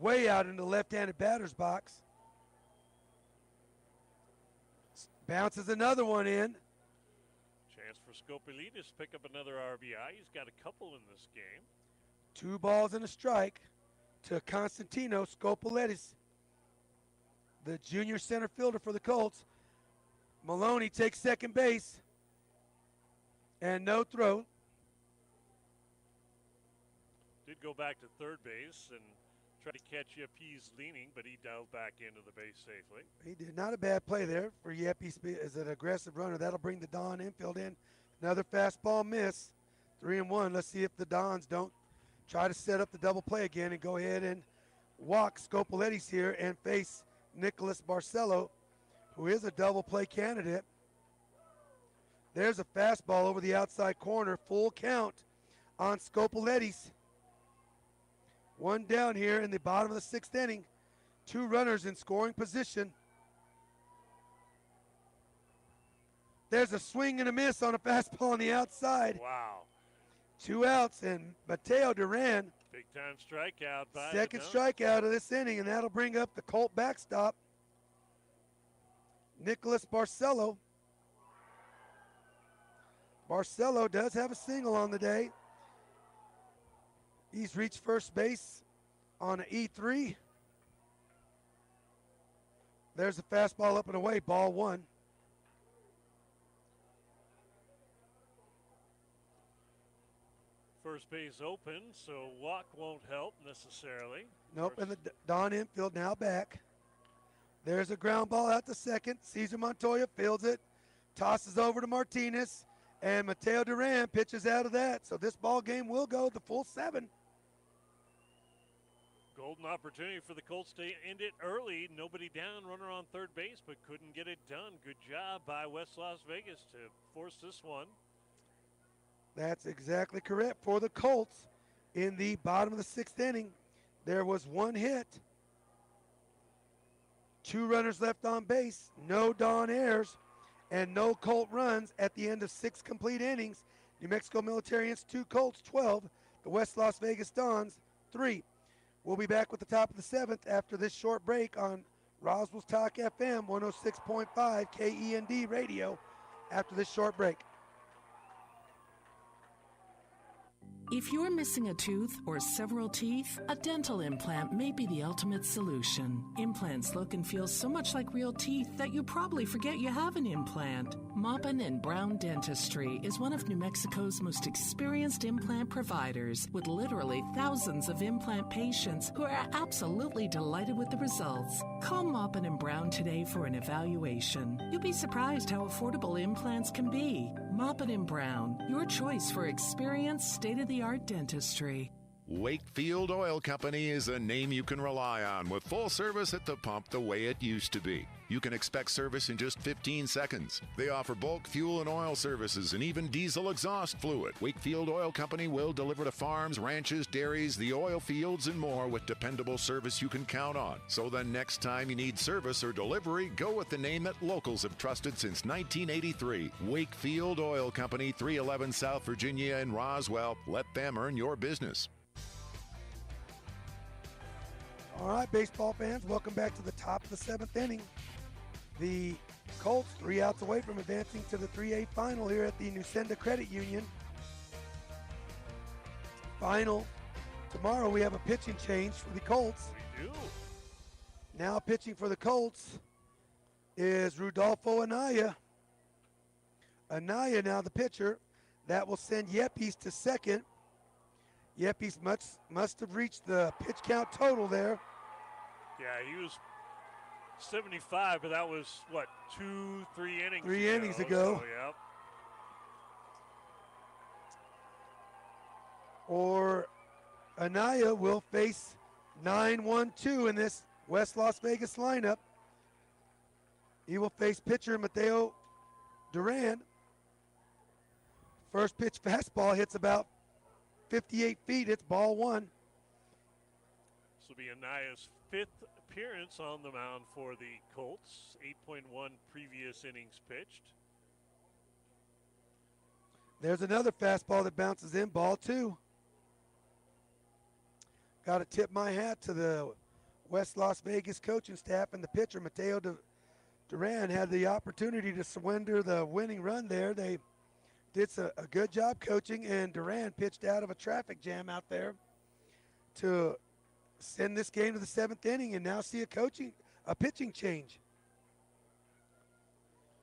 Speaker 1: way out into the left-handed batter's box. Bounces another one in.
Speaker 2: Chance for Scopolitis to pick up another RBI. He's got a couple in this game.
Speaker 1: 2 balls and a strike to Constantino Scopolettis, the junior center fielder for the Colts. Maloney takes second base, and no throw.
Speaker 2: Did go back to third base, and Tried to catch Yepe's leaning, but he dove back into the base safely.
Speaker 1: He did not a bad play there for Yepe as an aggressive runner. That'll bring the Don infield in. Another fastball miss. 3-1. Let's see if the Dons don't try to set up the double play again and go ahead and walk Scopoletti's here and face Nicholas Barcelo, who is a double play candidate. There's a fastball over the outside corner. Full count on Scopoletti's. One down here in the bottom of the 6th inning. 2 runners in scoring position. There's a swing and a miss on a fastball on the outside.
Speaker 2: Wow.
Speaker 1: 2 outs, and Mateo Duran.
Speaker 2: Big time strikeout by
Speaker 1: Second
Speaker 2: the Dons.
Speaker 1: strikeout of this inning, and that'll bring up the Colt backstop. Nicholas Barcelo. Barcelo does have a single on the day. He's reached first base on an E3. There's a fastball up and away, ball 1.
Speaker 2: First base open, so walk won't help necessarily.
Speaker 1: Nope, and the Don infield now back. There's a ground ball out to second. Cesar Montoya fields it, tosses over to Martinez, and Mateo Duran pitches out of that. So this ball game will go the full 7.
Speaker 2: Golden opportunity for the Colts to end it early. Nobody down, runner on third base, but couldn't get it done. Good job by West Las Vegas to force this one.
Speaker 1: That's exactly correct for the Colts. In the bottom of the 6th inning, there was 1 hit. 2 runners left on base, no Don errors, and no Colt runs at the end of 6 complete innings. New Mexico Military Institute Colts 12, the West Las Vegas Dons 3. We'll be back with the top of the 7th after this short break on Roswell's Talk FM 106.5 KEND radio after this short break.
Speaker 14: If you're missing a tooth or several teeth, a dental implant may be the ultimate solution. Implants look and feel so much like real teeth that you probably forget you have an implant. Maupin and Brown Dentistry is one of New Mexico's most experienced implant providers, with literally thousands of implant patients who are absolutely delighted with the results. Call Maupin and Brown today for an evaluation. You'll be surprised how affordable implants can be. Maupin and Brown, your choice for experienced, state-of-the-art dentistry.
Speaker 4: Wakefield Oil Company is a name you can rely on with full service at the pump the way it used to be. You can expect service in just 15 seconds. They offer bulk fuel and oil services and even diesel exhaust fluid. Wakefield Oil Company will deliver to farms, ranches, dairies, the oil fields, and more with dependable service you can count on. So the next time you need service or delivery, go with the name that locals have trusted since 1983. Wakefield Oil Company, 311 South Virginia in Roswell. Let them earn your business.
Speaker 1: All right, baseball fans, welcome back to the top of the 7th inning. The Colts 3 outs away from advancing to the 3A final here at the Nusenda Credit Union. Final. Tomorrow we have a pitching change for the Colts.
Speaker 2: We do.
Speaker 1: Now pitching for the Colts is Rudolfo Anaya. Anaya now the pitcher. That will send Yepes to second. Yepes must have reached the pitch count total there.
Speaker 2: Yeah, he was 75, but that was, what, 3 innings
Speaker 1: 3
Speaker 2: ago.
Speaker 1: innings ago.
Speaker 2: So, yep.
Speaker 1: Or Anaya will face 9-1-2 in this West Las Vegas lineup. He will face pitcher Mateo Duran. First pitch fastball hits about 58 feet. It's ball 1.
Speaker 2: This will be Anaya's 5th appearance on the mound for the Colts. 8.1 previous innings pitched.
Speaker 1: There's another fastball that bounces in, ball 2. Got to tip my hat to the West Las Vegas coaching staff and the pitcher, Mateo Duran, had the opportunity to surrender the winning run there. They did a good job coaching, and Duran pitched out of a traffic jam out there to send this game to the 7th inning and now see a pitching change.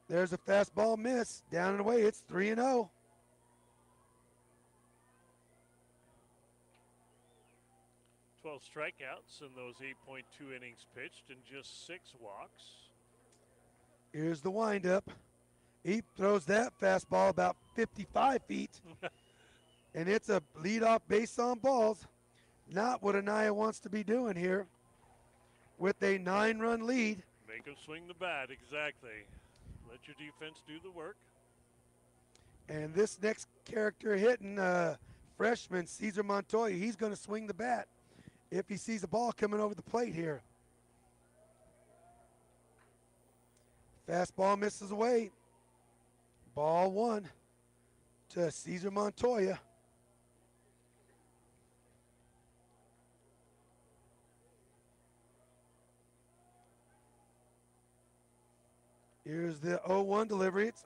Speaker 1: There's a fastball miss, down and away. It's 3-0.
Speaker 2: 12 strikeouts in those 8.2 innings pitched and just 6 walks.
Speaker 1: Here's the windup. He throws that fastball about 55 feet, and it's a leadoff base on balls. Not what Anaya wants to be doing here with a 9-run lead.
Speaker 2: Make him swing the bat, exactly. Let your defense do the work.
Speaker 1: And this next character hitting, freshman Cesar Montoya, he's going to swing the bat if he sees a ball coming over the plate here. Fastball misses away. Ball 1 to Cesar Montoya. Here's the 0-1 delivery. It's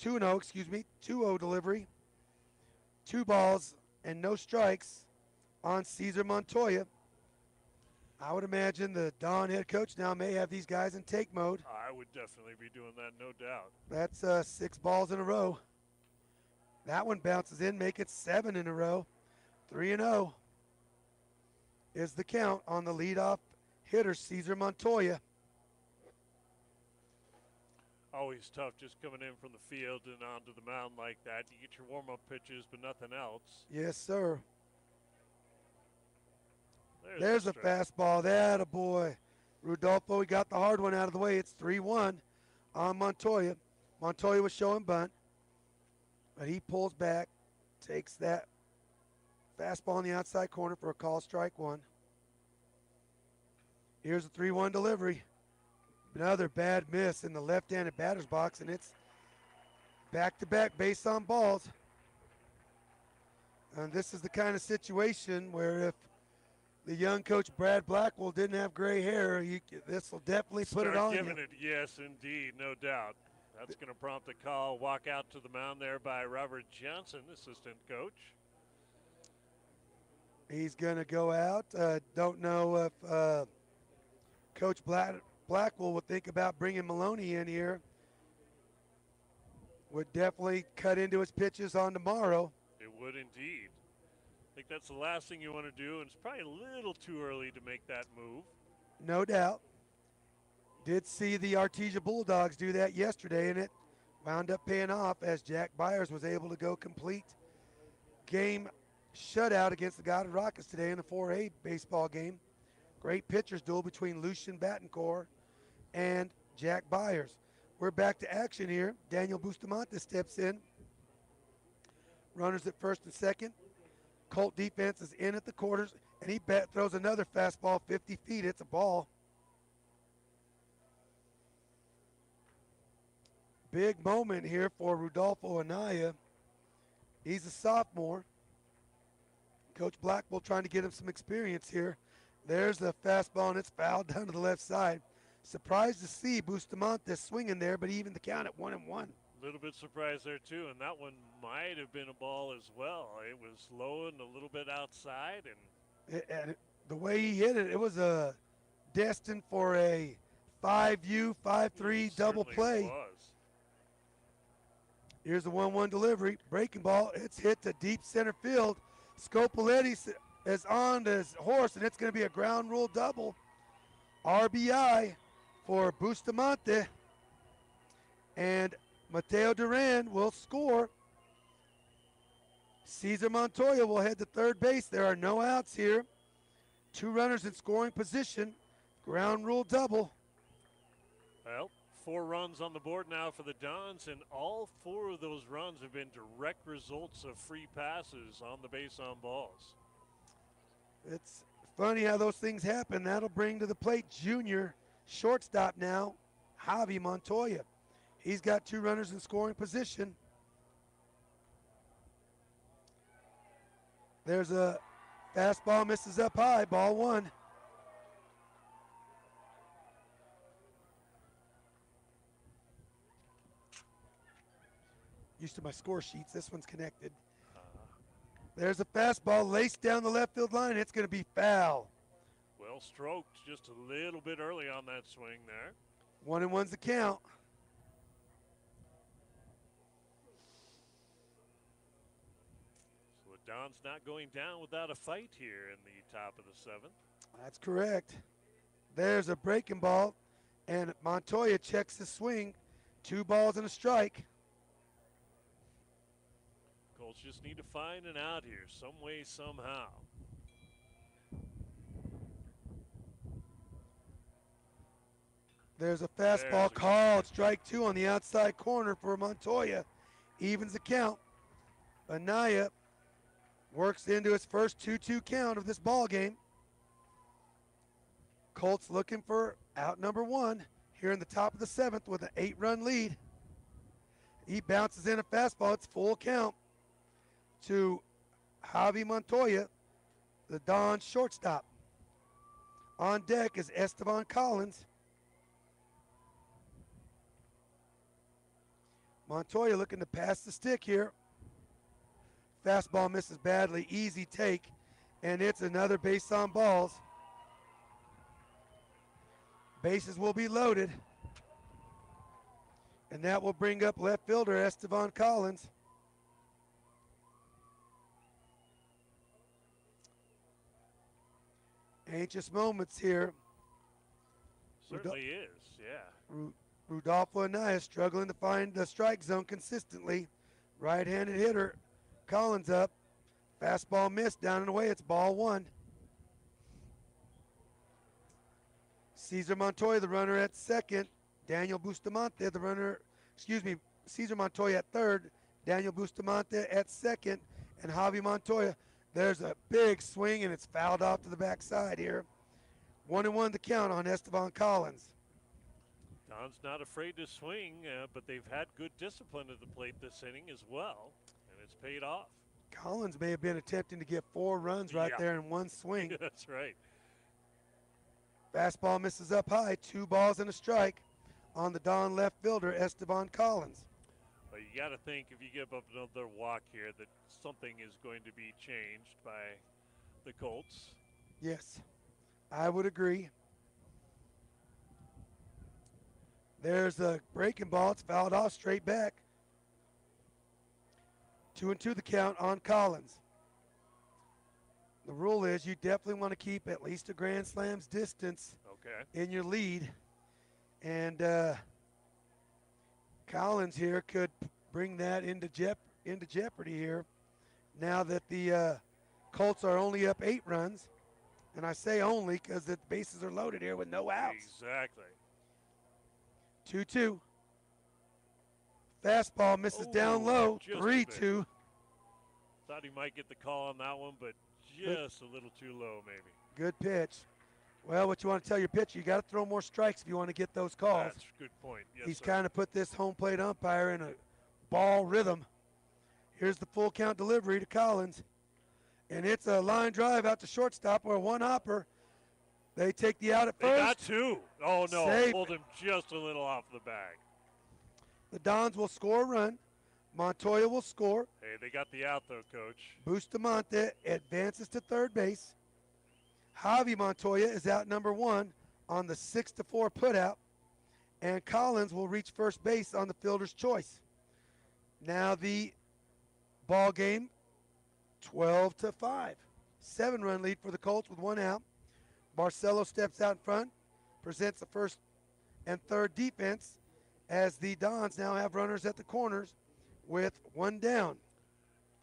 Speaker 1: 2-0, excuse me, 2-0 delivery. 2 balls and no strikes on Cesar Montoya. I would imagine the Don head coach now may have these guys in take mode.
Speaker 2: I would definitely be doing that, no doubt.
Speaker 1: That's 6 balls in a row. That one bounces in, make it 7 in a row. 3-0 is the count on the leadoff hitter, Cesar Montoya.
Speaker 2: Always tough just coming in from the field and onto the mound like that. You get your warm-up pitches, but nothing else.
Speaker 1: Yes, sir.
Speaker 2: There's
Speaker 1: a fastball. That a boy. Rudolfo, he got the hard one out of the way. It's 3-1 on Montoya. Montoya was showing bunt, but he pulls back, takes that fastball in the outside corner for a call, strike 1. Here's a 3-1 delivery. Another bad miss in the left-handed batter's box, and it's back-to-back base on balls. And this is the kind of situation where if the young coach Brad Blackwell didn't have gray hair, this will definitely put it on
Speaker 2: giving
Speaker 1: you.
Speaker 2: it, yes, indeed, no doubt. That's going to prompt a call, walk out to the mound there by Robert Johnson, assistant coach.
Speaker 1: He's going to go out. Don't know if Coach Blackwell would think about bringing Maloney in here. Would definitely cut into his pitches on tomorrow.
Speaker 2: It would indeed. I think that's the last thing you want to do, and it's probably a little too early to make that move.
Speaker 1: No doubt. Did see the Artesia Bulldogs do that yesterday, and it wound up paying off as Jack Byers was able to go complete game shutout against the Goddard Rockets today in the 4A baseball game. Great pitchers duel between Lucian Battencourt and Jack Byers. We're back to action here. Daniel Bustamante steps in. Runners at first and second. Colt defense is in at the quarters, and he throws another fastball 50 feet. It's a ball. Big moment here for Rudolfo Anaya. He's a sophomore. Coach Blackwell trying to get him some experience here. There's the fastball, and it's fouled down to the left side. Surprised to see Bustamante swinging there, but even the count at 1-1.
Speaker 2: A little bit surprised there, too, and that one might have been a ball as well. It was low and a little bit outside.
Speaker 1: And the way he hit it, it was destined for a 5U, 5-3 double play.
Speaker 2: Was.
Speaker 1: Here's the 1-1 delivery. Breaking ball. It's hit to deep center field. Scopoletti is on his horse, and it's going to be a ground rule double. RBI for Bustamante. And Mateo Duran will score. Cesar Montoya will head to third base. There are no outs here. 2 runners in scoring position. Ground rule double.
Speaker 2: Well, 4 runs on the board now for the Dons, and all 4 of those runs have been direct results of free passes on the base on balls.
Speaker 1: It's funny how those things happen. That'll bring to the plate junior shortstop now, Javi Montoya. He's got 2 runners in scoring position. There's a fastball, misses up high, ball 1. Used to my score sheets, this one's connected. There's a fastball laced down the left field line. It's going to be foul.
Speaker 2: Well stroked just a little bit early on that swing there.
Speaker 1: 1-1's the count.
Speaker 2: So the Don's not going down without a fight here in the top of the 7th.
Speaker 1: That's correct. There's a breaking ball, and Montoya checks the swing. 2 balls and a strike.
Speaker 2: Colts just need to find an out here, some way, somehow.
Speaker 1: There's a fastball called. Strike 2 on the outside corner for Montoya. Evens the count. Anaya works into his first 2-2 count of this ball game. Colts looking for out number 1 here in the top of the 7th with an 8-run lead. He bounces in a fastball. It's full count to Javi Montoya, the Dons shortstop. On deck is Esteban Collins. Montoya looking to pass the stick here. Fastball misses badly, easy take, and it's another base on balls. Bases will be loaded. And that will bring up left fielder Esteban Collins. Anxious moments here.
Speaker 2: Certainly is, yeah.
Speaker 1: Rudolfo Anaya struggling to find the strike zone consistently. Right-handed hitter, Collins up. Fastball missed, down and away. It's ball 1. Cesar Montoya, the runner at second. Daniel Bustamante, the runner, Cesar Montoya at third. Daniel Bustamante at second. And Javi Montoya. There's a big swing, and it's fouled off to the backside here. 1-1 the count on Esteban Collins.
Speaker 2: Don's not afraid to swing, but they've had good discipline at the plate this inning as well, and it's paid off.
Speaker 1: Collins may have been attempting to get 4 runs right there in one swing.
Speaker 2: That's right.
Speaker 1: Fastball misses up high, 2 balls and a strike on the Don left fielder, Esteban Collins.
Speaker 2: But you got to think if you give up another walk here that something is going to be changed by the Colts.
Speaker 1: Yes, I would agree. There's a breaking ball. It's fouled off straight back. 2-2 the count on Collins. The rule is you definitely want to keep at least a Grand Slam's distance in your lead. And Collins here could bring that into jeopardy here now that the Colts are only up 8 runs. And I say only because the bases are loaded here with no outs.
Speaker 2: Exactly.
Speaker 1: 2-2. Fastball misses down low. 3-2.
Speaker 2: Thought he might get the call on that one, but just a little too low maybe.
Speaker 1: Good pitch. Well, what you want to tell your pitcher, you got to throw more strikes if you want to get those calls.
Speaker 2: That's a good point. Yes,
Speaker 1: He's
Speaker 2: sir.
Speaker 1: kind of put this home plate umpire in a ball rhythm. Here's the full count delivery to Collins. And it's a line drive out to shortstop or a one-hopper. They take the out at first.
Speaker 2: They got 2. Oh, no.
Speaker 1: Safe.
Speaker 2: Pulled him just a little off the bag.
Speaker 1: The Dons will score a run. Montoya will score.
Speaker 2: Hey, they got the out, though, Coach.
Speaker 1: Bustamante advances to third base. Javi Montoya is out number 1 on the 6-4 putout. And Collins will reach first base on the fielder's choice. Now the ball game, 12-5. 7-run lead for the Colts with 1 out. Barcelo steps out in front, presents the first and third defense as the Dons now have runners at the corners with 1 down.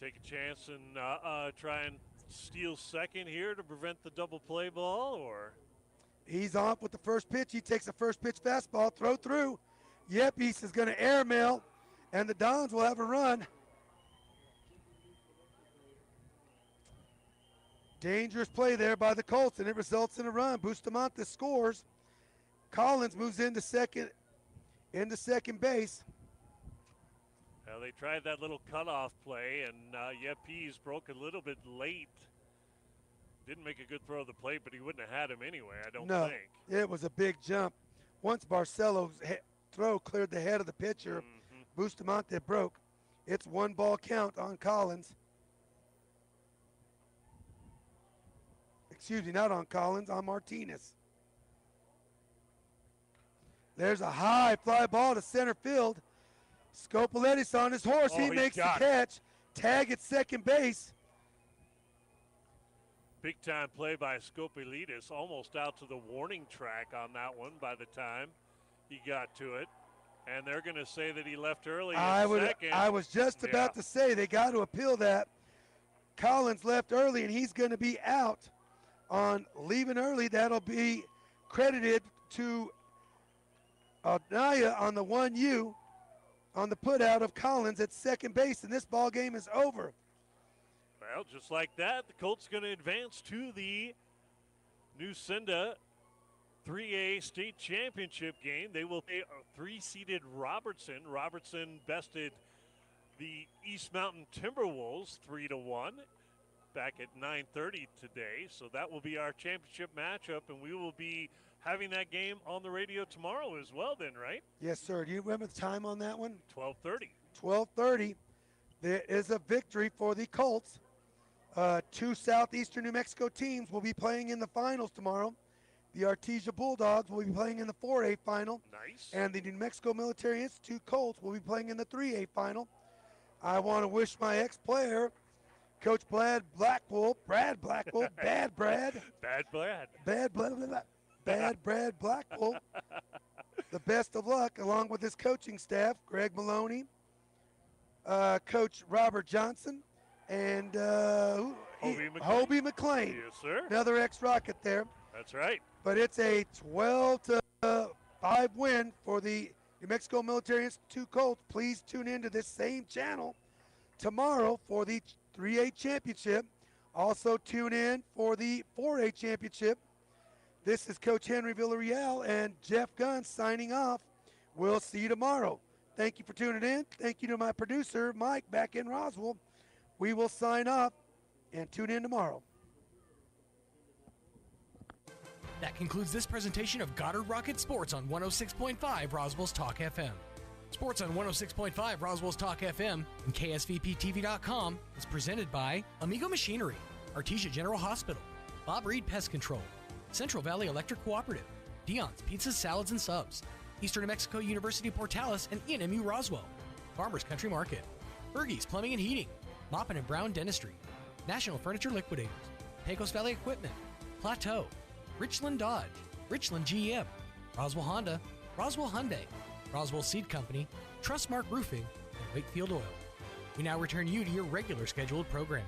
Speaker 2: Take a chance and try and steal second here to prevent the double play ball, or?
Speaker 1: He's off with the first pitch. He takes the first pitch fastball, throw through. Yepes is going to airmail, and the Dons will have a run. Dangerous play there by the Colts, and it results in a run. Bustamante scores. Collins moves into second base.
Speaker 2: Well, they tried that little cutoff play, and Yepes broke a little bit late. Didn't make a good throw of the plate, but he wouldn't have had him anyway, I don't think.
Speaker 1: It was a big jump. Once Barcelo's throw cleared the head of the pitcher, Bustamante broke. It's 1 ball count on Collins. Excuse me, not on Collins, on Martinez. There's a high fly ball to center field. Scopoletti's on his horse. He makes the catch. Tag at second base.
Speaker 2: Big time play by Scopelidis, almost out to the warning track on that one by the time he got to it. And they're going to say that he left early second.
Speaker 1: I was just about to say they got to appeal that. Collins left early, and he's going to be out on leaving early. That'll be credited to Naya on the 1U on the put out of Collins at second base, and this ball game is over.
Speaker 2: Well, just like that, the Colts going to advance to the Nucinda 3A state championship game. They will play a 3-seeded Robertson. Robertson bested the East Mountain Timberwolves 3-1 back at 9:30 today. So that will be our championship matchup, and we will be having that game on the radio tomorrow as well then, right?
Speaker 1: Yes, sir. Do you remember the time on that one?
Speaker 2: 12:30.
Speaker 1: 12:30. There is a victory for the Colts. Two southeastern New Mexico teams will be playing in the finals tomorrow. The Artesia Bulldogs will be playing in the 4A final.
Speaker 2: Nice.
Speaker 1: And the New Mexico Military Institute Colts will be playing in the 3A final. I want to wish my ex-player, Coach Brad Blackwool, Bad Brad Blackwool, the best of luck, along with his coaching staff, Greg Maloney, Coach Robert Johnson, and Hobie McLean.
Speaker 2: Yes, sir.
Speaker 1: Another ex-Rocket there.
Speaker 2: That's right.
Speaker 1: But it's a 12-5 win for the New Mexico Military Institute Colts. Please tune in to this same channel tomorrow for the 3A championship. Also tune in for the 4A championship. This is Coach Henry Villarreal and Jeff Gunn signing off. We'll see you tomorrow. Thank you for tuning in. Thank you to my producer, Mike, back in Roswell. We will sign off and tune in tomorrow.
Speaker 3: That concludes this presentation of Goddard Rocket Sports on 106.5 Roswell's Talk FM. Sports on 106.5 Roswell's Talk FM and KSVPTV.com is presented by Amigo Machinery, Artesia General Hospital, Bob Reed Pest Control, Central Valley Electric Cooperative, Dion's Pizzas, Salads, and Subs, Eastern New Mexico University Portales and NMU Roswell, Farmers Country Market, Bergie's Plumbing and Heating, Maupin and Brown Dentistry, National Furniture Liquidators, Pecos Valley Equipment, Plateau, Richland Dodge, Richland GM, Roswell Honda, Roswell Hyundai, Roswell Seed Company, Trustmark Roofing, and Wakefield Oil. We now return you to your regular scheduled programming.